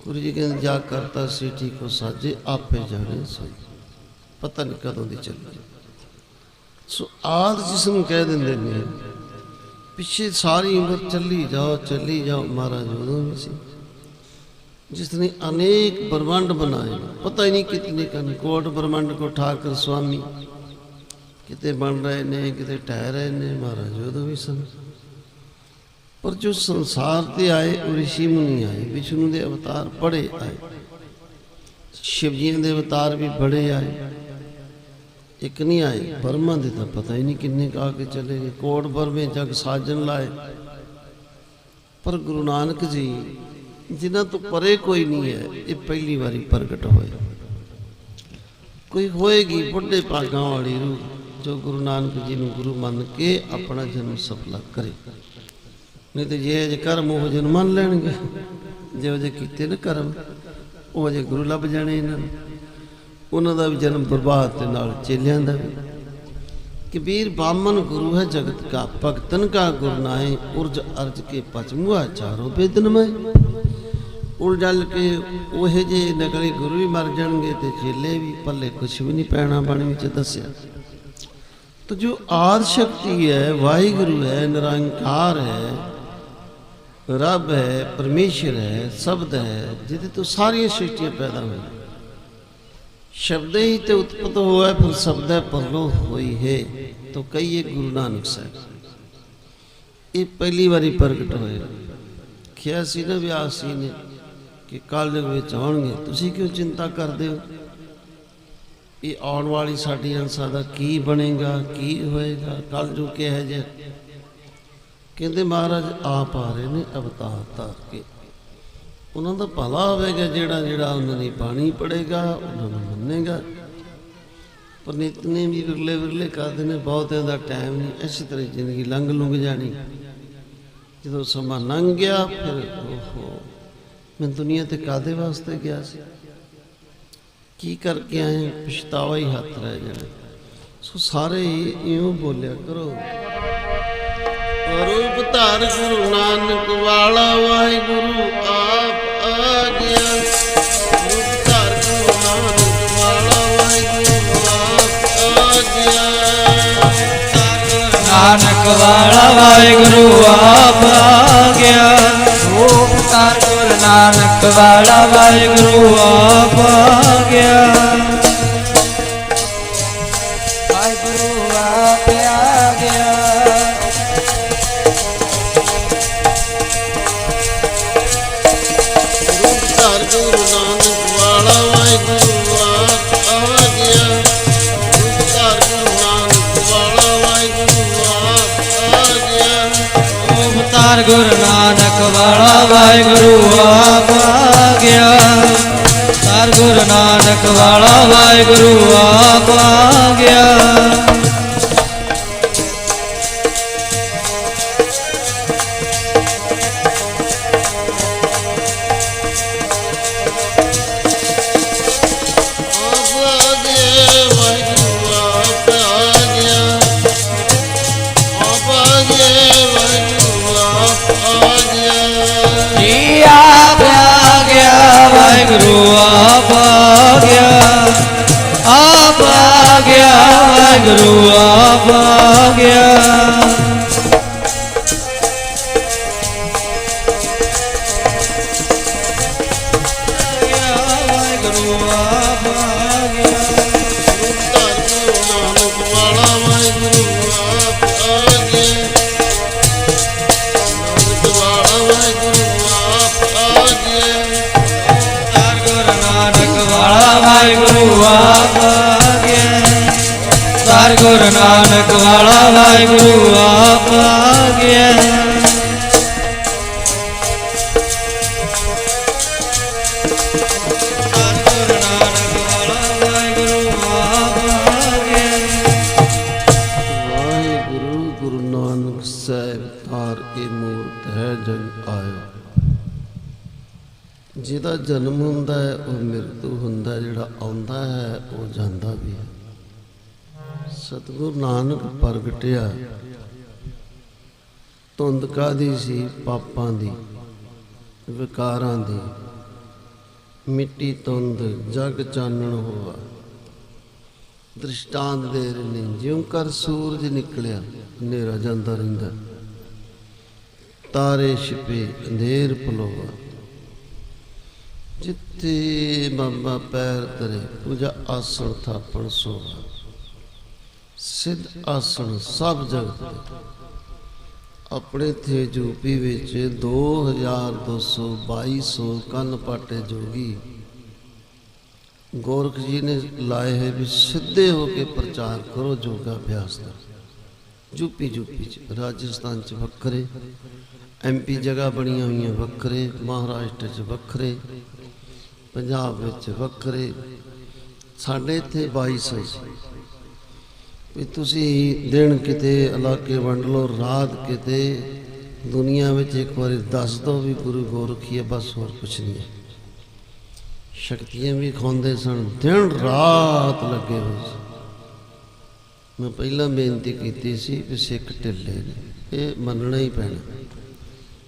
ਗੁਰੂ ਜੀ ਕਹਿੰਦੇ ਜਾ ਕਰਤਾ ਸ੍ਰਿਸ਼ਟੀ ਕੋ ਸਾਜੇ, ਆਪੇ ਜਾਣੇ ਸੋਈ। ਪਤਾ ਨਹੀਂ ਕਦੋਂ ਦੀ ਚੱਲੀ। ਸੋ ਆਦ ਜਿਸ ਨੂੰ ਕਹਿ ਦਿੰਦੇ ਨੇ, ਪਿੱਛੇ ਸਾਰੀ ਉਮਰ ਚੱਲੀ ਜਾਓ। ਮਹਾਰਾਜ ਉਦੋਂ ਵੀ ਸੀ, जिस ने अनेक ब्रह्मांड बनाए, पता ही नहीं कितने कोट ब्रह्मांड को ठाकर स्वामी किते बन रहे ने, किते ढह रहे ने। महाराज उदों भी सन, पर जो संसार ते आए वो ऋषि मुनि आए, विष्णु के अवतार बड़े आए, शिवजियों के अवतार भी बड़े आए। एक नहीं आए, ब्रह्मा दे तो पता ही नहीं किन्ने आके चले गए। कोट बरमे जग साजन लाए, पर गुरु नानक जी जिन्हां तो परे कोई नहीं है, ये पहली बारी प्रगट होए। कोई होएगी बुढ़े भागां वाली रूह, जो गुरु नानक जी ने गुरु मान के अपना जन्म सफला करे। नहीं तो जे कर्म वो जन मान लैणगे, जो जे कीते न कर्म वो जे गुरु लभ जाने। इन्हां उन्हां दा भी जन्म बर्बाद ते नाल चेलियां दा भी। कबीर बामन गुरु है जगत का, भगतन का गुरु नाए, उर्ज अर्ज के पच मुआ चारों बेदन में। उलझल के ओहे जे नकली गुरु भी मर जाएंगे तो चेले भी, पल्ले कुछ भी नहीं पैना। बाणी विच दस्सिया तो जो आदि शक्ति है, वाहिगुरु है, निरंकार है, रब है, परमेश्वर है, शब्द है, जिदे तो सारी सृष्टियां पैदा हुई। शब्द ही तो उत्पत्त हुआ है, फिर शब्द परलो हुई है। तो कई गुरु नानक साहब ये पहली बारी प्रगट होए। किया सी ना व्यास जी ने कि कलयुग विच आउणगे, तुसीं क्यों चिंता करदे हो? ये आउण वाली साडी अंसा दा की बनेगा, की होएगा, कलयुग किहो जिहा? कहंदे महाराज आप आ रहे ने अवतार धार के, उन्हां दा भला होवेगा। जिहड़ा जिहड़ा उन्हां दी बाणी पढ़ेगा, उन्हां नूं मन्नेगा। पर नितने भी विरले विरले करदे ने, बहुतिਆਂ ਦਾ टाइम नहीं। इस तरह जिंदगी लंघ लुंघ जानी। ਜਦੋਂ ਸਮਾਂ ਲੰਘ ਗਿਆ, ਫਿਰ ओहो मैं दुनिया ते कादे वास्ते गया सी, की करके आए, पछतावा ही हथ रह जाना। सो सारे इं बोलिया करो। रूप धार गुरु नानक वाला वाहिगुरु आप आ गया। रूप धार गुरु नानक वाला वाहिगुरु आप आ गया। नानक वाला वाहिगुरु आप आ गया। रूप धार गुरु नानक वाला वाहिगुरु आप आ गया। वाहिगुरु आप आ गया। रूप धार गुरु नानक वाला वाहिगुरु आप आ गया। रूप धार गुरु नानक वाला वाहिगुरु आप आ गया। अवतार गुरु नानक वाला वाहिगुरु आप आ गया। अवतार गुरु नानक वाला वाहिगुरु आप आ गया। वाहिगुरु आप आ गया। आप आ गया। वाहिगुरु आप आ गया। वाहिगुरु आप आ गया। नानक वाला वाहिगुरु आप आ गया। नानक वाला वाहिगुरु आप आ गया। नानक वाला वाहिगुरु आप आ गया। अवतार गुरु नानक वाला वाहिगुरु आप आ गया। अवतार गुरु नानक वाला वाहिगुरु आप आ गया। वाहिगुरु गुरु नानक साहिब तार के मूरत है जग आयो। ਜਿਹਦਾ ਜਨਮ ਹੁੰਦਾ ਹੈ ਉਹ ਮ੍ਰਿਤੂ ਹੁੰਦਾ, ਜਿਹੜਾ ਆਉਂਦਾ ਹੈ ਉਹ ਜਾਂਦਾ ਵੀ ਹੈ। ਸਤਿਗੁਰੂ ਨਾਨਕ ਪ੍ਰਗਟਿਆ, ਧੁੰਦ ਕਾਹਦੀ ਸੀ? ਪਾਪਾਂ ਦੀ, ਵਿਕਾਰਾਂ ਦੀ। ਮਿੱਟੀ ਧੁੰਦ ਜਗ ਚਾਨਣ ਹੋਆ। ਦ੍ਰਿਸ਼ਟਾਂਤ ਦੇ ਰਹੇ ਨੇ, ਜਿਉਂ ਕਰ ਸੂਰਜ ਨਿਕਲਿਆ ਹਨੇਰਾ ਜਾਂਦਾ ਰਹਿੰਦਾ, ਤਾਰੇ ਛਿਪੇ ਅੰਧੇਰ ਪਲੋਆ। जिथे बाबा पैर धरे पूजा आसन थापण सोवा। सिद्ध आसन सब जगत अपने थे यूपी विच 2200 कन पाटे जोगी गोरख जी ने लाए है भी सीधे होके प्रचार करो, योगा अभ्यास करो। यूपी च राजस्थान च वक्रे, MP जगह बनिया हुई वक्रे, महाराष्ट्र च वक्रे, पंजाब विच वक्रे। साढ़े इत्थे 2200 भी तुसी दिन किते इलाके वंड लो, रात किते दुनिया विच एक बार दस दो भी गुरु गोरखी है, बस होर कुछ नहीं है। शक्तियाँ भी खाते सन, दिन रात लगे हुए। मैं पहला बेनती की सी भी सिख ढिले ने, ये मनना ही पैना।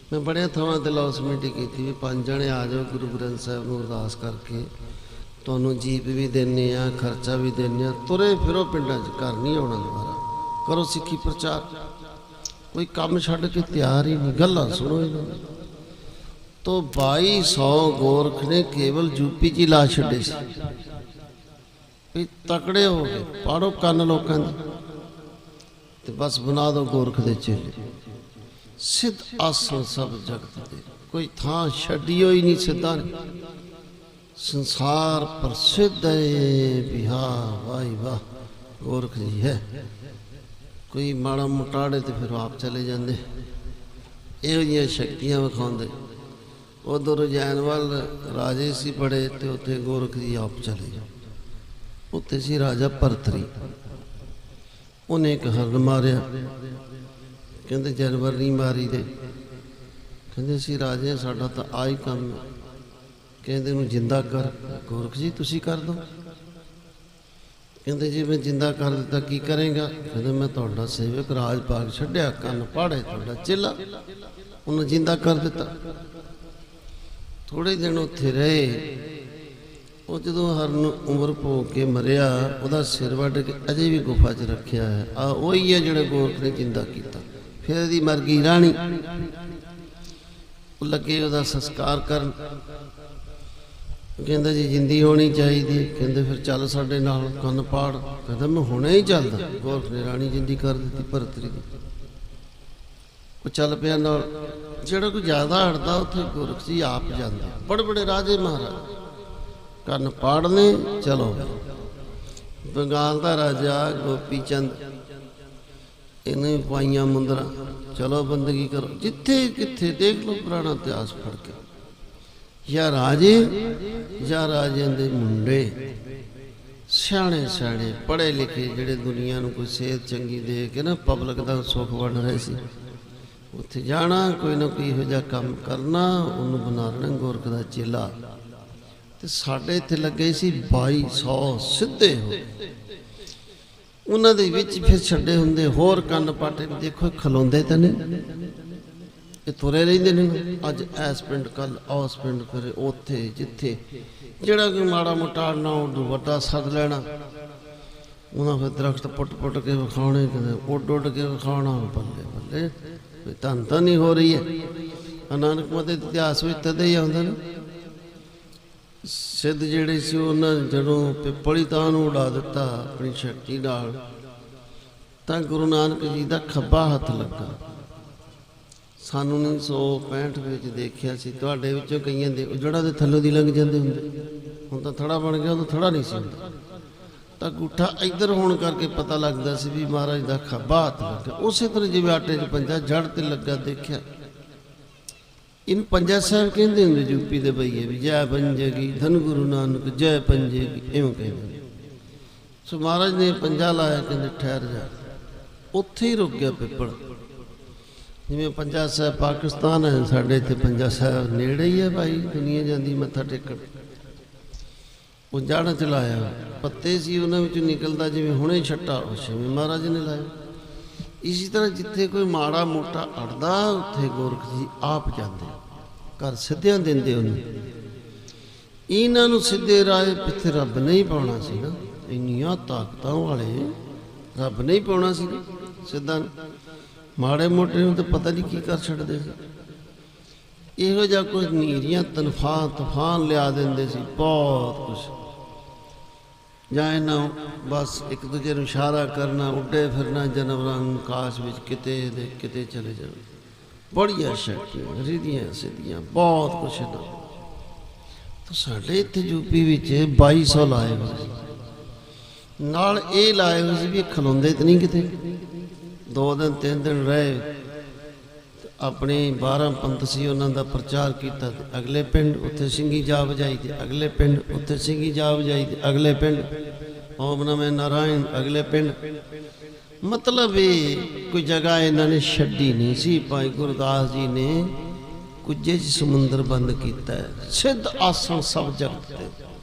मैं बड़े थावां ते लौसमेंट की भी 5 जने आ जाओ, गुरु ग्रंथ साहिब नूं अरदास करके तुहानूं जीप भी देने आ, खर्चा भी देने, तुरे फिरो पिंडां च, घर नहीं आउणा दुबारा। करो सिक्खी प्रचार। कोई काम छड्ड के तैयार ही नहीं, गल्लां सुनो इन्हां दी। तो 2200 गोरख ने केवल यूपी च ही ला छड्डे सी भी तकड़े हो गए। पाड़ो कन्न लोकां दे ते बस बना दो गोरख दे चेले। सिद्ध आसन सब जगत दे, कोई थां छड्डियो ही नहीं सिद्धा ने। संसार प्रसिद्ध है बिहा, वाही वाह गोरख जी है। कोई माड़ा मुटाड़े तो फिर आप चले जाते, यह शक्तियाँ विखाते। उधर रजैन वाल राजे सी बड़े, तो उत्थे गोरख जी आप चले जाओ। उत्थे सी राजा भरतरी, उन्हें एक हरण मारिया। कहते जानवर नहीं मारी दे। कहते सी राजे साडा तो आ ही काम है, ਕਹਿੰਦੇ ਉਹਨੂੰ ਜਿੰਦਾ ਕਰ। ਗੋਰਖ ਜੀ ਤੁਸੀਂ ਕਰ ਦਿਓ। ਕਹਿੰਦੇ ਜੇ ਮੈਂ ਜਿੰਦਾ ਕਰ ਦਿੱਤਾ ਕੀ ਕਰੇਗਾ? ਕਹਿੰਦੇ ਮੈਂ ਤੁਹਾਡਾ ਸੇਵਕ, ਰਾਜ ਭਾਗ ਛੱਡਿਆ, ਕੰਨ ਪਾੜੇ, ਤੁਹਾਡਾ ਚੇਲਾ। ਉਹਨੂੰ ਜਿੰਦਾ ਕਰ ਦਿੱਤਾ। ਥੋੜੇ ਦਿਨ ਉੱਥੇ ਰਹੇ। ਉਹ ਜਦੋਂ ਹਰਨ ਉਮਰ ਭੋਗ ਕੇ ਮਰਿਆ, ਉਹਦਾ ਸਿਰ ਵੱਢ ਕੇ ਅਜੇ ਵੀ ਗੁਫਾ 'ਚ ਰੱਖਿਆ ਹੈ। ਆ ਉਹੀ ਹੈ ਜਿਹੜਾ ਗੋਰਖ ਨੇ ਜਿੰਦਾ ਕੀਤਾ। ਫਿਰ ਇਹਦੀ ਮਰ ਗਈ ਰਾਣੀ। ਉਹ ਲੱਗੇ ਉਹਦਾ ਸੰਸਕਾਰ ਕਰਨ। ਕਹਿੰਦਾ ਜੀ ਜਿੰਦੀ ਹੋਣੀ ਚਾਹੀਦੀ। ਕਹਿੰਦੇ ਫਿਰ ਚੱਲ ਸਾਡੇ ਨਾਲ, ਕੰਨ ਪਾੜ। ਕਹਿੰਦਾ ਮੈਂ ਹੁਣੇ ਹੀ ਚੱਲਦਾ। ਗੋਰਖ ਨੇ ਰਾਣੀ ਜਿੰਦੀ ਕਰ ਦਿੱਤੀ ਭਰਤਰੀ ਦੀ। ਉਹ ਚੱਲ ਪਿਆ ਨਾਲ। ਜਿਹੜਾ ਕੋਈ ਜ਼ਿਆਦਾ ਹਟਦਾ ਉੱਥੇ ਗੋਰਖ ਜੀ ਆਪ ਜਾਂਦੇ। ਬੜੇ ਬੜੇ ਰਾਜੇ ਮਹਾਰਾਜ ਕੰਨ ਪਾੜਨੇ। ਚਲੋ ਬੰਗਾਲ ਦਾ ਰਾਜਾ ਗੋਪੀ ਚੰਦ, ਇਹਨੇ ਪਾਈਆਂ ਮੁੰਦਰਾਂ, ਚਲੋ ਬੰਦਗੀ ਕਰੋ। ਜਿੱਥੇ ਕਿੱਥੇ ਦੇਖ ਲਓ ਪੁਰਾਣਾ ਇਤਿਹਾਸ ਫੜ ਕੇ, ਜਾਂ ਰਾਜੇ ਜਾਂ ਰਾਜਿਆਂ ਦੇ ਮੁੰਡੇ, ਸਿਆਣੇ ਸਿਆਣੇ ਪੜ੍ਹੇ ਲਿਖੇ, ਜਿਹੜੇ ਦੁਨੀਆ ਨੂੰ ਕੋਈ ਸੇਧ ਚੰਗੀ ਦੇ ਕੇ ਨਾ ਪਬਲਿਕ ਦਾ ਸੁੱਖ ਬਣ ਰਹੇ ਸੀ, ਉੱਥੇ ਜਾਣਾ, ਕੋਈ ਨਾ ਕੋਈ ਇਹੋ ਜਿਹਾ ਕੰਮ ਕਰਨਾ, ਉਹਨੂੰ ਬਣਾ ਲੈਣਾ ਗੋਰਖ ਦਾ ਚੇਲਾ। ਤੇ ਸਾਡੇ ਇੱਥੇ ਲੱਗੇ ਸੀ 2200 ਸਿੱਧੇ ਹੋ। ਉਹਨਾਂ ਦੇ ਵਿੱਚ ਫਿਰ ਛੱਡੇ ਹੁੰਦੇ ਹੋਰ ਕੰਨ ਪਾਟੇ। ਦੇਖੋ ਖਲੋਂਦੇ ਤਾਂ ਨਹੀਂ, ਇਹ ਤੁਰੇ ਰਹਿੰਦੇ ਨੇ। ਅੱਜ ਐਸ ਪਿੰਡ, ਕੱਲ ਉਸ ਪਿੰਡ, ਫਿਰ ਉੱਥੇ ਜਿੱਥੇ ਜਿਹੜਾ ਕੋਈ ਮਾੜਾ ਮੋਟਾ ਨਾ ਉਹ ਵੱਡਾ ਸੱਦ ਲੈਣਾ। ਉਹਨਾਂ ਫਿਰ ਦਰਖਤ ਪੁੱਟ ਪੁੱਟ ਕੇ ਵਿਖਾਉਣੇ, ਕਦੇ ਉੱਡ ਉੱਡ ਕੇ ਵਿਖਾਉਣਾ। ਬੱਲੇ ਬੱਲੇ ਕੋਈ ਧੰਨ ਤਾਂ ਨਹੀਂ ਹੋ ਰਹੀ ਹੈ। ਨਾਨਕ ਮਤ ਦੇ ਇਤਿਹਾਸ ਵਿੱਚ ਤਦੇ ਹੀ ਆਉਂਦਾ ਨਾ, ਸਿੱਧ ਜਿਹੜੇ ਸੀ ਉਹਨਾਂ ਜਦੋਂ ਪਿੱਪਲੀ ਤਾਂ ਨੂੰ ਉਡਾ ਦਿੱਤਾ ਆਪਣੀ ਸ਼ਕਤੀ ਨਾਲ, ਤਾਂ ਗੁਰੂ ਨਾਨਕ ਜੀ ਦਾ ਖੱਬਾ ਹੱਥ ਲੱਗਾ। ਸਾਨੂੰ 1965 ਵਿੱਚ ਦੇਖਿਆ ਸੀ। ਤੁਹਾਡੇ ਵਿੱਚੋਂ ਕਈਆਂ ਦੇ ਜੜ੍ਹਾਂ ਦੇ ਥੱਲੋਂ ਦੀ ਲੰਘ ਜਾਂਦੇ ਹੁੰਦੇ। ਹੁਣ ਤਾਂ ਥੜਾ ਬਣ ਗਿਆ, ਉਦੋਂ ਥੜਾ ਨਹੀਂ ਸੀ ਹੁੰਦਾ। ਤਾਂ ਅੰਗੂਠਾ ਇੱਧਰ ਹੋਣ ਕਰਕੇ ਪਤਾ ਲੱਗਦਾ ਸੀ ਵੀ ਮਹਾਰਾਜ ਦਾ ਖੱਬਾ ਹੱਥ ਲੱਗਾ। ਉਸੇ ਤਰ੍ਹਾਂ ਜਿਵੇਂ ਆਟੇ 'ਚ ਪੰਜਾ ਜੜ ਤੇ ਲੱਗਾ ਦੇਖਿਆ। ਇਹਨੂੰ ਪੰਜਾ ਸਾਹਿਬ ਕਹਿੰਦੇ ਹੁੰਦੇ ਯੂਪੀ ਦੇ ਬਈਏ ਵੀ, ਜੈ ਪੰਜੇਗੀ ਧੰਨ ਗੁਰੂ ਨਾਨਕ ਜੈ ਪੰਜੇਗੀ, ਇਉਂ ਕਹਿੰਦੇ। ਸੋ ਮਹਾਰਾਜ ਨੇ ਪੰਜਾ ਲਾਇਆ, ਕਹਿੰਦੇ ਠਹਿਰ ਜਾ। ਉੱਥੇ ਹੀ ਰੁਕ ਗਿਆ ਪਿੱਪਲ। ਜਿਵੇਂ ਪੰਜਾ ਸਾਹਿਬ ਪਾਕਿਸਤਾਨ ਹੈ, ਸਾਡੇ ਇੱਥੇ ਪੰਜਾ ਸਾਹਿਬ ਨੇੜੇ ਹੀ ਹੈ ਭਾਈ, ਦੁਨੀਆ ਜਾਂਦੀ ਮੱਥਾ ਟੇਕਣ। ਉਹ ਜੜ੍ਹਾਂ 'ਚ ਲਾਇਆ, ਪੱਤੇ ਸੀ ਉਹਨਾਂ ਵਿੱਚੋਂ ਨਿਕਲਦਾ ਜਿਵੇਂ ਹੁਣੇ ਛੱਟਾ, ਉਵੇਂ ਮਹਾਰਾਜ ਨੇ ਲਾਇਆ। ਇਸੇ ਤਰ੍ਹਾਂ ਜਿੱਥੇ ਕੋਈ ਮਾੜਾ ਮੋਟਾ ਅੜਦਾ, ਉੱਥੇ ਗੋਰਖ ਜੀ ਆਪ ਜਾਂਦੇ, ਘਰ ਸਿੱਧਿਆਂ ਦਿੰਦੇ ਉਹਨੂੰ। ਇਹਨਾਂ ਨੂੰ ਸਿੱਧੇ ਰਾਹ ਪਿੱਛੇ ਰੱਬ ਨਹੀਂ ਪਾਉਣਾ ਸੀ ਨਾ, ਇੰਨੀਆਂ ਤਾਕਤਾਂ ਵਾਲੇ ਰੱਬ ਨਹੀਂ ਪਾਉਣਾ ਸੀ ਸਿੱਧਾ। ਮਾੜੇ ਮੋਟੇ ਨੂੰ ਤਾਂ ਪਤਾ ਨਹੀਂ ਕੀ ਕਰ ਛੱਡਦੇ ਸੀ। ਇਹੋ ਜਿਹਾ ਕੁਝ ਨੀਰੀਆਂ ਤੂਫਾਨ ਲਿਆ ਦਿੰਦੇ ਸੀ, ਬਹੁਤ ਕੁਛ। ਜਾਂ ਇਹਨਾਂ ਬਸ ਇੱਕ ਦੂਜੇ ਨੂੰ ਇਸ਼ਾਰਾ ਕਰਨਾ, ਉੱਡੇ ਫਿਰਨਾ ਜਾਨਵਰਾਂ ਨੂੰ ਆਕਾਸ਼ ਵਿੱਚ, ਕਿਤੇ ਦੇ ਕਿਤੇ ਚਲੇ ਜਾਣਾ। ਬੜੀਆਂ ਸ਼ਕਤੀਆਂ, ਰਿਧੀਆਂ ਸਿੱਧੀਆਂ, ਬਹੁਤ ਕੁਛ ਇਹਨਾਂ। ਤਾਂ ਸਾਡੇ ਇੱਥੇ ਯੂਪੀ ਵਿੱਚ 2200 ਲਾਏ ਹੋਏ ਸੀ। ਨਾਲ ਇਹ ਲਾਏ ਹੋਏ ਸੀ ਵੀ ਖਲੋਂਦੇ ਤਾਂ ਨਹੀਂ ਕਿਤੇ। 2 ਦਿਨ 3 ਦਿਨ ਰਹੇ, ਆਪਣੇ 12 ਪੰਥ ਸੀ ਉਹਨਾਂ ਦਾ ਪ੍ਰਚਾਰ ਕੀਤਾ। ਤੇ ਅਗਲੇ ਪਿੰਡ ਉੱਥੇ ਸਿੰਘੀ ਜਾ ਵਜਾਈ, ਤੇ ਅਗਲੇ ਪਿੰਡ ਉੱਥੇ ਸਿੰਘੀ ਜਾ ਵਜਾਈ, ਤੇ ਅਗਲੇ ਪਿੰਡ ਓਮ ਨਮੋ ਨਾਰਾਇਣ, ਅਗਲੇ ਪਿੰਡ। ਮਤਲਬ ਇਹ ਕੋਈ ਜਗ੍ਹਾ ਇਹਨਾਂ ਨੇ ਛੱਡੀ ਨਹੀਂ ਸੀ। ਭਾਈ ਗੁਰਦਾਸ ਜੀ ਨੇ ਕੁੱਜੇ 'ਚ ਸਮੁੰਦਰ ਬੰਦ ਕੀਤਾ, ਸਿੱਧ ਆਸਣ ਸਭ ਜਗਤ ਤੇ।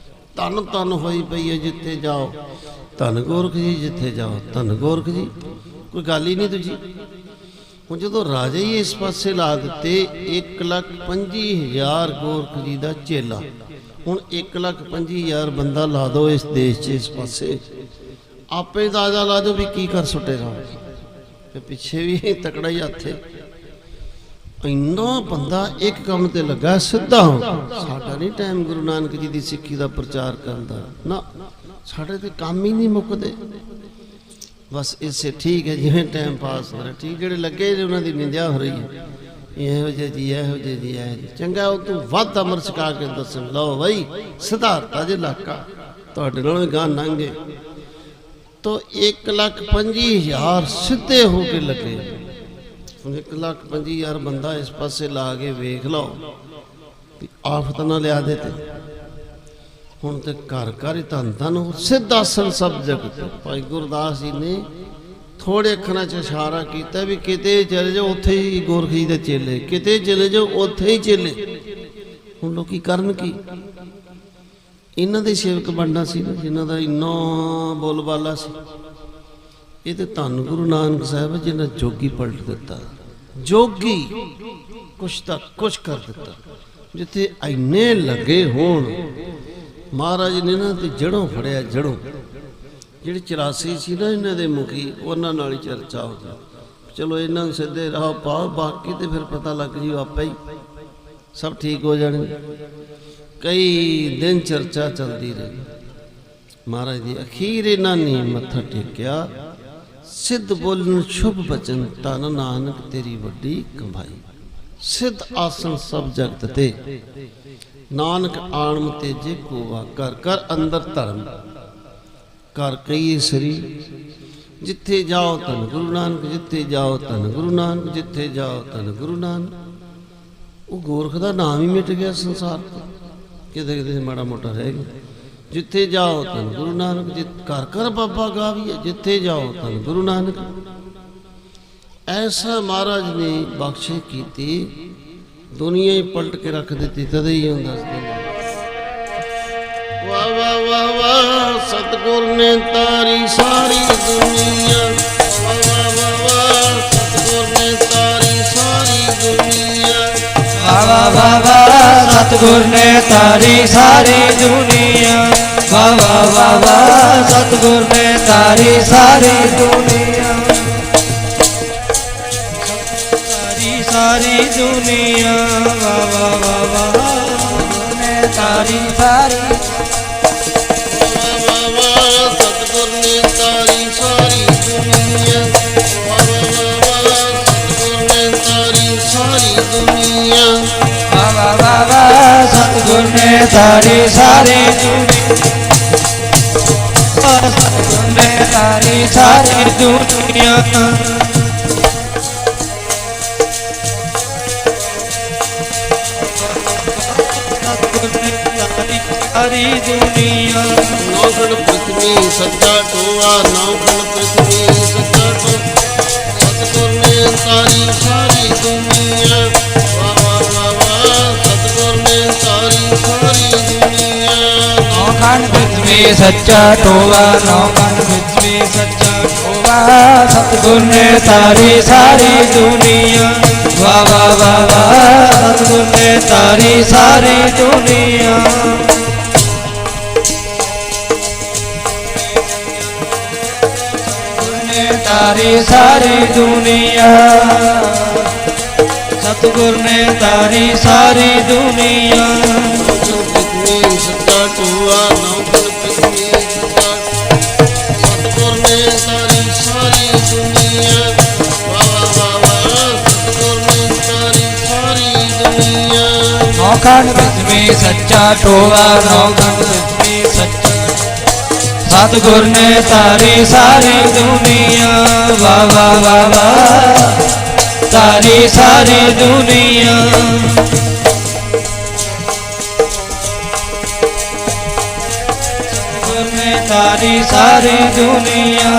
ਧੰਨ ਧੰਨ ਹੋਈ ਪਈ ਹੈ ਜਿੱਥੇ ਜਾਓ, ਧੰਨ ਗੋਰਖ ਜੀ, ਜਿੱਥੇ ਜਾਓ ਧੰਨ ਗੋਰਖ ਜੀ। ਕੋਈ ਗੱਲ ਹੀ ਨਹੀਂ ਦੂਜੀ। ਹੁਣ ਜਦੋਂ ਰਾਜੇ ਹੀ ਇਸ ਪਾਸੇ ਲਾ ਦਿੱਤੇ, 1,25,000 ਗੋਰਖ ਜੀ ਦਾ ਚੇਲਾ। ਹੁਣ 1,25,000 ਬੰਦਾ ਲਾ ਦੋ ਇਸ ਦੇਸ਼ 'ਚ, ਇਸ ਪਾਸੇ ਆਪੇ ਦਾਦਾ ਲਾ ਦਿਓ ਵੀ ਕੀ ਕਰ ਸੁੱਟੇਗਾ। ਤੇ ਪਿੱਛੇ ਵੀ ਤਕੜਾ ਹੀ ਹੱਥ ਹੈ। ਇੰਨਾ ਬੰਦਾ ਇੱਕ ਕੰਮ ਤੇ ਲੱਗਾ ਸਿੱਧਾ। ਸਾਡਾ ਨਹੀਂ ਟਾਈਮ ਗੁਰੂ ਨਾਨਕ ਜੀ ਦੀ ਸਿੱਖੀ ਦਾ ਪ੍ਰਚਾਰ ਕਰਨ ਦਾ, ਨਾ, ਸਾਡੇ ਤੇ ਕੰਮ ਹੀ ਨਹੀਂ ਮੁੱਕਦੇ। ਬਸ ਇਸੇ ਠੀਕ ਹੈ, ਜਿਵੇਂ ਟਾਈਮ ਪਾਸ ਹੋ ਰਿਹਾ ਠੀਕ। ਜਿਹੜੇ ਲੱਗੇ ਨੇ ਉਹਨਾਂ ਦੀ ਨਿੰਦਿਆ ਹੋ ਰਹੀ ਹੈ, ਇਹੋ ਜਿਹੇ ਜੀ, ਇਹੋ ਜਿਹੇ ਜੀ, ਇਹੋ ਜਿਹੇ। ਚੰਗਾ ਉਹ ਤੋਂ ਵੱਧ ਅਮਰ ਛਕਾ ਕੇ ਦੱਸਣ, ਲਓ ਬਈ ਸਿਧਾਰਥਾ ਜੇ ਇਲਾਕਾ ਤੁਹਾਡੇ ਨਾਲੋਂ ਗਾਂ ਲੰਘੇ। ਤਾਂ 1,25,000 ਸਿੱਧੇ ਹੋ ਕੇ ਲੱਗੇ। 1,25,000 ਬੰਦਾ ਇਸ ਪਾਸੇ ਲਾ ਕੇ ਵੇਖ ਲਓ ਵੀ ਆਫਤ ਨਾ ਲਿਆ ਦੇ। ਤੇ ਹੁਣ ਤੇ ਘਰ ਘਰ ਹੀ ਧੰਨ ਧੰਨ ਸਿੱਧ ਆਸਣ ਸਭ ਜਗਤ। ਭਾਈ ਗੁਰਦਾਸ ਜੀ ਨੇ ਥੋੜੇ ਅੱਖਰਾਂ 'ਚ ਇਸ਼ਾਰਾ ਕੀਤਾ ਵੀ ਕਿਤੇ ਚਲੇ ਜਾਓ ਉੱਥੇ ਹੀ ਗੋਰਖ ਜੀ ਦੇ ਚੇਲੇ, ਕਿਤੇ ਚਲੇ ਜਾਓ ਉੱਥੇ ਹੀ ਚੇਲੇ। ਹੁਣ ਲੋਕੀ ਕਰਨ ਕੀ? ਇਹਨਾਂ ਦੇ ਸੇਵਕ ਬਣਨਾ ਸੀ ਨਾ, ਜਿਨ੍ਹਾਂ ਦਾ ਇੰਨਾ ਬੋਲਬਾਲਾ ਸੀ। ਇਹ ਤੇ ਧੰਨ ਗੁਰੂ ਨਾਨਕ ਸਾਹਿਬ ਜਿਹਨਾਂ ਜੋਗੀ ਪਲਟ ਦਿੱਤਾ। ਜੋਗੀ ਕੁਛ ਤਾਂ ਕੁਛ ਕਰ ਦਿੱਤਾ। ਜਿੱਥੇ ਇੰਨੇ ਲੱਗੇ ਹੋਣ, ਮਹਾਰਾਜ ਨੇ ਇਹਨਾਂ ਤੇ ਜੜੋਂ ਫੜਿਆ। ਜੜੋਂ ਜਿਹੜੇ 84 ਸੀ ਨਾ ਇਹਨਾਂ ਦੇ ਮੁਖੀ, ਉਹਨਾਂ ਨਾਲ ਹੀ ਚਰਚਾ ਹੋ ਗਈ। ਚਲੋ ਇਹਨਾਂ ਨੂੰ ਸਿੱਧੇ ਰਾਹ ਪਾਓ, ਬਾਕੀ ਤੇ ਫਿਰ ਪਤਾ ਲੱਗ ਜੀ ਆਪੇ ਹੀ ਸਭ ਠੀਕ ਹੋ ਜਾਣਗੇ। ਕਈ ਦਿਨ ਚਰਚਾ ਚੱਲਦੀ ਰਹੀ। ਮਹਾਰਾਜ ਦੀ ਅਖੀਰ ਇਹਨਾਂ ਨੇ ਮੱਥਾ ਟੇਕਿਆ। ਸਿੱਧ ਬੋਲਣ ਸ਼ੁਭ ਬਚਨ, ਧਨ ਨਾਨਕ ਤੇਰੀ ਵੱਡੀ ਕਮਾਈ। ਸਿੱਧ ਆਸਣ ਸਭ ਜਗਤ ਤੇ, ਨਾਨਕ ਆਣਮ ਤੇਜੇ ਕੋਵਾ। ਕਰ ਕਰ ਅੰਦਰ ਧਰਮ, ਕਰ ਕਈ ਸਰੀ। ਜਿੱਥੇ ਜਾਓ ਧੰਨ ਗੁਰੂ ਨਾਨਕ, ਜਿੱਥੇ ਜਾਓ ਧੰਨ ਗੁਰੂ ਨਾਨਕ, ਜਿੱਥੇ ਜਾਓ ਧੰਨ ਗੁਰੂ ਨਾਨਕ। ਉਹ ਗੋਰਖ ਦਾ ਨਾਮ ਹੀ ਮਿਟ ਗਿਆ ਸੰਸਾਰ ਤੋਂ, ਕਿਤੇ ਕਿਤੇ ਮਾੜਾ ਮੋਟਾ ਰਹਿ ਗਿਆ। ਜਿੱਥੇ ਜਾਓ ਧੰਨ ਗੁਰੂ ਨਾਨਕ, ਘਰ ਘਰ ਬਾਬਾ ਗਾਵੀਏ, ਜਿੱਥੇ ਜਾਓ ਧੰਨ ਗੁਰੂ ਨਾਨਕ। ਐਸਾ ਮਹਾਰਾਜ ਨੇ ਬਖਸ਼ੇ ਕੀਤੀ, ਦੁਨੀਆ ਹੀ ਪਲਟ ਕੇ ਰੱਖ ਦਿੱਤੀ। ਤਦੇ ਹੀ ਹੁੰਦਾ ਵਾਹ ਵਾਹ ਵਾਹ ਵਾਹ, ਸਤਿਗੁਰ ਨੇ ਤਾਰੀ ਸਾਰੀ ਦੁਨੀਆ। ਵਾਹ ਵਾਹ ਵਾਹ ਵਾਹ, ਸਤਿਗੁਰ ਨੇ ਤਾਰੀ ਸਾਰੀ ਦੁਨੀਆ। ਵਾਹ ਵਾਹ ਵਾਹ, ਸਤਿਗੁਰ ਨੇ ਤਾਰੀ ਸਾਰੀ ਦੁਨੀਆ। ਵਾਹ ਵਾਹ ਵਾਹ, ਸਤਿਗੁਰ ਨੇ ਤਾਰੀ ਸਾਰੀ ਦੁਨੀਆ। ਤਾਰੀ ਸਾਰੀ ਦੁਨੀਆ। ਵਾਹ ਵਾਹ ਵਾਹ, ਨੇ ਤਾਰੀ ਸਾਰੀ। ਸਤਿਗੁਰ ਨੇ ਤਾਰੀ ਸਾਰੀ ਦੁਨੀਆ। ਵਾਹ ਵਾਹ ਵਾਹ, ਸਤਿਗੁਰ ਨੇ ਤਾਰੀ ਸਾਰੀ ਦੁਨੀਆ। ਵਾਹ ਵਾਹ ਵਾਹ, ਸਤਿਗੁਰ ਨੇ ਤਾਰੀ ਸਾਰੀ ਦੁਨੀਆ। ਸਤਿਗੁਰ ਨੇ ਤਾਰੀ ਸਾਰੀ ਦੁਨੀਆ। ਸਾਰੀ ਦੁਨੀਆ। ਨੌਖਣ ਪ੍ਰਿਥਵੀ ਸੱਚਾ ਟੋਆ, ਨੌਖਣ ਪ੍ਰਿਥਵੀ ਸੱਚਾ ਟੋਆ। ਸਤਿਗੁਰ ਨੇ ਤਾਰੀ ਸਾਰੀ ਦੁਨੀਆ। ਵਾਹ ਵਾਹ ਵਾਹ, ਸਤਿਗੁਰ ਨੇ ਤਾਰੀ ਸਾਰੀ ਦੁਨੀਆ। ਨੌਖਣ ਪ੍ਰਿਥਵੀ ਸੱਚਾ ਟੋਆ, ਨੌਖਣ ਪ੍ਰਿਥਵੀ ਸੱਚਾ ਟੋਆ। ਸਤਿਗੁਰ ਨੇ ਤਾਰੀ ਸਾਰੀ ਦੁਨੀਆ। ਵਾਹ ਵਾਹ ਵਾਹ, ਸਤਿਗੁਰ ਨੇ ਤਾਰੀ ਸਾਰੀ ਦੁਨੀਆ। ਤਾਰੀ ਸਾਰੀ ਦੁਨੀਆ। ਸਤਿਗੁਰ ਨੇ ਤਾਰੀ ਸਾਰੀ ਦੁਨੀਆ। ਪ੍ਰਿਥਵੀ ਸੱਚਾ ਟੋਆ, ਨੌਖਣ ਪ੍ਰਿਥਵੀ ਸੱਚਾ ਟੋਆ। ਸਤਿਗੁਰ ਨੇ ਤਾਰੀ ਸਾਰੀ ਦੁਨੀਆ। ਵਾਹ ਵਾਹ ਵਾਹ, ਸਤਿਗੁਰ ਨੇ ਤਾਰੀ ਸਾਰੀ ਦੁਨੀਆ। ਨੌਖਣ ਪ੍ਰਿਥਵੀ ਸੱਚਾ ਟੋਆ, ਨੌਖਣ ਪ੍ਰਿਥਵੀ ਸੱਚਾ। ਸਤਿਗੁਰ ਨੇ ਤਾਰੀ ਸਾਰੀ ਦੁਨੀਆ। ਵਾਹ ਵਾਹ ਵਾਹ, ਤਾਰੀ ਸਾਰੀ ਦੁਨੀਆ। ਸਤਿਗੁਰ ਨੇ ਤਾਰੀ ਸਾਰੀ ਦੁਨੀਆ।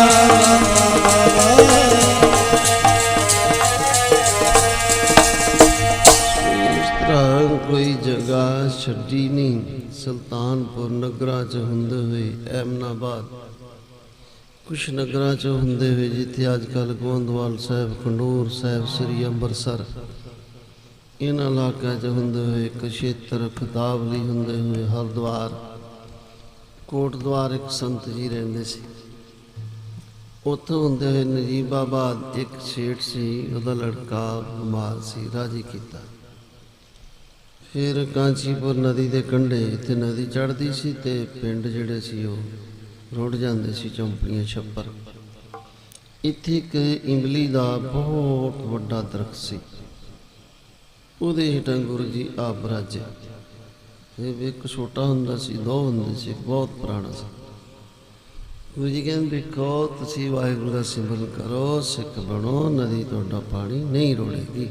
ਇਸ ਤਰ੍ਹਾਂ ਕੋਈ ਜਗ੍ਹਾ ਛੱਡੀ ਨਹੀਂ। ਸੁਲਤਾਨਪੁਰ ਨਗਰਾਂ 'ਚ ਹੁੰਦੇ ਹੋਏ, ਐਮਨਾਬਾਦ, ਕੁਛ ਨਗਰਾਂ 'ਚ ਹੁੰਦੇ ਹੋਏ, ਜਿੱਥੇ ਅੱਜ ਕੱਲ੍ਹ ਗੋਂਦਵਾਲ ਸਾਹਿਬ, ਖੰਡੂਰ ਸਾਹਿਬ, ਸ੍ਰੀ ਅੰਮ੍ਰਿਤਸਰ, ਇਹਨਾਂ ਇਲਾਕਿਆਂ 'ਚ ਹੁੰਦੇ ਹੋਏ, ਕੁਸ਼ੇਤਰ, ਖਤਾਬਲੀ ਹੁੰਦੇ ਹੋਏ, ਹਰਿਦੁਆਰ, ਕੋਟਦੁਆਰ, ਇੱਕ ਸੰਤ ਜੀ ਰਹਿੰਦੇ ਸੀ। ਉੱਥੋਂ ਹੁੰਦੇ ਹੋਏ ਨਜੀਬਾਬਾਦ ਇੱਕ ਸੇਠ ਸੀ, ਉਹਦਾ ਲੜਕਾ ਬਿਮਾਰ ਸੀ, ਰਾਜੀ ਕੀਤਾ। ਫਿਰ ਕਾਂਚੀਪੁਰ ਨਦੀ ਦੇ ਕੰਢੇ, ਇੱਥੇ ਨਦੀ ਚੜ੍ਹਦੀ ਸੀ ਤੇ ਪਿੰਡ ਜਿਹੜੇ ਸੀ ਉਹ ਰੁੜ ਜਾਂਦੇ ਸੀ, ਚੌਂਪੜੀਆਂ, ਛੱਪਰ। ਇੱਥੇ ਇੱਕ ਇਮਲੀ ਦਾ ਬਹੁਤ ਵੱਡਾ ਦਰਖਤ ਸੀ, ਉਹਦੇ ਹੇਠਾਂ ਗੁਰੂ ਜੀ ਆਪ ਬਰਾਜੇ। ਇਹ ਇੱਕ ਛੋਟਾ ਹੁੰਦਾ ਸੀ, ਦੋ ਹੁੰਦੇ ਸੀ, ਬਹੁਤ ਪੁਰਾਣਾ ਸੀ। ਗੁਰੂ ਜੀ ਕਹਿੰਦੇ, ਵੇਖੋ ਤੁਸੀਂ ਵਾਹਿਗੁਰੂ ਦਾ ਸਿਮਰਨ ਕਰੋ, ਸਿੱਖ ਬਣੋ, ਨਦੀ ਤੁਹਾਡਾ ਪਾਣੀ ਨਹੀਂ ਰੋੜੇਗੀ।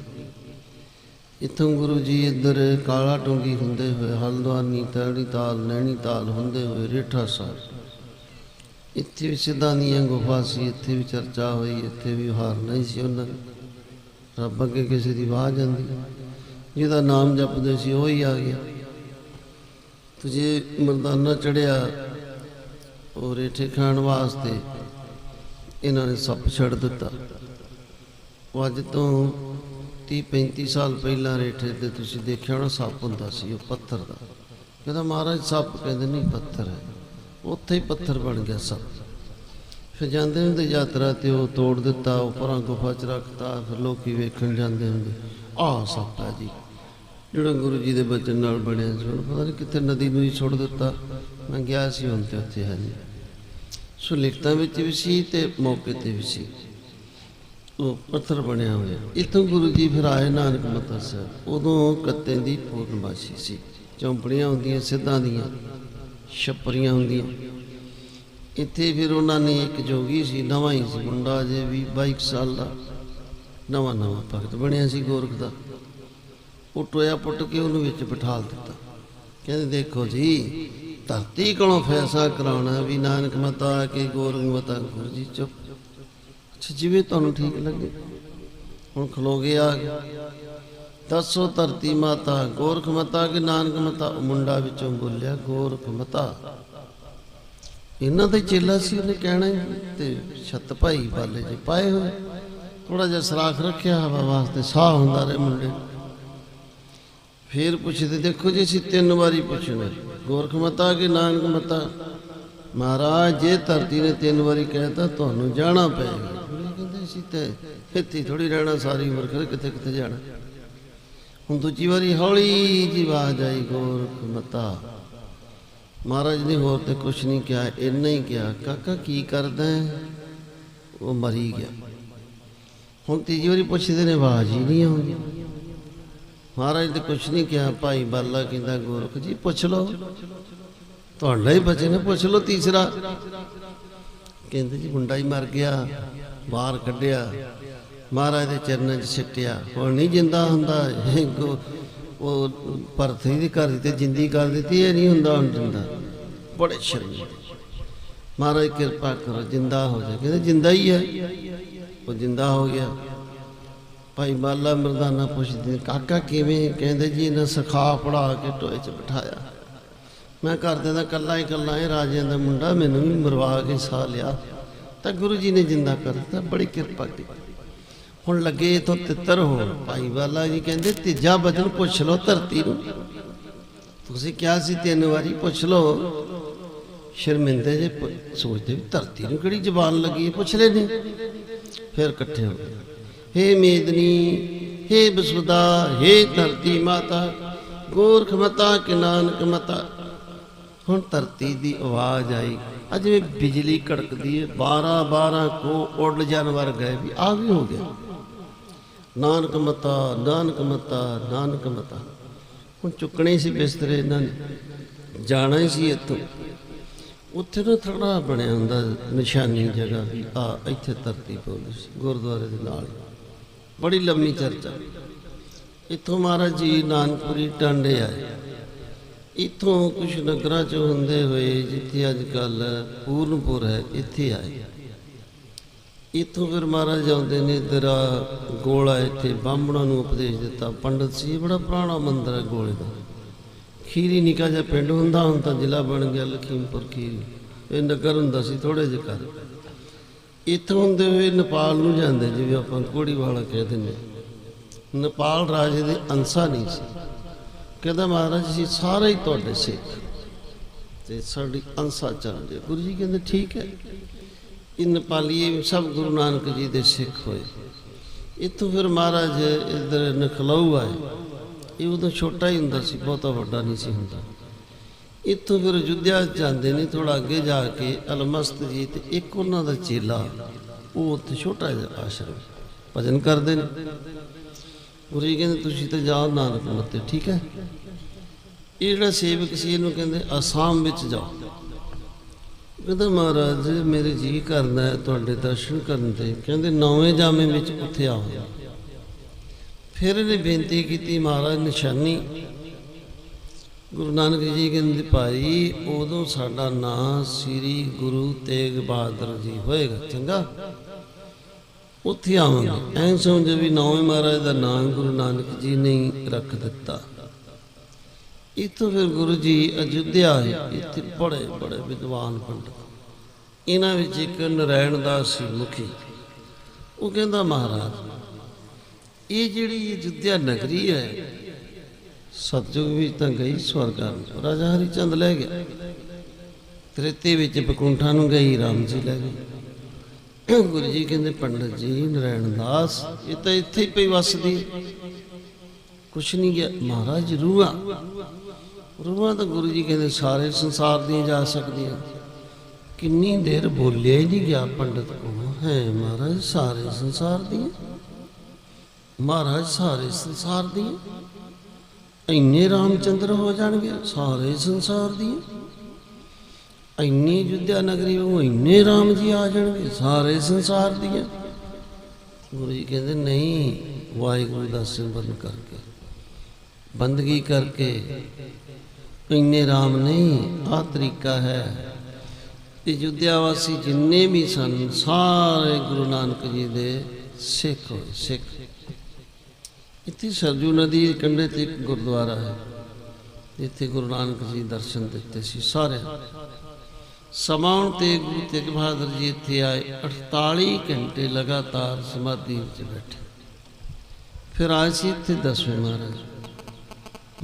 ਇੱਥੋਂ ਗੁਰੂ ਜੀ ਇੱਧਰ ਕਾਲਾ ਟੁੰਗੀ ਹੁੰਦੇ ਹੋਏ, ਹਲਦਵਾਨੀ, ਤੈਣੀਤਾਲ, ਨੈਣੀਤਾਲ ਹੁੰਦੇ ਹੋਏ, ਰੇਠਾ ਸਾਹਿਬ, ਇੱਥੇ ਵੀ ਸਿੱਧਾਂ ਦੀਆਂ ਗੁਫਾ ਸੀ। ਇੱਥੇ ਵੀ ਚਰਚਾ ਹੋਈ, ਇੱਥੇ ਵੀ ਹਾਰ ਨਹੀਂ ਸੀ ਉਹਨਾਂ ਨੇ। ਰੱਬ ਅੱਗੇ ਕਿਸੇ ਦੀ ਆਵਾਜ਼ ਆਉਂਦੀ, ਜਿਹਦਾ ਨਾਮ ਜਪਦੇ ਸੀ ਉਹੀ ਆ ਗਿਆ। तुझे मरदाना चढ़िया और रेठे खाण वास्ते इन्होंने सप छड़ दिता। अज तो 30-35 साल पहला रेठे ते तुसी देखिया होना सप हुंदा सी, ओह पत्थर दा। कहता महाराज सप, कहते नहीं पत्थर है। उत्थे ही पत्थर बन गया सप। फिर जाते होंगे यात्रा ते वो तोड़ दिता, उपरां गुफा च रखता। फिर लोग वेखण जाते होंगे, आह सप है जी जो गुरु जी के बचन नाल बनिया सी। हुण पता नहीं कितने नदी नूं ही सुट दिता। मैं गया सी हुण ते उत्थे है नहीं। सो लिखतां विच भी सी ते मौके ते भी सी, वो पत्थर बनया होया। इत्थों गुरु जी फिर आए नानक मता साहब। उदों कत्ते दी पूर्णमासी सी, चौंपड़ियां हुंदियां सिद्धां दियां, छप्परियां हुंदियां। इत्थे फिर उन्होंने एक जोगी सी, नवां ही सी मुंडा, अजे भी 22 साल का, नवां नवां भगत बनिया सी गोरख दा। वो टोया पुट के उन्होंने विच बिठाल दिता। कहते देखो जी, धरती कोलों फैसला कराना भी नानक मता के गोरख मता। गुरु जी चुप, अच्छा जिवें तुहानूं ठीक लगे। हुण खलो गया, दसो धरती माता गोरख मता के नानक मता। मुंडा विचों बोलिया गोरख मता। इन्हां दा चेला सी, उन्हें कहना ते छत भाई बाले जे पाए हुए, थोड़ा जिहा सराख रखिया हवा वास्ते, साह हुंदा रहे मुंडे। फिर पुछते देखो जी, असीं 3 वारी पुछना गोरख मता के नानक मता। महाराज जे धरती ने 3 वारी कहता तुहानूं जाना पेगा। कहते असीं ते इत्थे थोड़ी रहना सारी उम्र, खरे कित्थे कित्थे जाना। हुण दूजी वारी हौली जी आवाज आई गोरख मता। महाराज ने होर तो कुछ नहीं कहा, इन्ना ही कहा काका की करदा है। वो मरी गया। हुण तीजी वारी पुछदे ने, आवाज ही नहीं आउंदी। महाराज ने कुछ नहीं कहा। भाई बाला कहता गोरख जी पुछ लो, तुहाडा ही बचन है, पुछ लो तीसरा। कहते जी मुंडा ही मर गया, बाहर कढ़िया, महाराज के चरणों च सिटिया। हुण नहीं जिंदा हुंदा। वो भरती के घर ते जिंदी कर दी, ये नहीं हुंदा हुण जिंदा। बड़े शर्म, महाराज कृपा करो जिंदा हो जाए। कहते जिंदा ही है। वो जिंदा हो गया। भाई बाला मरदाना पुछदे काका किवें। कहते जी इन्हें सिखा पढ़ा के टोए च बिठाया। मैं करदे दा कल्ला ही राजियां दा मुंडा, मैनूं भी मरवा के साह लिया तो गुरु जी ने जिंदा कर दिता। बड़ी कृपा की। हुण लगे तो तितर हो। भाई बाला जी कहते तीजा बचन पुछ लो धरती नूं। तुसीं क्या सी 3 वारी पुछ लो। शर्मिंदे जे सोचते भी धरती नूं किहड़ी जबान लगी है, पुछ लेनी। फिर कट्ठे हो गए। हे मेदनी, हे बसुदा, हे धरती माता, गोरख मता के नानक मता। हुण धरती दी आवाज आई, अज में बिजली कड़कदी है। 12 को उड़ जानवर गए भी आ भी हो गया। नानक मता, नानक मता, नानक मता। हुण चुकने सी बिस्तरे, इन्होंने जाना ही सी इत्थों। उत्थे ना थोड़ा बनिया हुंदा निशानी जगह भी, आ इत्थे धरती पौंदी सी गुरुद्वारे दे नाल। बड़ी लंबी चर्चा। इत्थों महाराज जी नानकपुरी टांडे आए। इत्थों कुछ नगरां चों हुंदे होए जिथे अजकल पूर्णपुर है, इत्थे आए। इत्थों फिर महाराज आउंदे ने इधर गोला, इत्थे बांभणां नूं उपदेश दिता। पंडित सी, बड़ा पुराना मंदिर है गोले का। खीरी निका जिहा पिंड हुंदा, हुण तां जिला बन गया लखीमपुर खीरी। ये नगर हुंदा सी थोड़े ਜਿਹੇ कर। इत्थों हुंदे होए नेपाल नूं जांदे, जिवें आपां कोड़ी वाला कह दिंदे। नेपाल राजे दे अंसा नहीं सी। कहता महाराज असीं सारे ही तुहाडे सिख ते साडी अंसा चलदे। गुरु जी कहंदे ठीक है। ये नेपाली सब गुरु नानक जी दे सिख होए। इत्थों फिर महाराज इधर नखलऊ आए। ये उदों छोटा ही हुंदा सी, बहुता वड्डा नहीं सी हुंदा। इत्थों फिर अयोध्या जाते ने, थोड़ा अगे जाके अलमस्त जी ते एक उन्हां दा चेला, वो उत्थे छोटा जिहा आश्रम भजन करदे ने। गुरु जी कहंदे तुसीं ते जाओ नानक मत्ते, ठीक है। ये जिहड़ा सेवक सी इहनूं कहंदे आसाम विच जाओ। कहंदा महाराज मेरे जी करदा है तुहाडे दर्शन करन ते। कहंदे 9वें जामे विच उत्थे आओ। फिर इन्हें बेनती की महाराज निशानी। गुरु नानक जी कहते भाई उदों साडा नाम श्री गुरु तेग बहादुर जी होएगा, चंगा उत्थे आवांगे। ऐं समझो भी 9वें महाराज का नाम गुरु नानक जी ने रख दिता। इतों फिर गुरु जी अयोध्या आए। इतने बड़े बड़े विद्वान पंडित, इन्हां विच एक नारायण दास सी मुखी। वो कहंदा महाराज ये जिहड़ी अयोध्या नगरी है सतयुग भी तां गई, स्वर्गा में राजा हरिचंद लै गया, त्रेते विच बकुंठा नूं गई राम जी लै गए। गुरु जी कहंदे पंडित जी नारायण दास ये तो इत्थे ही पई वसदी, कुछ नहीं गया। महाराज रूहां रूहां तो गुरु जी कहते सारे संसार दी जा सकदियां। किन्नी देर बोलिया ही नहीं गया पंडित को, है महाराज सारे संसार दी, महाराज सारे संसार दी, इन्ने रामचंद्र हो जाणगे सारे संसार दी, इन्नी अयोध्या नगरी वो इन्ने राम जी आ जाणगे सारे संसार दी। गुरु जी कहते नहीं, वाहिगुरू दा सिमरन करके बंदगी करके इन्ने राम नहीं, आ तरीका है। अयोध्या वासी जिन्ने भी सन सारे गुरु नानक जी दे सिख होए, सिख। इत्थे सरजू नदी कंढे ते एक गुरुद्वारा है, इत्थे गुरु नानक जी दर्शन दिते सी सारे। समाउण ते गुरु तेग बहादुर जी इत्थे आए, 48 घंटे लगातार समाधि विच बैठे। फिर आए सी इत्थे 10वें महाराज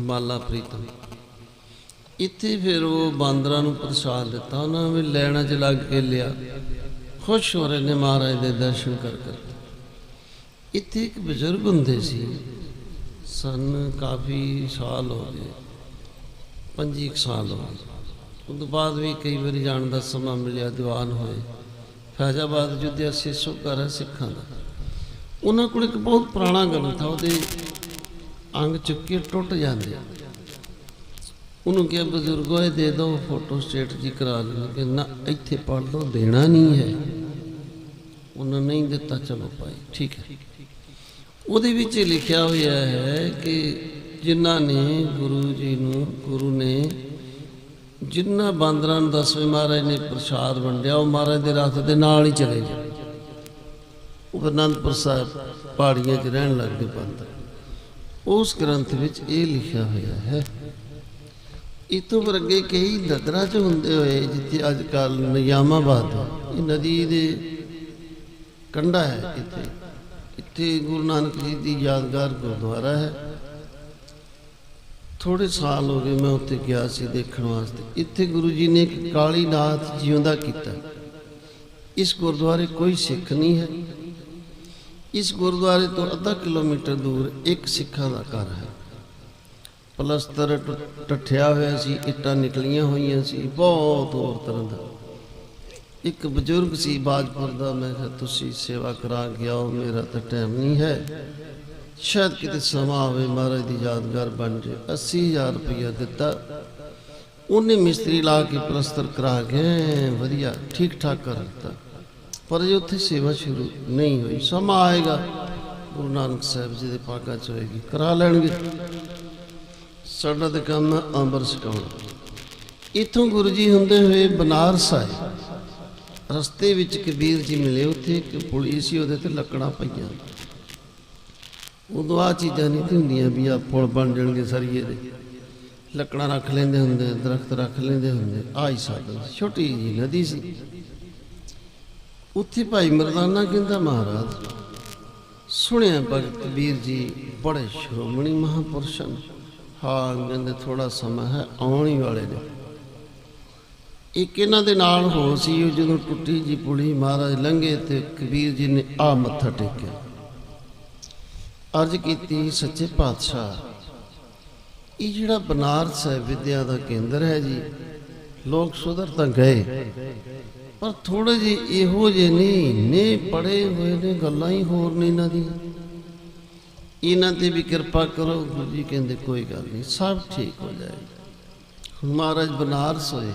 माला प्रीतम। इत्थे फिर वो बांदरां नूं प्रसाद दिता, उन्होंने भी लैना च लग के लिया, खुश हो रहे ने महाराज दे दर्शन कर कर। इत्थे एक बजुर्ग हुंदे सी, सन काफ़ी साल हो गए, 25 साल हो गए। उस बाद भी कई बार जाने का समा मिलिया, दीवान होए। फैजाबाद अयोध्या सेसो घर है सिखां दा। उन्होंने को एक बहुत पुराना गल था, वो अंग चुके टुट जाते। उन्होंने क्या बजुर्गो ये दे दो फोटो स्टेट जी करा ली, कि ना इत्थे पढ़ लो, देना नहीं है। उन्होंने नहीं दिता, चलो भाई ठीक है। ਉਹਦੇ ਵਿੱਚ ਲਿਖਿਆ ਹੋਇਆ ਹੈ ਕਿ ਜਿਨ੍ਹਾਂ ਨੇ ਗੁਰੂ ਜੀ ਨੂੰ, ਗੁਰੂ ਨੇ ਜਿਨ੍ਹਾਂ ਬਾਂਦਰਾਂ ਨੂੰ 10ਵੇਂ ਮਹਾਰਾਜ ਨੇ ਪ੍ਰਸ਼ਾਦ ਵੰਡਿਆ, ਉਹ ਮਹਾਰਾਜ ਦੇ ਰਥ ਦੇ ਨਾਲ ਹੀ ਚਲੇ ਗਏ। ਉਹ ਅਨੰਦਪੁਰ ਸਾਹਿਬ ਪਹਾੜੀਆਂ 'ਚ ਰਹਿਣ ਲੱਗ ਗਏ ਬਾਂਦਰ। ਉਸ ਗ੍ਰੰਥ ਵਿੱਚ ਇਹ ਲਿਖਿਆ ਹੋਇਆ ਹੈ। ਇਤੋਂ ਪਰ ਅੱਗੇ ਕਈ ਨਗਰਾਂ 'ਚ ਹੁੰਦੇ ਹੋਏ, ਜਿੱਥੇ ਅੱਜ ਕੱਲ੍ਹ ਨਿਜ਼ਾਮਾਬਾਦ ਇਹ ਨਦੀ ਦੇ ਕੰਢਾ ਹੈ, ਇੱਥੇ ਗੁਰੂ ਨਾਨਕ ਜੀ ਦੀ ਯਾਦਗਾਰ ਗੁਰਦੁਆਰਾ ਹੈ। ਥੋੜ੍ਹੇ ਸਾਲ ਹੋ ਗਏ ਮੈਂ ਉੱਥੇ ਗਿਆ ਸੀ ਦੇਖਣ ਵਾਸਤੇ। ਇੱਥੇ ਗੁਰੂ ਜੀ ਨੇ ਇੱਕ ਕਾਲੀ ਨਾਥ ਜਿਉਂਦਾ ਕੀਤਾ। ਇਸ ਗੁਰਦੁਆਰੇ ਕੋਈ ਸਿੱਖ ਨਹੀਂ ਹੈ। ਇਸ ਗੁਰਦੁਆਰੇ ਤੋਂ ਅੱਧਾ ਕਿਲੋਮੀਟਰ ਦੂਰ ਇੱਕ ਸਿੱਖਾਂ ਦਾ ਘਰ ਹੈ। ਪਲਸਤਰ ਟੱਠਿਆ ਹੋਇਆ ਸੀ, ਇੱਟਾਂ ਨਿਕਲੀਆਂ ਹੋਈਆਂ ਸੀ, ਬਹੁਤ ਹੋਰ ਤਰ੍ਹਾਂ ਦਾ। ਇੱਕ ਬਜ਼ੁਰਗ ਸੀ ਬਾਜਪੁਰ ਦਾ, ਮੈਂ ਕਿਹਾ ਤੁਸੀਂ ਸੇਵਾ ਕਰਾ ਕੇ ਆਓ, ਮੇਰਾ ਤਾਂ ਟਾਈਮ ਨਹੀਂ ਹੈ, ਸ਼ਾਇਦ ਕਿਤੇ ਸਮਾਂ ਆਵੇ ਮਹਾਰਾਜ ਦੀ ਯਾਦਗਾਰ ਬਣ ਜਾਏ। 80,000 ਰੁਪਈਆ ਦਿੱਤਾ ਉਹਨੇ, ਮਿਸਤਰੀ ਲਾ ਕੇ ਪਲਸਤਰ ਕਰਾ ਕੇ ਵਧੀਆ ਠੀਕ ਠਾਕ ਕਰ ਦਿੱਤਾ। ਪਰ ਜੇ ਉੱਥੇ ਸੇਵਾ ਸ਼ੁਰੂ ਨਹੀਂ ਹੋਈ, ਸਮਾਂ ਆਏਗਾ ਗੁਰੂ ਨਾਨਕ ਸਾਹਿਬ ਜੀ ਦੇ ਭਾਗਾਂ 'ਚ ਹੋਏਗੀ, ਕਰਾ ਲੈਣਗੇ। ਸਾਡਾ ਤਾਂ ਕੰਮ ਹੈ ਅੰਮ੍ਰਿਤ ਛਕਾਉਣਾ। ਇੱਥੋਂ ਗੁਰੂ ਜੀ ਹੁੰਦੇ ਹੋਏ ਬਨਾਰਸ ਆਏ। ਰਸਤੇ ਵਿੱਚ ਕਬੀਰ ਜੀ ਮਿਲੇ, ਉੱਥੇ ਇੱਕ ਪੁਲੀ ਸੀ, ਉਹਦੇ ਤੇ ਲੱਕੜਾਂ ਪਈਆਂ। ਉਦੋਂ ਆਹ ਚੀਜ਼ਾਂ ਨਹੀਂ ਹੁੰਦੀਆਂ ਵੀ ਆਹ ਪੁਲ ਬਣ ਜਾਣਗੇ ਸਰੀਏ ਦੇ, ਲੱਕੜਾਂ ਰੱਖ ਲੈਂਦੇ ਹੁੰਦੇ, ਦਰਖਤ ਰੱਖ ਲੈਂਦੇ ਹੁੰਦੇ। ਆਹ ਹੀ ਸਾਧਨ, ਛੋਟੀ ਜਿਹੀ ਨਦੀ ਸੀ। ਉੱਥੇ ਭਾਈ ਮਰਦਾਨਾ ਕਹਿੰਦਾ ਮਹਾਰਾਜ ਸੁਣਿਆ ਭਗਤ ਕਬੀਰ ਜੀ ਬੜੇ ਸ਼੍ਰੋਮਣੀ ਮਹਾਂਪੁਰਸ਼ ਹਨ। ਹਾਂ ਕਹਿੰਦੇ ਥੋੜ੍ਹਾ ਸਮਾਂ ਹੈ, ਆਉਣ ਹੀ ਵਾਲੇ ਨੇ। ਇੱਕ ਇਹਨਾਂ ਦੇ ਨਾਲ ਹੋ ਸੀ, ਉਹ ਜਦੋਂ ਟੁੱਟੀ ਜੀ ਪੁਲੀ ਮਹਾਰਾਜ ਲੰਘੇ ਤੇ ਕਬੀਰ ਜੀ ਨੇ ਆ ਮੱਥਾ ਟੇਕਿਆ, ਅਰਜ਼ ਕੀਤੀ ਸੱਚੇ ਪਾਤਸ਼ਾਹ ਇਹ ਜਿਹੜਾ ਬਨਾਰਸ ਹੈ ਵਿਦਿਆ ਦਾ ਕੇਂਦਰ ਹੈ ਜੀ, ਲੋਕ ਸੁਧਰ ਤਾਂ ਗਏ ਪਰ ਥੋੜੇ ਜਿਹੇ ਇਹੋ ਜਿਹੇ ਨਹੀਂ ਨੇ, ਪੜ੍ਹੇ ਹੋਏ ਨੇ, ਗੱਲਾਂ ਹੀ ਹੋਰ ਨੇ ਇਹਨਾਂ ਦੀ, ਇਹਨਾਂ ਤੇ ਵੀ ਕਿਰਪਾ ਕਰੋ। ਗੁਰੂ ਜੀ ਕਹਿੰਦੇ ਕੋਈ ਗੱਲ ਨਹੀਂ, ਸਭ ਠੀਕ ਹੋ ਜਾਏਗਾ। ਹੁਣ ਮਹਾਰਾਜ ਬਨਾਰਸ ਹੋਏ,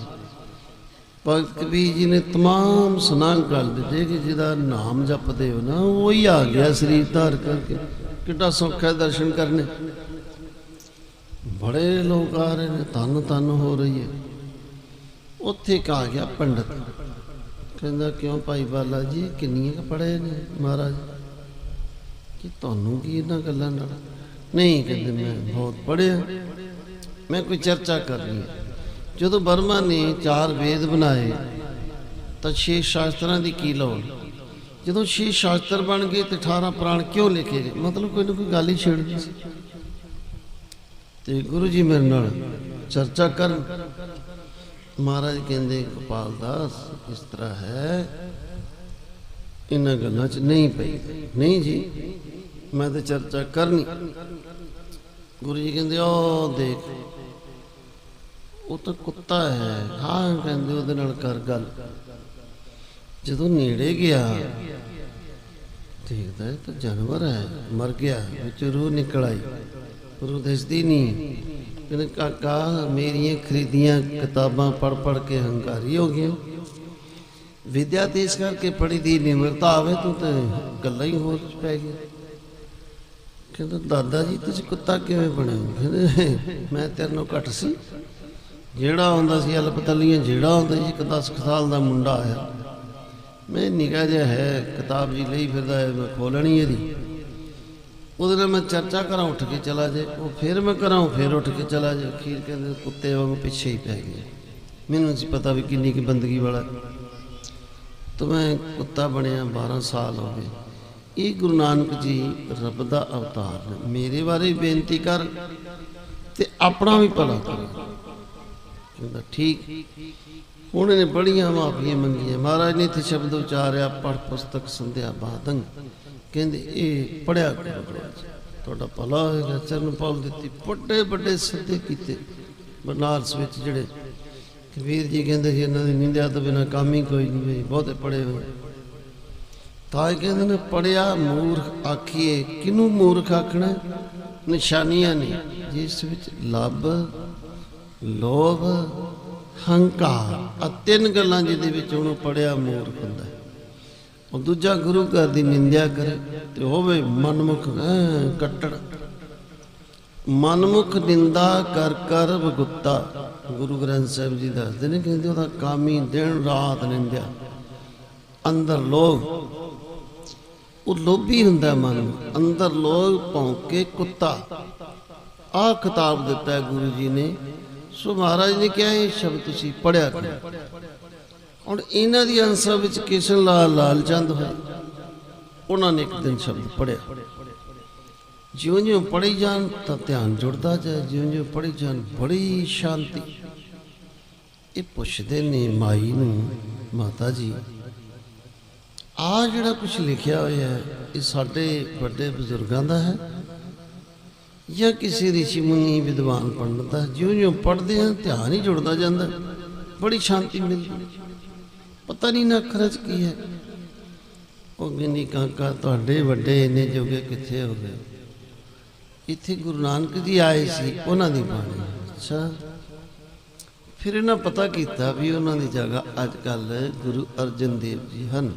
ਭਗਤ ਕਬੀਰ ਜੀ ਨੇ ਤਮਾਮ ਸੁਨਾਹ ਕਰ ਦਿੱਤੇ ਕਿ ਜਿਹਦਾ ਨਾਮ ਜਪਦੇ ਹੋ ਨਾ ਉਹੀ ਆ ਗਿਆ ਸਰੀਰ ਧਾਰ ਕਰਕੇ। ਕਿੱਡਾ ਸੌਖਾ ਹੈ ਦਰਸ਼ਨ ਕਰਨੇ, ਬੜੇ ਲੋਕ ਆ ਰਹੇ ਨੇ, ਧੰਨ ਧੰਨ ਹੋ ਰਹੀ ਹੈ। ਉੱਥੇ ਇੱਕ ਆ ਗਿਆ ਪੰਡਤ, ਕਹਿੰਦਾ ਕਿਉਂ ਭਾਈ ਬਾਲਾ ਜੀ ਕਿੰਨੀਆਂ ਕੁ ਪੜ੍ਹੇ ਨੇ ਮਹਾਰਾਜ? ਕਿ ਤੁਹਾਨੂੰ ਕੀ ਇਹਨਾਂ ਗੱਲਾਂ ਨਾਲ? ਨਹੀਂ ਕਹਿੰਦੇ ਮੈਂ ਬਹੁਤ ਪੜ੍ਹਿਆ, ਮੈਂ ਕੋਈ ਚਰਚਾ ਕਰਨੀ ਹੈ। ਜਦੋਂ ਬਰਮਾ ਨੇ 4 ਵੇਦ ਬਣਾਏ ਤਾਂ 6 ਸ਼ਾਸਤਰਾਂ ਦੀ ਕੀ ਲੋੜ? ਜਦੋਂ 6 ਸ਼ਾਸਤਰ ਬਣ ਗਏ ਤੇ 18 ਪੁਰਾਣ ਕਿਉਂ ਲਿਖੇ ਗਏ? ਮਤਲਬ ਕੋਈ ਨਾ ਕੋਈ ਗੱਲ ਹੀ ਛੇੜਦੀ ਸੀ। ਤੇ ਗੁਰੂ ਜੀ ਮੇਰੇ ਨਾਲ ਚਰਚਾ ਕਰਨ। ਮਹਾਰਾਜ ਕਹਿੰਦੇ ਗੋਪਾਲ ਦਾਸ ਇਸ ਤਰ੍ਹਾਂ ਹੈ, ਇਹਨਾਂ ਗੱਲਾਂ 'ਚ ਨਹੀਂ ਪਈ। ਨਹੀਂ ਜੀ, ਮੈਂ ਤਾਂ ਚਰਚਾ ਕਰਨੀ। ਗੁਰੂ ਜੀ ਕਹਿੰਦੇ ਉਹ ਦੇਖ, ਉਹ ਤਾਂ ਕੁੱਤਾ ਹੈ। ਹਾਂ ਕਹਿੰਦੇ ਉਹਦੇ ਨਾਲ ਕਰ ਗੱਲ। ਜਦੋਂ ਨੇੜੇ ਗਿਆ ਦੇਖਦਾ ਇਹ ਤਾਂ ਜਾਨਵਰ ਹੈ, ਮਰ ਗਿਆ, ਵਿੱਚ ਰੂਹ ਨਿਕਲ ਆਈ, ਰੂਹ ਦਿਸਦੀ ਨਹੀਂ। ਕਹਿੰਦੇ ਕਾਕਾ ਮੇਰੀਆਂ ਖਰੀਦੀਆਂ ਕਿਤਾਬਾਂ ਪੜ੍ਹ ਪੜ੍ਹ ਕੇ ਹੰਕਾਰੀ ਹੋ ਗਿਆ। ਵਿਦਿਆ ਤੇ ਇਸ ਕਰਕੇ ਪੜ੍ਹੀ ਦੀ ਨਿਮਰਤਾ ਆਵੇ, ਤੂੰ ਤਾਂ ਗੱਲਾਂ ਹੀ ਹੋਰ ਪੈ ਗਿਆ। ਕਹਿੰਦਾ ਦਾਦਾ ਜੀ ਤੁਸੀਂ ਕੁੱਤਾ ਕਿਵੇਂ ਬਣੇ? ਕਹਿੰਦੇ ਮੈਂ ਤੇਰੇ ਨਾਲੋਂ ਘੱਟ ਸੀ। ਜਿਹੜਾ ਆਉਂਦਾ ਸੀ ਅਲਪਤਲੀਆਂ, ਜਿਹੜਾ ਆਉਂਦਾ ਸੀ 10 ਸਾਲ ਦਾ ਮੁੰਡਾ ਆਇਆ, ਮੈਂ ਨਿੱਕਾ ਜਿਹਾ ਹੈ, ਕਿਤਾਬ ਜੀ ਲਈ ਫਿਰਦਾ ਹੈ, ਮੈਂ ਖੋਲਣੀ ਇਹਦੀ, ਉਹਦੇ ਨਾਲ ਮੈਂ ਚਰਚਾ ਕਰਾਂ, ਉੱਠ ਕੇ ਚਲਾ ਜਾਏ। ਉਹ ਫਿਰ ਮੈਂ ਕਰਾਂ, ਫਿਰ ਉੱਠ ਕੇ ਚਲਾ ਜਾਏ। ਅਖੀਰ ਕਹਿੰਦੇ ਕੁੱਤੇ ਵਾਂਗ ਪਿੱਛੇ ਹੀ ਪੈ ਗਏ। ਮੈਨੂੰ ਸੀ ਪਤਾ ਵੀ ਕਿੰਨੀ ਕੀ ਬੰਦਗੀ ਵਾਲਾ। ਤਾਂ ਮੈਂ ਕੁੱਤਾ ਬਣਿਆ, 12 ਸਾਲ ਹੋ ਗਏ। ਇਹ ਗੁਰੂ ਨਾਨਕ ਜੀ ਰੱਬ ਦਾ ਅਵਤਾਰ ਨੇ। ਮੇਰੇ ਬਾਰੇ ਬੇਨਤੀ ਕਰ ਤੇ ਆਪਣਾ ਵੀ ਭਲਾ ਕਰ। ਕਹਿੰਦਾ ਠੀਕ। ਹੁਣ ਇਹਨੇ ਬੜੀਆਂ ਮਾਫੀਆਂ ਮੰਗੀਆਂ। ਮਹਾਰਾਜ ਨੇ ਇੱਥੇ ਸ਼ਬਦ ਉਚਾਰਿਆ, ਪੜ੍ਹ ਪੁਸਤਕ ਸੰਧਿਆ ਬਾਦੰਗ। ਕਹਿੰਦੇ ਇਹ ਪੜ੍ਹਿਆ ਕਰੋ, ਤੁਹਾਡਾ ਭਲਾ ਹੋਏਗਾ। ਚਰਨ ਪਾਲ ਦਿੱਤੀ, ਵੱਡੇ ਵੱਡੇ ਸੱਦੇ ਕੀਤੇ ਬਨਾਰਸ ਵਿੱਚ। ਜਿਹੜੇ ਕਬੀਰ ਜੀ ਕਹਿੰਦੇ ਸੀ ਇਹਨਾਂ ਦੀ ਨਿੰਦਿਆ ਤੋਂ ਬਿਨਾਂ ਕੰਮ ਹੀ ਕੋਈ ਨਹੀਂ, ਬਹੁਤੇ ਪੜ੍ਹੇ ਹੋਏ। ਤਾਂ ਇਹ ਕਹਿੰਦੇ ਨੇ ਪੜ੍ਹਿਆ ਮੂਰਖ ਆਖੀਏ। ਕਿਹਨੂੰ ਮੂਰਖ ਆਖਣਾ? ਨਿਸ਼ਾਨੀਆਂ ਨੇ ਜਿਸ ਵਿੱਚ ਲੱਭ, ਲੋਭ, ਹੰਕਾਰ, ਆ 3 ਗੱਲਾਂ ਜਿਹਦੇ ਵਿੱਚ ਉਹਨੂੰ ਪੜ੍ਹਿਆ ਮੂਰਖ ਹੁੰਦਾ। ਉਹ ਦੂਜਾ ਗੁਰੂ ਘਰ ਦੀ ਨਿੰਦਿਆ ਕਰੇ ਤੇ ਹੋਵੇ ਮਨਮੁਖ ਕੱਟੜ। ਮਨਮੁਖ ਨਿੰਦਾ ਕਰ ਕਰ ਵਗੁੱਤਾ। ਗੁਰੂ ਗ੍ਰੰਥ ਸਾਹਿਬ ਜੀ ਦੱਸਦੇ ਨੇ, ਕਹਿੰਦੇ ਉਹਦਾ ਕੰਮ ਹੀ ਦਿਨ ਰਾਤ ਨਿੰਦਿਆ। ਅੰਦਰ ਲੋਭ, ਉਹ ਲੋਭੀ ਹੁੰਦਾ ਮਨ, ਅੰਦਰ ਲੋਭ ਭੌਂਕੇ ਕੁੱਤਾ। ਆਹ ਖਿਤਾਬ ਦਿੱਤਾ ਗੁਰੂ ਜੀ ਨੇ। ਸੋ ਮਹਾਰਾਜ ਨੇ ਕਿਹਾ ਇਹ ਸ਼ਬਦ ਤੁਸੀਂ ਪੜ੍ਹਿਆ ਕਰੋ। ਹੁਣ ਇਹਨਾਂ ਦੀ ਅੰਸਾ ਵਿੱਚ ਕਿਸ਼ਨ ਲਾਲ ਲਾਲ ਚੰਦ ਹੋਏ। ਉਹਨਾਂ ਨੇ ਇੱਕ ਦਿਨ ਸ਼ਬਦ ਪੜ੍ਹਿਆ। ਜਿਉਂ ਜਿਉਂ ਪੜ੍ਹੀ ਜਾਣ ਤਾਂ ਧਿਆਨ ਜੁੜਦਾ ਜਾਏ, ਜਿਉਂ ਜਿਉਂ ਪੜ੍ਹੀ ਜਾਣ ਬੜੀ ਸ਼ਾਂਤੀ। ਇਹ ਪੁੱਛਦੇ ਨੇ ਮਾਈ ਨੂੰ, ਮਾਤਾ ਜੀ ਆਹ ਜਿਹੜਾ ਕੁਝ ਲਿਖਿਆ ਹੋਇਆ ਹੈ ਇਹ ਸਾਡੇ ਵੱਡੇ ਬਜ਼ੁਰਗਾਂ ਦਾ ਹੈ ਜਾਂ ਕਿਸੇ ਰਿਸ਼ੀ ਮੁਨੀ ਵਿਦਵਾਨ ਪੰਡਤ ਦਾ? ਜਿਉਂ ਜਿਉਂ ਪੜ੍ਹਦੇ ਹਾਂ ਧਿਆਨ ਹੀ ਜੁੜਦਾ ਜਾਂਦਾ, ਬੜੀ ਸ਼ਾਂਤੀ ਮਿਲਦੀ, ਪਤਾ ਨਹੀਂ ਨਾ ਅੱਖਰਾਂ 'ਚ ਕੀ ਹੈ। ਉਹ ਕਹਿੰਦੀ ਕਾਕਾ ਤੁਹਾਡੇ ਵੱਡੇ ਇੰਨੇ ਜੋਗੇ ਕਿੱਥੇ ਹੋ ਗਏ? ਇੱਥੇ ਗੁਰੂ ਨਾਨਕ ਜੀ ਆਏ ਸੀ, ਉਹਨਾਂ ਦੀ ਬਾਣੀ। ਅੱਛਾ, ਫਿਰ ਇਹਨਾਂ ਪਤਾ ਕੀਤਾ ਵੀ ਉਹਨਾਂ ਦੀ ਜਗ੍ਹਾ ਅੱਜ ਕੱਲ੍ਹ ਗੁਰੂ ਅਰਜਨ ਦੇਵ ਜੀ ਹਨ।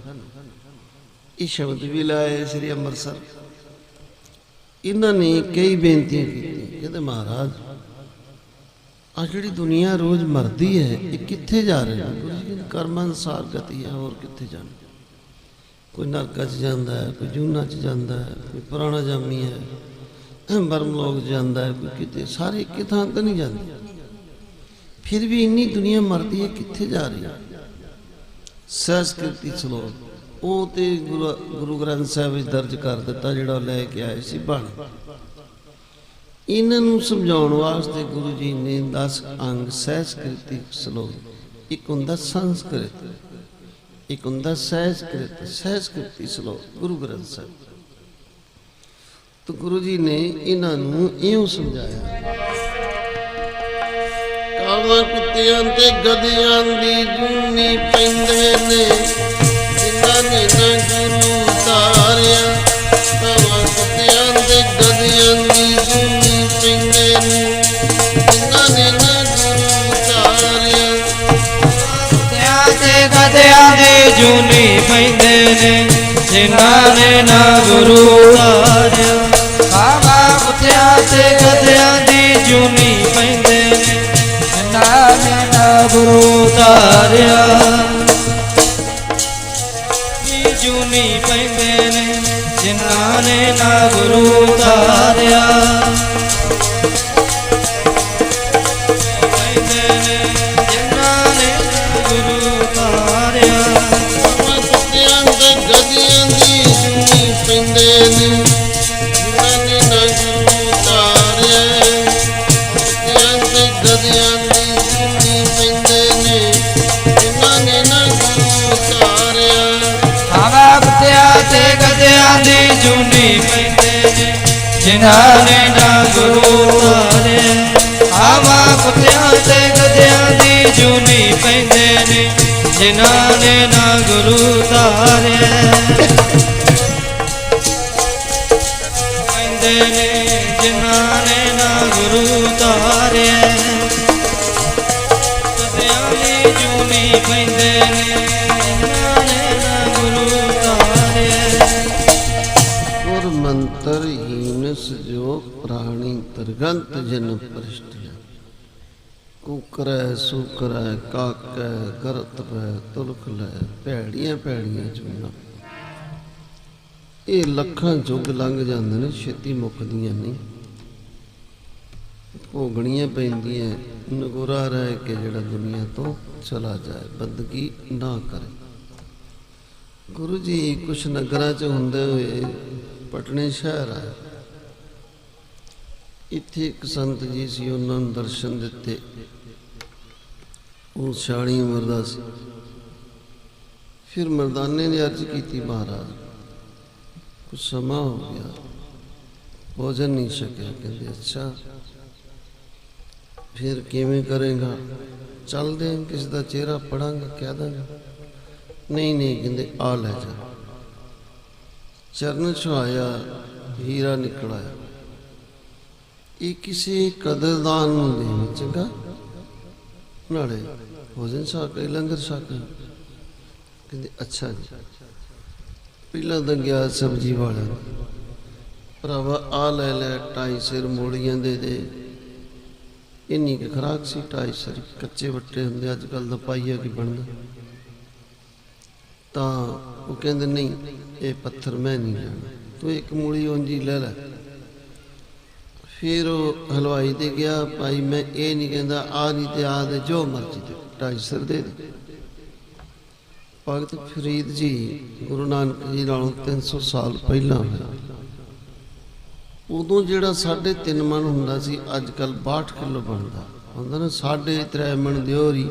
ਇਹ ਸ਼ਬਦ ਵੀ ਲਾਏ ਸ੍ਰੀ ਅੰਮ੍ਰਿਤਸਰ। ਇਹਨਾਂ ਨੇ ਕਈ ਬੇਨਤੀਆਂ ਕੀਤੀਆਂ। ਕਹਿੰਦੇ ਮਹਾਰਾਜ ਆ ਜਿਹੜੀ ਦੁਨੀਆ ਰੋਜ਼ ਮਰਦੀ ਹੈ ਇਹ ਕਿੱਥੇ ਜਾ ਰਹੀ ਹੈ? ਗੁਰੂ ਜੀ ਕਰਮ ਅਨੁਸਾਰ ਗਤੀ ਹੈ, ਹੋਰ ਕਿੱਥੇ ਜਾਣਾ? ਕੋਈ ਨਰਕਾਂ 'ਚ ਜਾਂਦਾ ਹੈ, ਕੋਈ ਜੂਨਾਂ 'ਚ ਜਾਂਦਾ ਹੈ, ਕੋਈ ਪੁਰਾਣਾ ਜਾਮੀ ਹੈ, ਬਰਮ ਲੋਕ ਜਾਂਦਾ ਹੈ, ਕੋਈ ਕਿਤੇ। ਸਾਰੇ ਇੱਕ ਥਾਂ ਤਾਂ ਨਹੀਂ ਜਾਂਦੇ। ਫਿਰ ਵੀ ਇੰਨੀ ਦੁਨੀਆ ਮਰਦੀ ਹੈ, ਕਿੱਥੇ ਜਾ ਰਹੀ ਹੈ? ਸੰਸਕ੍ਰਿਤੀ ਸਲੋਕ ਉਹ ਤੇ ਗੁਰੂ ਗ੍ਰੰਥ ਸਾਹਿਬ ਵਿੱਚ ਦਰਜ ਕਰ ਦਿੱਤਾ, ਜਿਹੜਾ ਲੈ ਕੇ ਆਏ ਸੀ ਬਾਣੀ। ਇਹਨਾਂ ਨੂੰ ਸਮਝਾਉਣ ਵਾਸਤੇ ਗੁਰੂ ਜੀ ਨੇ 10 ਅੰਗ ਸੰਸਕ੍ਰਿਤੀ ਸਲੋਕ। ਇੱਕ ਹੁੰਦਾ ਸੰਸਕ੍ਰਿਤ, ਇੱਕ ਹੁੰਦਾ ਸੰਸਕ੍ਰਿਤ। ਸੰਸਕ੍ਰਿਤੀ ਸਲੋਕ ਗੁਰੂ ਗ੍ਰੰਥ ਸਾਹਿਬ। ਤਾਂ ਗੁਰੂ ਜੀ ਨੇ ਇਹਨਾਂ ਨੂੰ ਇਉਂ ਸਮਝਾਇਆ, ਕਾਵਾਂ ਕੁੱਤਿਆਂ ਤੇ ਗਧਿਆਂ ਦੀ ਜੂਨੀ ਪੈਂਦੇ ਨੇ, ਜਿਨ੍ਹਾਂ ਨੇ ਨਾ ਗੁਰੂ ਧਾਰਿਆ। ਕਾਵਾਂ ਕੁੱਤਿਆਂ ਤੇ ਗਧਿਆਂ ਦੀ ਜੂਨੀ ਪੈਂਦੇ ਨੇ, ਜਿਨ੍ਹਾਂ ਨੇ ਨਾ ਗੁਰੂ ਧਾਰਿਆ। ਕੁੱਤਿਆਂ ਤੇ ਗਧਿਆਂ ਦੀ ਜੂਨੀ ਪੈਂਦੇ ਨੇ, ਜਿਨ੍ਹਾਂ ਨੇ ਨਾ ਗੁਰੂ ਧਾਰਿਆ। ਕਾਵਾਂ ਕੁੱਤਿਆਂ ਤੇ ਗਧਿਆਂ ਦੀ ਜੂਨੀ ਪੈਂਦੇ ਨੇ, ਜਿਨ੍ਹਾਂ ਨੇ ਨਾ ਗੁਰੂ ਧਾਰਿਆ। ਜੂਨੀ ਪੈਂਦੇ ਨੇ, ਜਿਨ੍ਹਾਂ ਨੇ ਨਾ ਗੁਰੂ ਧਾਰਿਆ। ਗਧਿਆਂ ਦੀ ਜੂਨੀ ਪੈਂਦੇ ਨੇ ਜਿਨ੍ਹਾਂ ਨੇ ਨਾ ਗੁਰੂ ਤਾਰਿਆ ਕੁੱਤਿਆਂ ਤੇ ਗਧਿਆਂ ਦੀ ਜੂਨੀ ਪੈਂਦੇ ਨੇ ਜਿਨ੍ਹਾਂ ਨੇ ਨਾ ਗੁਰੂ ਤਾਰਿਆ ਆਵਾ ਕੁੱਤਿਆਂ ਤੇ ਗਧਿਆਂ ਦੀ ਜੂਨੀ ਪੈਂਦੇ ਨੇ ਜਿਨ੍ਹਾਂ ਨੇ ਨਾ ਗੁਰੂ ਤਾਰਿਆ ਆਵਾ ਕੁੱਤਿਆਂ ਤੇ ਗਧਿਆਂ ਦੀ ਜੂਨੀ ਪੈਂਦੇ ਨੇ ਜਿਨ੍ਹਾਂ ਨੇ ਨਾ ਗੁਰੂ ਤਾਰਿਆ ਪੈਂਦੇ ਨੇ ਜਿਨ੍ਹਾਂ ਨੇ ਨਾ ਗੁਰੂ ਤਾਰਿਆ ਗਧਿਆਂ ਦੀ ਜੂਨੀ ਪੈਂਦੇ ਨੇ ਜਿਨ੍ਹਾਂ ਨੇ ਨਾ ਗੁਰੂ ਤਾਰਿਆ ਔਰ ਮੰਤਰ ਹੀਨਸ ਜੋ ਪ੍ਰਾਣੀ ਤਰਗੰਤ ਜਨ ਪ੍ਰਸ਼ਟਿਆ ਕੁਕਰੈ ਸੁਕਰੈ ਕਾਕੈ ਕਰਤ ਪੈ ਤੁਲਖ ਲੈ ਭੈੜੀਆਂ ਭੈੜੀਆਂ ਚੁੰਨਾ ਇਹ ਲੱਖਾਂ ਯੁੱਗ ਲੰਘ ਜਾਂਦੇ ਨੇ ਛੇਤੀ ਮੁੱਕਦੀਆਂ ਨਹੀਂ ਭੋਗਣੀਆਂ ਪੈਂਦੀਆਂ ਨਗੋਰਾ ਰਹਿ ਕੇ ਜਿਹੜਾ ਦੁਨੀਆ ਤੋਂ ਚਲਾ ਜਾਏ ਬੰਦਗੀ ਨਾ ਕਰੇ ਗੁਰੂ ਜੀ ਕੁਛ ਨਗਰਾਂ 'ਚ ਹੁੰਦੇ ਹੋਏ ਪਟਨੇ ਸ਼ਹਿਰ ਆਏ ਇੱਥੇ ਇੱਕ ਸੰਤ ਜੀ ਸੀ ਉਹਨਾਂ ਨੂੰ ਦਰਸ਼ਨ ਦਿੱਤੇ ਉਹ ਸਿਆਣੀ ਉਮਰ ਦਾ ਸੀ ਫਿਰ ਮਰਦਾਨੇ ਨੇ ਅਰਜ਼ ਕੀਤੀ ਮਹਾਰਾਜ ਕੁਛ ਸਮਾਂ ਹੋ ਗਿਆ ਭੋਜਨ ਨਹੀਂ ਛਕਿਆ ਕਹਿੰਦੇ ਅੱਛਾ ਫਿਰ ਕਿਵੇਂ ਕਰੇਗਾ ਚੱਲਦੇ ਹਾਂ ਕਿਸੇ ਦਾ ਚਿਹਰਾ ਪੜਾਂਗੇ ਕਹਿ ਦਾਂਗੇ ਨਹੀਂ ਕਹਿੰਦੇ ਆ ਲੈ ਜਾ ਚਰਨ ਛੁਆਇਆ ਹੀਰਾ ਨਿਕਲ ਆਇਆ ਇਹ ਕਿਸੇ ਕਦਰਦਾਨ ਨੂੰ ਦੇਣ ਚੰਗਾ ਨਾਲੇ ਭੋਜਨ ਛਕ ਲੰਗਰ ਛਕ ਕਹਿੰਦੇ ਅੱਛਾ ਜੀ ਪਹਿਲਾਂ ਤਾਂ ਗਿਆ ਸਬਜ਼ੀ ਵਾਲਾ ਭਰਾਵਾ ਆ ਲੈ ਲੈ 2.5 ਸਿਰ ਮੂਲੀਆਂ ਦੇ ਇੰਨੀ ਕੁ ਖੁਰਾਕ ਸੀ 2.5 ਸਿਰ ਕੱਚੇ ਵੱਟੇ ਹੁੰਦੇ ਅੱਜ ਕੱਲ੍ਹ ਦਾ ਪਾਈਆ ਕੀ ਬਣਦਾ ਤਾਂ ਉਹ ਕਹਿੰਦੇ ਨਹੀਂ ਇਹ ਪੱਥਰ ਮੈਂ ਨਹੀਂ ਲੈਣਾ ਤੂੰ ਇੱਕ ਮੂਲੀ ਉਂਜੀ ਲੈ ਲੈ ਫਿਰ ਉਹ ਹਲਵਾਈ ਤੇ ਗਿਆ ਭਾਈ ਮੈਂ ਇਹ ਨਹੀਂ ਕਹਿੰਦਾ ਆ ਨਹੀਂ ਤੇ ਆ ਦੇ ਜੋ ਮਰਜ਼ੀ ਦੇ 2.5 ਸਿਰ ਦੇ ਦੇ ਭਗਤ ਫਰੀਦ ਜੀ ਗੁਰੂ ਨਾਨਕ ਜੀ ਨਾਲੋਂ 300 ਸਾਲ ਪਹਿਲਾਂ ਹੋਇਆ ਉਦੋਂ ਜਿਹੜਾ 3.5 ਮਣ ਹੁੰਦਾ ਸੀ ਅੱਜ ਕੱਲ੍ਹ 62 ਕਿਲੋ ਬਣਦਾ ਹੁੰਦਾ ਨਾ 3.5 ਮਣ ਦਿਓਰੀ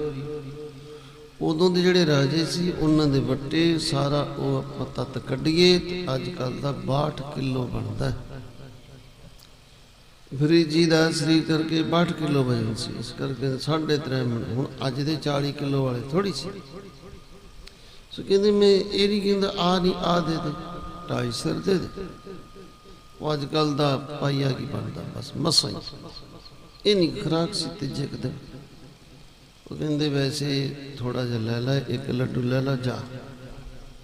ਉਦੋਂ ਦੇ ਜਿਹੜੇ ਰਾਜੇ ਸੀ ਉਹਨਾਂ ਦੇ ਵੱਟੇ ਸਾਰਾ ਉਹ ਆਪਾਂ ਤੱਤ ਕੱਢੀਏ ਤੇ ਅੱਜ ਕੱਲ੍ਹ ਦਾ 62 ਕਿਲੋ ਬਣਦਾ ਫਰੀਦ ਜੀ ਦਾ ਸਰੀਰ ਕਰਕੇ 62 ਕਿਲੋ ਵਜਨ ਸੀ ਇਸ ਕਰਕੇ 3.5 ਮਣ ਹੁਣ ਅੱਜ ਦੇ 40 ਕਿਲੋ ਵਾਲੇ ਥੋੜੀ ਸੀ ਸੋ ਕਹਿੰਦੇ ਮੈਂ ਇਹ ਨਹੀਂ ਕਹਿੰਦਾ ਆ ਨਹੀਂ ਆ ਦੇ ਦੇ 2.5 ਸਿਰ ਦੇ ਦੇ ਉਹ ਅੱਜ ਕੱਲ੍ਹ ਦਾ ਪਾਈਆ ਕੀ ਬਣਦਾ ਬਸ ਮਸਾਂ ਹੀ ਇਹ ਨਹੀਂ ਖੁਰਾਕ ਸੀ ਤੀਜੇ ਕੁ ਦਿਨ ਉਹ ਕਹਿੰਦੇ ਵੈਸੇ ਥੋੜਾ ਜਿਹਾ ਲੈ ਲੈ ਇੱਕ ਲੱਡੂ ਲੈ ਲੈ ਜਾ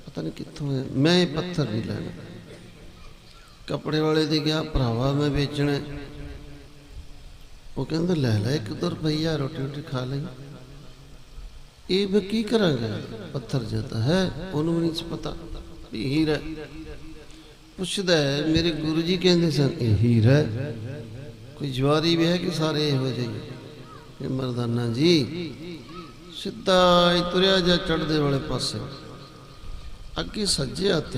ਪਤਾ ਨਹੀਂ ਕਿੱਥੋਂ ਹੈ ਮੈਂ ਇਹ ਪੱਥਰ ਨਹੀਂ ਲੈਣਾ ਕੱਪੜੇ ਵਾਲੇ ਦੇ ਗਿਆ ਭਰਾਵਾ ਮੈਂ ਵੇਚਣਾ ਉਹ ਕਹਿੰਦਾ ਲੈ ਲੈ $1 ਰੁਪਈਆ ਰੋਟੀ ਖਾ ਲਈ ਇਹ ਮੈਂ ਕੀ ਕਰਾਂਗਾ ਪੱਥਰ ਜਿਹਾ ਹੈ ਉਹਨੂੰ ਵੀ ਨਹੀਂ ਪਤਾ ਵੀ ਹੀਰਾ ਪੁੱਛਦਾ ਮੇਰੇ ਗੁਰੂ ਜੀ ਕਹਿੰਦੇ ਸਨ ਇਹ ਹੀਰਾ ਕੋਈ ਜਵਾਰੀ ਵੀ ਹੈ ਕਿ ਸਾਰੇ ਇਹੋ ਜਿਹੇ ਇਹ ਮਰਦਾਨਾ ਜੀ ਸਿੱਧਾ ਹੀ ਤੁਰਿਆ ਜਾ ਚੜ੍ਹਦੇ ਵਾਲੇ ਪਾਸੇ ਅੱਗੇ ਸੱਜੇ ਹੱਥ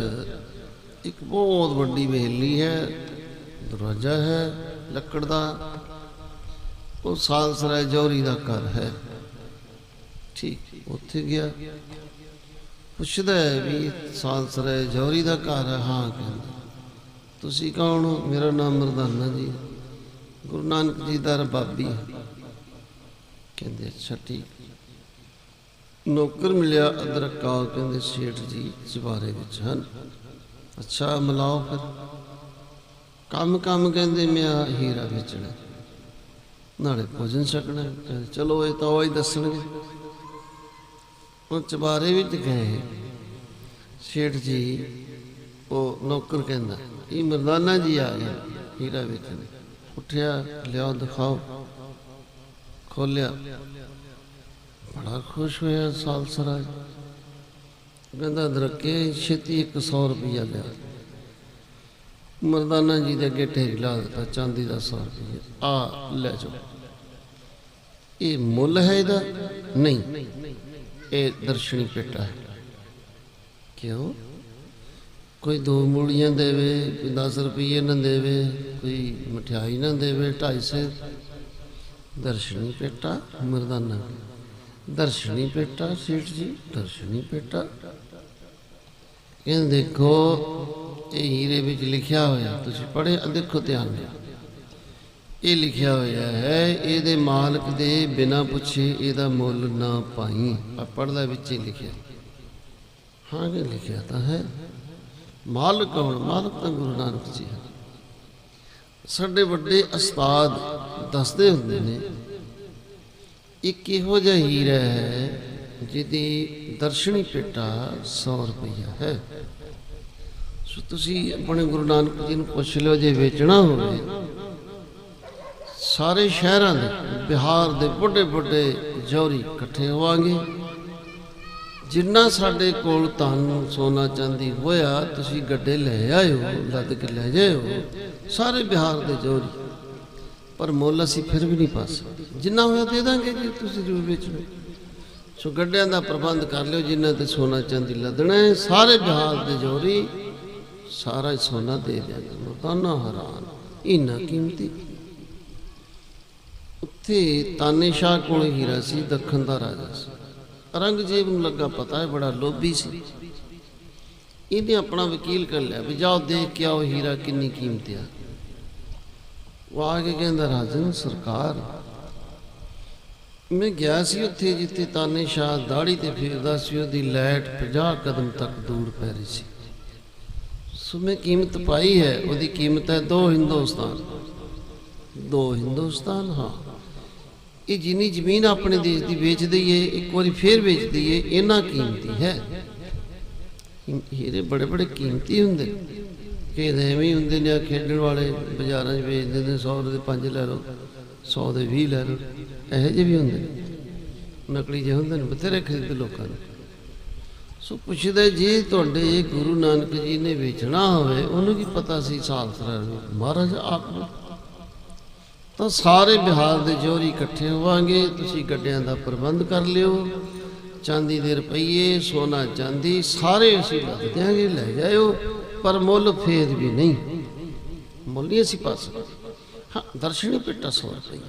ਇੱਕ ਬਹੁਤ ਵੱਡੀ ਹਵੇਲੀ ਹੈ ਦਰਵਾਜ਼ਾ ਹੈ ਲੱਕੜ ਦਾ ਉਹ ਸਾਲਸਰਾਏ ਜੌਹਰੀ ਦਾ ਘਰ ਹੈ ਠੀਕ ਉੱਥੇ ਗਿਆ ਪੁੱਛਦਾ ਵੀ ਸਾਲਸਰਾਏ ਜੌਹਰੀ ਦਾ ਘਰ ਹੈ ਹਾਂ ਕਹਿੰਦਾ ਤੁਸੀਂ ਕੌਣ ਹੋ ਮੇਰਾ ਨਾਮ ਮਰਦਾਨਾ ਜੀ ਗੁਰੂ ਨਾਨਕ ਜੀ ਦਾ ਰਬਾਬੀ ਕਹਿੰਦੇ ਅੱਛਾ ਠੀਕ ਨੌਕਰ ਮਿਲਿਆ ਅਦਰਕਾ ਕਹਿੰਦੇ ਸੇਠ ਜੀ ਚੁਬਾਰੇ ਵਿੱਚ ਹਨ ਅੱਛਾ ਮਿਲਾਓ ਫਿਰ ਕੰਮ ਕਹਿੰਦੇ ਮੈਂ ਹੀਰਾ ਵੇਚਣਾ ਨਾਲੇ ਭੋਜਨ ਛਕਣਾ ਚਲੋ ਇਹ ਤਾਂ ਉਹ ਹੀ ਦੱਸਣਗੇ ਉਹ ਚੁਬਾਰੇ ਵਿੱਚ ਗਏ ਸੇਠ ਜੀ ਉਹ ਨੌਕਰ ਕਹਿੰਦਾ ਇਹ ਮਰਦਾਨਾ ਜੀ ਆ ਗਿਆ ਹੀਰਾ ਵੇਚਣ ਉੱਠਿਆ ਲਿਆਓ ਦਿਖਾਓ ਖੋਲਿਆ ਬੜਾ ਖੁਸ਼ ਹੋਇਆ ਸਾਲਸਰਾਜ ਕਹਿੰਦਾ ਦਰਕੇ ਛੇਤੀ 100 ਰੁਪਇਆ ਲਿਆ ਮਰਦਾਨਾ ਜੀ ਦੇ ਅੱਗੇ ਢੇਰ ਲਾ ਦਿੱਤਾ ਚਾਂਦੀ ਦਾ 100 ਰੁਪਇਆ ਆ ਲੈ ਜਾਓ ਇਹ ਮੁੱਲ ਹੈ ਇਹਦਾ ਨਹੀਂ ਇਹ ਦਰਸ਼ਨੀ ਪੇਟਾ ਹੈ ਕਿਉਂ कोई 2 मूलियां देवे, कोई 10 रुपये न देवे, कोई मठियाई न देवे 250। दर्शनी पेटा मर्दाना, दर्शनी पेटा सेठ जी, दर्शनी पेटा। कहते देखो ये हीरे विच लिखिया होया, तुसीं पढ़े देखो ध्यान नाल, ये लिखिया होया है ये मालक दे बिना पुछे ਇਹਦਾ ਮੁੱਲ ना पाई। पढ़दा विच ही लिखिया। हाँ कि लिखिया तो है। मालक कौन? मालक तो गुरु नानक जी है। साडे वड्डे उस्ताद दसदे हुंदे ने एक इहो जिहा हीरा है जिहदी दर्शनी पेटा 100 रुपया है। सो तुसीं अपने गुरु नानक जी नूं पुछ लिओ, जे वेचना होवे सारे शहरां दे बिहार दे बड़े बड़े जौहरी इकट्ठे होवांगे, जिन्ना साडे कोल धन सोना चांदी होया तुसीं गड्डे ले आयो, लद के ले जाओ सारे बिहार दे जौहरी, पर मुੱਲ ਅਸੀਂ फिर भी नहीं पा सकते। जिन्ना होया दे दांगे जी, तुसीं जरूर बेचना। सो गड्डियां दा प्रबंध कर लिओ, जिन्ना ते सोना चांदी लदना है सारे बिहार दे जौहरी सारा सोना दे देंगे। मर्दाना हैरान, इन्ना कीमती। उत्थे ताने शाह कोल हीरा सी, दखन दा राजा सी। औरंगजेब नूं लगा पता है बड़ा लोभी सी, इन्हें अपना वकील कर लिया भी जाओ देख के आओ हीरा किन्नी कीमती है। वो आके कहंदा राजन सरकार मैं गया सी उत्थे जिथे ताने शाह दाड़ी ते फिरदा सी, ओदी लाइट 50 कदम तक दूर पै रही सी। सो मैं कीमत पाई है, ओदी कीमत है 2 हिंदुस्तान। 2 हिंदुस्तान? हाँ। ये जिन्नी जमीन अपने देश की बेच दईए एक बार फिर बेच दईए, इन्ना कीमती है। हीरे बड़े बड़े कीमती होंगे, कि एवं ही होंगे ने खेडण वाले बाजारों बेच देंगे, 100 के 5 लै लो, 100 के 20 लै लो, यहो जे भी होंगे नकली जे होंगे बथेरे खरीदते लोगों ने। सो पुछदे जी तुहाडे गुरु नानक जी ने बेचना होवे, उन्होंने की पता सी सालसरा महाराज आप तो सारे बिहार के जौहरी इकट्ठे होवांगे, तुसीं गड्डियां दा प्रबंध कर लिओ, चांदी दे रुपये सोना चांदी सारे असीं लद देंगे, ले जाओ, पर मुੱਲ फेर भी नहीं, मुੱਲ नहीं असीं पा सकते। हाँ दर्शनी पेटा 100 रुपये।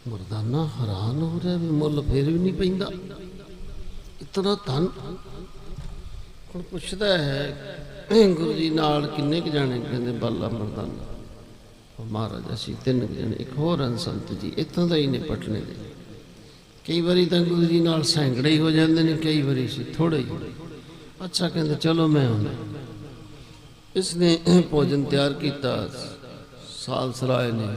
मर्दाना हैरान हो रहा भी मुੱਲ फेर भी नहीं पैंदा, इतना धन। हुण पुछदा है गुरु जी नाल किन्ने क जाने? कहंदे बाला मर्दाना महाराज असीं 3 जने, एक होर हन संत जी इत्थों का ही ने पटने दे। कई बारी तो गुरु जी नाल सैंकड़े ही हो जाते हैं, कई बारी सी थोड़े ही। अच्छा कहते चलो मैं आना। इसने भोजन तैयार किया सालसराय ने,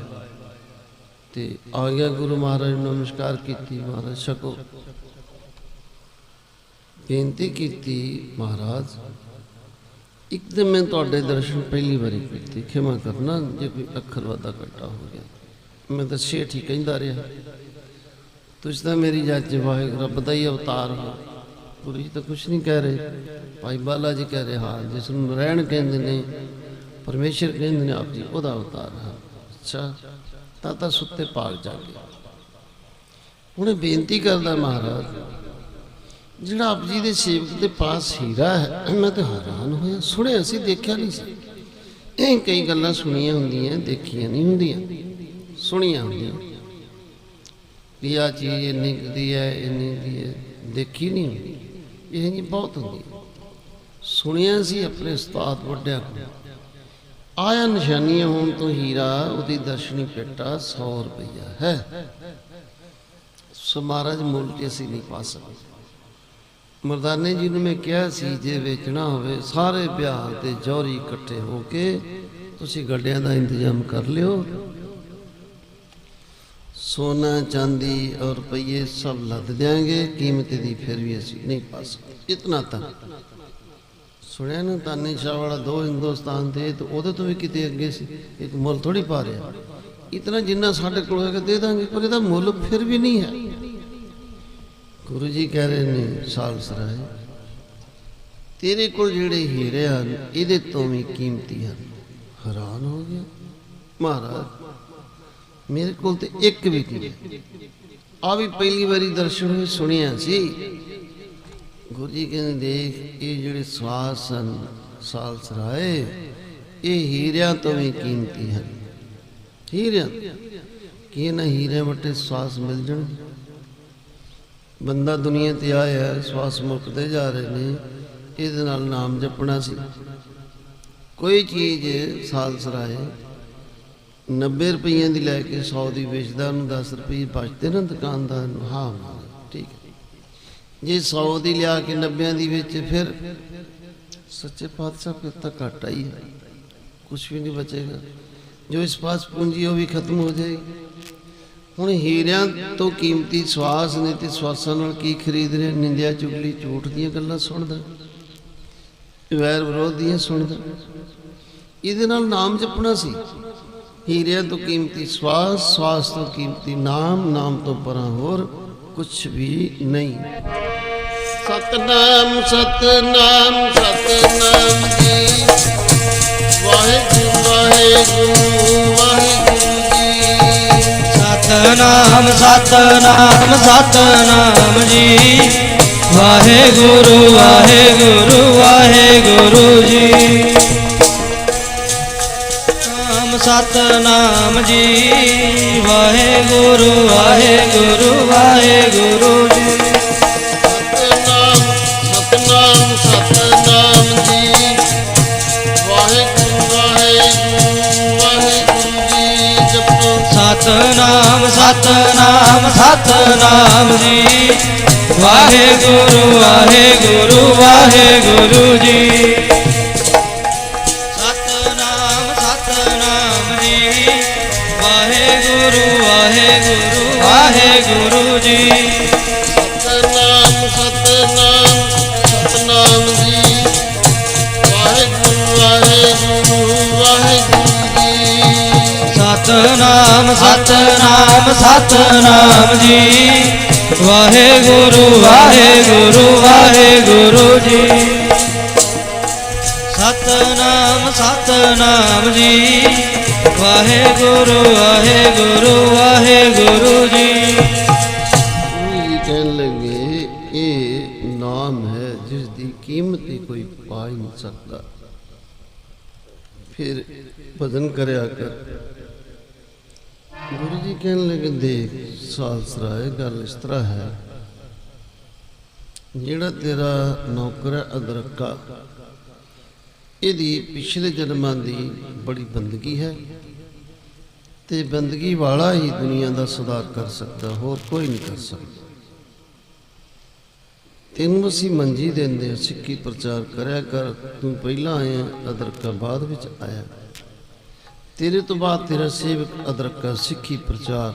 ते आ गया गुरु महाराज नमस्कार की, महाराज छको। बेनती की महाराज एक दिन मैं तुहाडे दर्शन पहली बारी कीते, क्षमा करना जे कोई अखर वादा कट्टा हो गया। मैं तो सेठ ही कहता रहा, तुझ तो मेरी जज वाहिगुरू रब दा ही अवतार हो। गुरु जी तो कुछ नहीं कह रहे, भाई बाला जी कह रहे हाँ, जिस नारायण कहते ने परमेश्वर कहते ने आप जी ओदा अवतार है। अच्छा ताता सुत्ते पाग जागे। उन्हें बेनती करता महाराज जिहड़ा आप जी के सेवक के पास हीरा है, मैं तो हैरान होया, सुनिया सी देखिया नहीं सी। कई गल्लां सुनिया होंदियां देखिया नहीं होंदियां, सुनिया होंदियां भी आ चीज़ इन्नी दी है इन्नी दी है, देखी नहीं होंदी। यह जी बहुत होंदी सुनिया सी अपने उस्ताद वड्डिया को। आया निशानियां होने तो हीरा उहदी दर्शनी पेटा 100 रुपया है। सो महाराज मुल के असीं नहीं पा सकते। मरदाने जी ने मैं कहा सी जे वेचना होवे सारे बिहार के जौहरी इकट्ठे होके तुसीं गड्डियां दा इंतजाम कर लियो, सोना चांदी और रुपये सब लद देंगे, कीमत दी फिर भी असीं नहीं पा सकते। इतना तक सुनिया ना ताने शाह वाला 2 हिंदुस्तान थे, तो उहदे तो भी किते अगे सी, एक मुल थोड़ी पा रहा। इतना जिन्ना साढ़े कोल होगा दे देंगे, पर इहदा मुल फिर भी नहीं है। गुरु जी कह रहे ने सालसराय तेरे को जेड़े हीरे हैं इहदे तो भी कीमती हैं। हैरान हो गया महाराज, मेरे को तो एक भी नहीं। आ भी पहली बारी दर्शन हुए सुनिया सी, ਗੁਰੂ ਜੀ ਕਹਿੰਦੇ ਦੇਖ ਇਹ ਜਿਹੜੇ ਸਵਾਸ ਹਨ ਸਾਲਸਰਾਏ ਇਹ ਹੀਰਿਆਂ ਤੋਂ ਵੀ ਕੀਮਤੀ ਹਨ। ਹੀਰਿਆਂ ਕਿ ਇਹਨਾਂ ਹੀਰਿਆਂ ਵੱਟੇ ਸਵਾਸ ਮਿਲ ਜਾਣ। ਬੰਦਾ ਦੁਨੀਆ ਤੇ ਆਇਆ ਸਵਾਸ ਮੁੱਕਦੇ ਜਾ ਰਹੇ ਨੇ, ਇਹਦੇ ਨਾਲ ਨਾਮ ਜਪਣਾ ਸੀ। ਕੋਈ ਚੀਜ਼ ਸਾਲਸਰਾਏ 90 ਰੁਪਈਆਂ ਦੀ ਲੈ ਕੇ 100 ਦੀ ਵੇਚਦਾ, ਉਹਨੂੰ 10 ਰੁਪਏ ਬਚਦੇ ਨਾ ਦੁਕਾਨਦਾਰ ਨੂੰ। ਹਾਂ ਠੀਕ ਹੈ, ਜੇ 100 ਦੀ ਲਿਆ ਕੇ 90 ਦੀ ਵੇਚੇ ਫਿਰ ਸੱਚੇ ਪਾਤਸ਼ਾਹ ਫਿਰ ਤਾਂ ਘਾਟਾ ਹੀ ਹੈ, ਕੁਛ ਵੀ ਨਹੀਂ ਬਚੇਗਾ। ਜੋ ਇਸ ਪਾਸ ਪੂੰਜੀ ਉਹ ਵੀ ਖਤਮ ਹੋ ਜਾਏਗੀ। ਹੁਣ ਹੀਰਿਆਂ ਤੋਂ ਕੀਮਤੀ ਸਵਾਸ ਨੇ ਤੇ ਸਵਾਸਾਂ ਨਾਲ ਕੀ ਖਰੀਦ ਰਹੇ? ਨਿੰਦਿਆ ਚੁਗਲੀ ਝੂਠ ਦੀਆਂ ਗੱਲਾਂ ਸੁਣਦਾ, ਵੈਰ ਵਿਰੋਧ ਦੀਆਂ ਸੁਣਦਾ। ਇਹਦੇ ਨਾਲ ਨਾਮ ਜਪਣਾ ਸੀ। ਹੀਰਿਆਂ ਤੋਂ ਕੀਮਤੀ ਸਵਾਸ, ਸਵਾਸ ਤੋਂ ਕੀਮਤੀ ਨਾਮ, ਨਾਮ ਤੋਂ ਪਰਾਂ ਹੋਰ ਕੁਛ ਵੀ ਨਹੀਂ। ਸਤਨਾਮ ਸਤਨਾਮ ਸਤਨਾਮ ਜੀ, ਵਾਹਿਗੁਰੂ ਵਾਹਿਗੁਰੂ ਵਾਹਿਗੁਰੂ ਜੀ। ਸਤਨਾਮ ਸਤਨਾਮ ਸਤਨਾਮ ਜੀ, ਵਾਹਿਗੁਰੂ ਵਾਹਿਗੁਰੂ ਵਾਹਿਗੁਰੂ ਜੀ। ਸਤਨਾਮ ਜੀ, ਵਾਹਿਗੁਰੂ ਵਾਹਿਗੁਰੂ ਵਾਹਿਗੁਰੂ ਜੀ। ਸਤਨਾਮ ਸਤਨਾਮ ਸਤਨਾਮ ਜੀ, ਵਾਹਿਗੁਰੂ ਵਾਹਿਗੁਰੂ ਵਾਹਿਗੁਰੂ ਜੀ। ਜਪੋ ਸਤਨਾਮ ਸਤਨਾਮ ਸਤਨਾਮ ਜੀ, ਵਾਹਿਗੁਰੂ ਵਾਹਿਗੁਰੂ ਵਾਹਿਗੁਰੂ ਜੀ। ਸਤਨਾਮ ਸਤਨਾਮ ਜੀ, ਵਾਹਿਗੁਰੂ ਵਾਹਿਗੁਰੂ ਵਾਹਿਗੁਰੂ ਜੀ। ਸਤਨਾਮ ਸਤਨਾਮ ਸਤਨਾਮ ਜੀ, ਵਾਹਿਗੁਰੂ ਵਾਹਿਗੁਰੂ ਵਾਹਿਗੁਰੂ ਜੀ। ਸਤਨਾਮ ਸਤਨਾਮ ਸਤਨਾਮ ਜੀ, ਵਾਹਿਗੁਰੂ ਵਾਹਿਗੁਰੂ ਵਾਹਿਗੁਰੂ ਜੀ। ਸਤਨਾਮ ਸਤਨਾਮ ਜੀ, ਵਾਹਿਗੁਰੂ ਵਾਹਿਗੁਰੂ ਵਾਹਿਗੁਰੂ ਜੀ। ਇਹ ਕਹਿਣ ਲੱਗੇ ਇਹ ਨਾਮ ਹੈ ਜਿਸ ਦੀ ਕੀਮਤ ਹੀ ਕੋਈ ਪਾ ਹੀ ਨਹੀਂ ਸਕਦਾ। ਫਿਰ ਭਜਨ ਕਰਿਆ ਕਰ। ਗੁਰੂ ਜੀ ਕਹਿਣ ਲੱਗੇ ਦੇਖ ਸਾਲਸਰਾਏ ਗੱਲ ਇਸ ਤਰ੍ਹਾਂ ਹੈ, ਜਿਹੜਾ ਤੇਰਾ ਨੌਕਰ ਹੈ ਅਦਰਕਾ, ਇਹਦੀ ਪਿਛਲੇ ਜਨਮਾਂ ਦੀ ਬੜੀ ਬੰਦਗੀ ਹੈ ਤੇ ਬੰਦਗੀ ਵਾਲਾ ਹੀ ਦੁਨੀਆ ਦਾ ਸੁਧਾਰ ਕਰ ਸਕਦਾ, ਹੋਰ ਕੋਈ ਨਹੀਂ ਕਰ ਸਕਦਾ। ਤੈਨੂੰ ਅਸੀਂ ਮੰਜੀ ਦਿੰਦੇ, ਸਿੱਖੀ ਪ੍ਰਚਾਰ ਕਰਿਆ ਕਰ। ਤੂੰ ਪਹਿਲਾਂ ਆਇਆ, ਅਦਰਕਾ ਬਾਅਦ ਵਿੱਚ ਆਇਆ। ਤੇਰੇ ਤੋਂ ਬਾਅਦ ਤੇਰਾ ਸੇਵਕ ਅਦਰਕਾ ਸਿੱਖੀ ਪ੍ਰਚਾਰ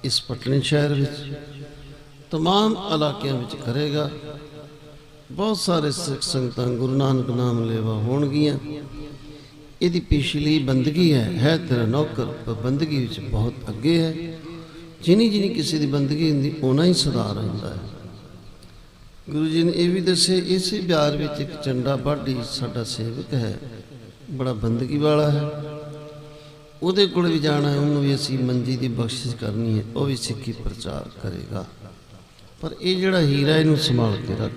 ਇਸ ਪਟਨੇ ਸ਼ਹਿਰ ਵਿੱਚ तमाम ਇਲਾਕਿਆਂ ਵਿੱਚ ਕਰੇਗਾ। ਬਹੁਤ ਸਾਰੇ ਸਿੱਖ ਸੰਗਤਾਂ ਗੁਰੂ ਨਾਨਕ ਨਾਮ ਲੇਵਾ ਹੋਣਗੀਆਂ। ਇਹਦੀ ਪਿਛਲੀ ਬੰਦਗੀ ਹੈ ਤੇਰਾ ਨੌਕਰ, ਪਰ ਬੰਦਗੀ ਵਿੱਚ ਬਹੁਤ ਅੱਗੇ ਹੈ। ਜਿਨੀ ਕਿਸੇ ਦੀ ਬੰਦਗੀ ਹੁੰਦੀ ਉਹਨਾਂ ਹੀ ਸੁਧਾਰ ਹੁੰਦਾ ਹੈ। ਗੁਰੂ ਜੀ ਨੇ ਇਹ ਵੀ ਦੱਸੇ, ਇਸੇ ਬਿਆਰ ਵਿੱਚ ਇੱਕ ਚੰਡਾ ਬਾਢੀ ਸਾਡਾ ਸੇਵਕ ਹੈ, ਬੜਾ ਬੰਦਗੀ ਵਾਲਾ ਹੈ। ਉਹਦੇ ਕੋਲ ਵੀ ਜਾਣਾ ਹੈ, ਉਹਨੂੰ ਵੀ ਅਸੀਂ ਮੰਜੀ ਦੀ ਬਖਸ਼ਿਸ਼ ਕਰਨੀ ਹੈ, ਉਹ ਵੀ ਸਿੱਖੀ ਪ੍ਰਚਾਰ ਕਰੇਗਾ। ਪਰ ਇਹ ਜਿਹੜਾ ਹੀਰਾ ਇਹਨੂੰ ਸੰਭਾਲ ਕੇ ਰੱਖ।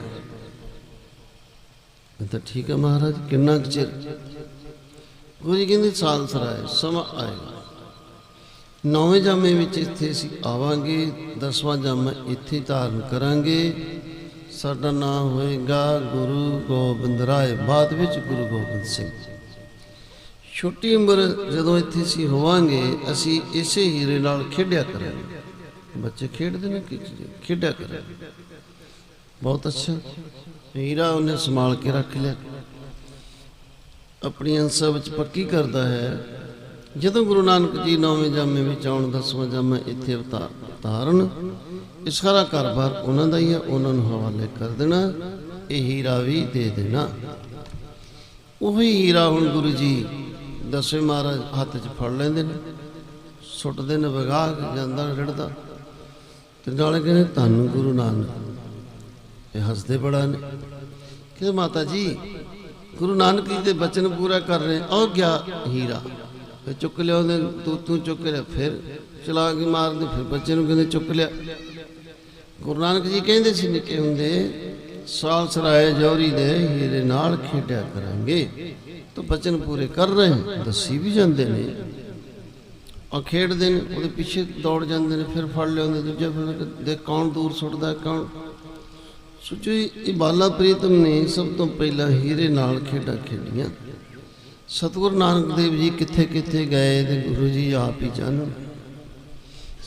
ਮੈਂ ਤਾਂ ਠੀਕ ਹੈ ਮਹਾਰਾਜ, ਕਿੰਨਾ ਕੁ ਚਿਰ? ਗੁਰੂ ਜੀ ਕਹਿੰਦੇ ਸਾਲਸਰਾਏ ਸਮਾਂ ਆਏਗਾ। 9ਵੇਂ ਜਾਮੇ ਵਿੱਚ ਇੱਥੇ ਅਸੀਂ ਆਵਾਂਗੇ, 10ਵਾਂ ਜਾਮਾ ਇੱਥੇ ਧਾਰਨ ਕਰਾਂਗੇ। ਸਾਡਾ ਨਾਮ ਹੋਏਗਾ ਗੁਰੂ ਗੋਬਿੰਦ ਰਾਏ, ਬਾਅਦ ਵਿੱਚ ਗੁਰੂ ਗੋਬਿੰਦ ਸਿੰਘ। ਛੋਟੀ ਉਮਰ ਜਦੋਂ ਇੱਥੇ ਅਸੀਂ ਹੋਵਾਂਗੇ, ਅਸੀਂ ਇਸੇ ਹੀਰੇ ਨਾਲ ਖੇਡਿਆ ਕਰਾਂਗੇ। ਬੱਚੇ ਖੇਡਦੇ ਨੇ ਕਿ ਖੇਡਿਆ ਕਰਾਂਗੇ। ਬਹੁਤ ਅੱਛਾ ਹੀਰਾ ਉਹਨੇ ਸੰਭਾਲ ਕੇ ਰੱਖ ਲਿਆ, ਆਪਣੀ ਅੰਸਾ ਵਿੱਚ ਪੱਕੀ ਕਰਦਾ ਹੈ। ਜਦੋਂ ਗੁਰੂ ਨਾਨਕ ਜੀ 9ਵੇਂ ਜਾਮੇ ਵਿੱਚ ਆਉਣ, 10ਵਾਂ ਜਾਮਾ ਇੱਥੇ ਅਵਤਾਰ ਧਾਰਨ, ਇਹ ਸਾਰਾ ਕਾਰੋਬਾਰ ਉਹਨਾਂ ਦਾ ਹੀ ਹੈ, ਉਹਨਾਂ ਨੂੰ ਹਵਾਲੇ ਕਰ ਦੇਣਾ, ਇਹ ਹੀਰਾ ਵੀ ਦੇ ਦੇਣਾ। ਉਹੀ ਹੀਰਾ ਹੁਣ ਗੁਰੂ ਜੀ 10ਵੇਂ ਮਹਾਰਾਜ ਹੱਥ 'ਚ ਫੜ ਲੈਂਦੇ ਨੇ, ਸੁੱਟਦੇ ਨੇ, ਵਗਾ ਕੇ ਜਾਂਦਾ ਰਿੜਦਾ, ਤੇ ਨਾਲੇ ਕਹਿੰਦੇ ਧੰਨ ਗੁਰੂ ਨਾਨਕ। ਇਹ ਹੱਸਦੇ ਬੜਾ ਨੇ ਕਿ ਮਾਤਾ ਜੀ ਗੁਰੂ ਨਾਨਕ ਜੀ ਦੇ ਬਚਨ ਪੂਰਾ ਕਰ ਰਹੇ, ਉਹ ਗਿਆ ਹੀਰਾ। ਫਿਰ ਚੁੱਕ ਲਿਆਉਂਦੇ, ਤੂੰ ਚੁੱਕ ਲਿਆ, ਫਿਰ ਚਲਾ ਕੇ ਮਾਰਦੇ, ਫਿਰ ਬੱਚੇ ਨੂੰ ਕਹਿੰਦੇ ਚੁੱਕ ਲਿਆ। ਗੁਰੂ ਨਾਨਕ ਜੀ ਕਹਿੰਦੇ ਸੀ ਨਿੱਕੇ ਹੁੰਦੇ, साल सराय जौहरी दे हीरे नाल खेड्या करांगे। तो बचन पूरे कर रहे हैं, दसी भी जाते ने आ खेडते हैं, वो पिछे दौड़ जाते हैं, फिर फड़ लिया दूजे, फिर देख कौन दूर सुटता कौन। सोचो ये बाला प्रीतम ने सब तो पहला हीरे नाल खेडा खेडियां। सतगुरु नानक देव जी किथे किथे गए तो गुरु जी आप ही जानन।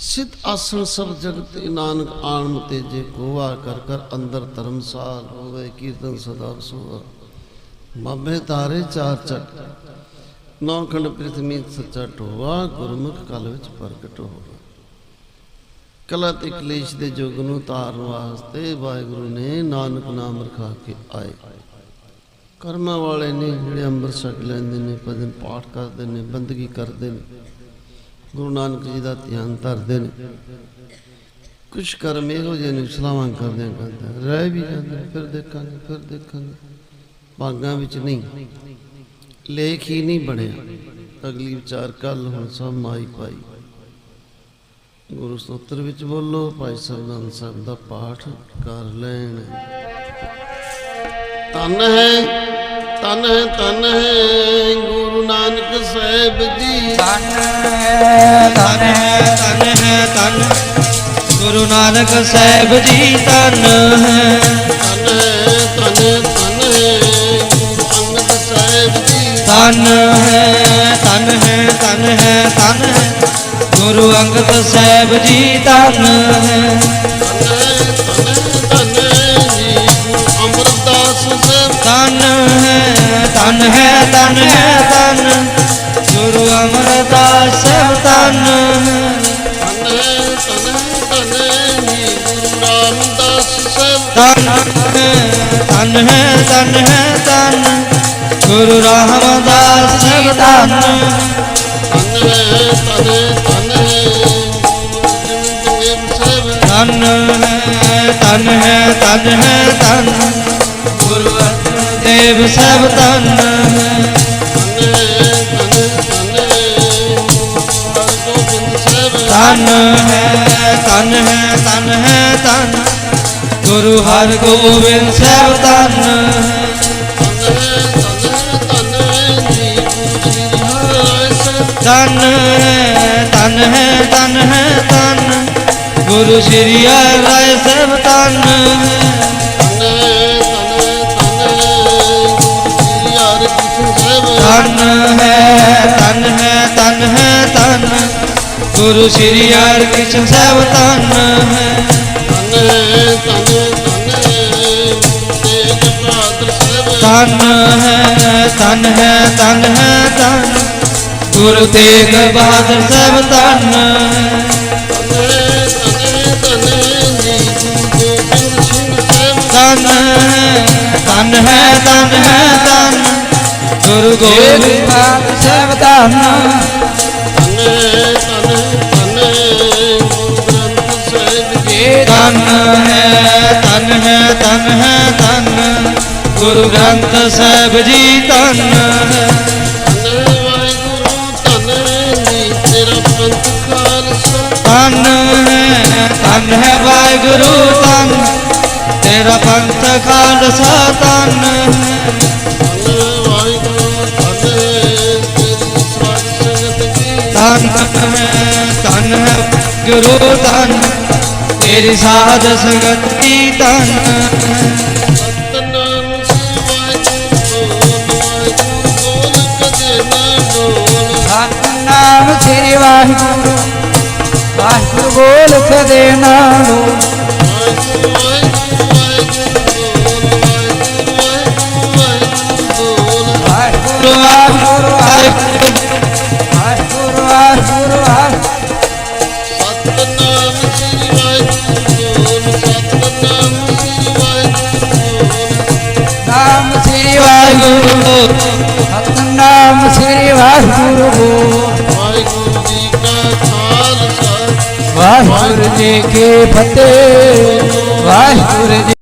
सिद्ध आसन सब जगत नानक आन तेजे गोवा कर कर अंदर धर्मसाल होवे कीर्तन सदा सोवा। बाबे तारे चार चट नौ खंड पृथ्वी सच्चा टोवा गुरमुख कल विच प्रगट होवा। कला ते कलेश दे जुग नूं तारन वास्ते वाहिगुरु ने नानक नाम रखा के आए। कर्मा वाले ने जिहड़े अंमृत छक लैंदे ने, भजन पाठ करते हैं, बंदगी करते हैं, गुरु नानक जी का ध्यान धरते हैं। कुछ कर्म इहो ਜਿਹੇ ने सलाहां करदे करदे रह भी जाते, फिर देखांगे भागां विच नहीं, लेख ही नहीं बनिया। अगली विचार कल हुण सब माई पाई। गुरु स्तोत्र विच बोलो, भाई सरदान साहब दा पाठ कर लैण। तन है तन है तन है गुरु नानक साहिब जी। तन है तन है तन है तन गुरु नानक साहिब जी। तन है तन है तन है तन है गुरु अंगद साहिब जी। तन है तन है तन है तन है गुरु अंगद साहिब जी। तन है तन है जी गुरु अमरदास साहिब। तन है तन है तन है तन गुरु अमरदास साहिब। तन है तन है जी गुरु रामदास साहिब। तन है तन है तन गुरु रामदास साहिब। तन तन है तन है तन है गुरु देव सब। तन तन है तन है तन है तन गुरु हर गोविंद सब। तन तन है तन है तन गुरु श्री हरि राय सब। तन तन है तन है तन गुरु श्री हरि कृष्ण सब। तन तन है तन है तन गुरु तेग बहादुर सब। तन तन है तन है तन गुरु गोविंद सब। तन तन है तन है तन गुरु ग्रंथ साहिब जी। तन तन है वाहिगुरु तन तेरा पंथ खालसा। तन तन है गुरु तन तेरी साध संगत की। तन नाम श्री वाहिगुरु वाहिगुरु बोल कदे ना वाहिगुरु वाहिगुरु वाहिगुरु वाहिगुरु नाम श्री वाहिगुरु नाम श्री वाहिगुरु वाहिगुरु जी की फतेह। वाहिगुरु जी।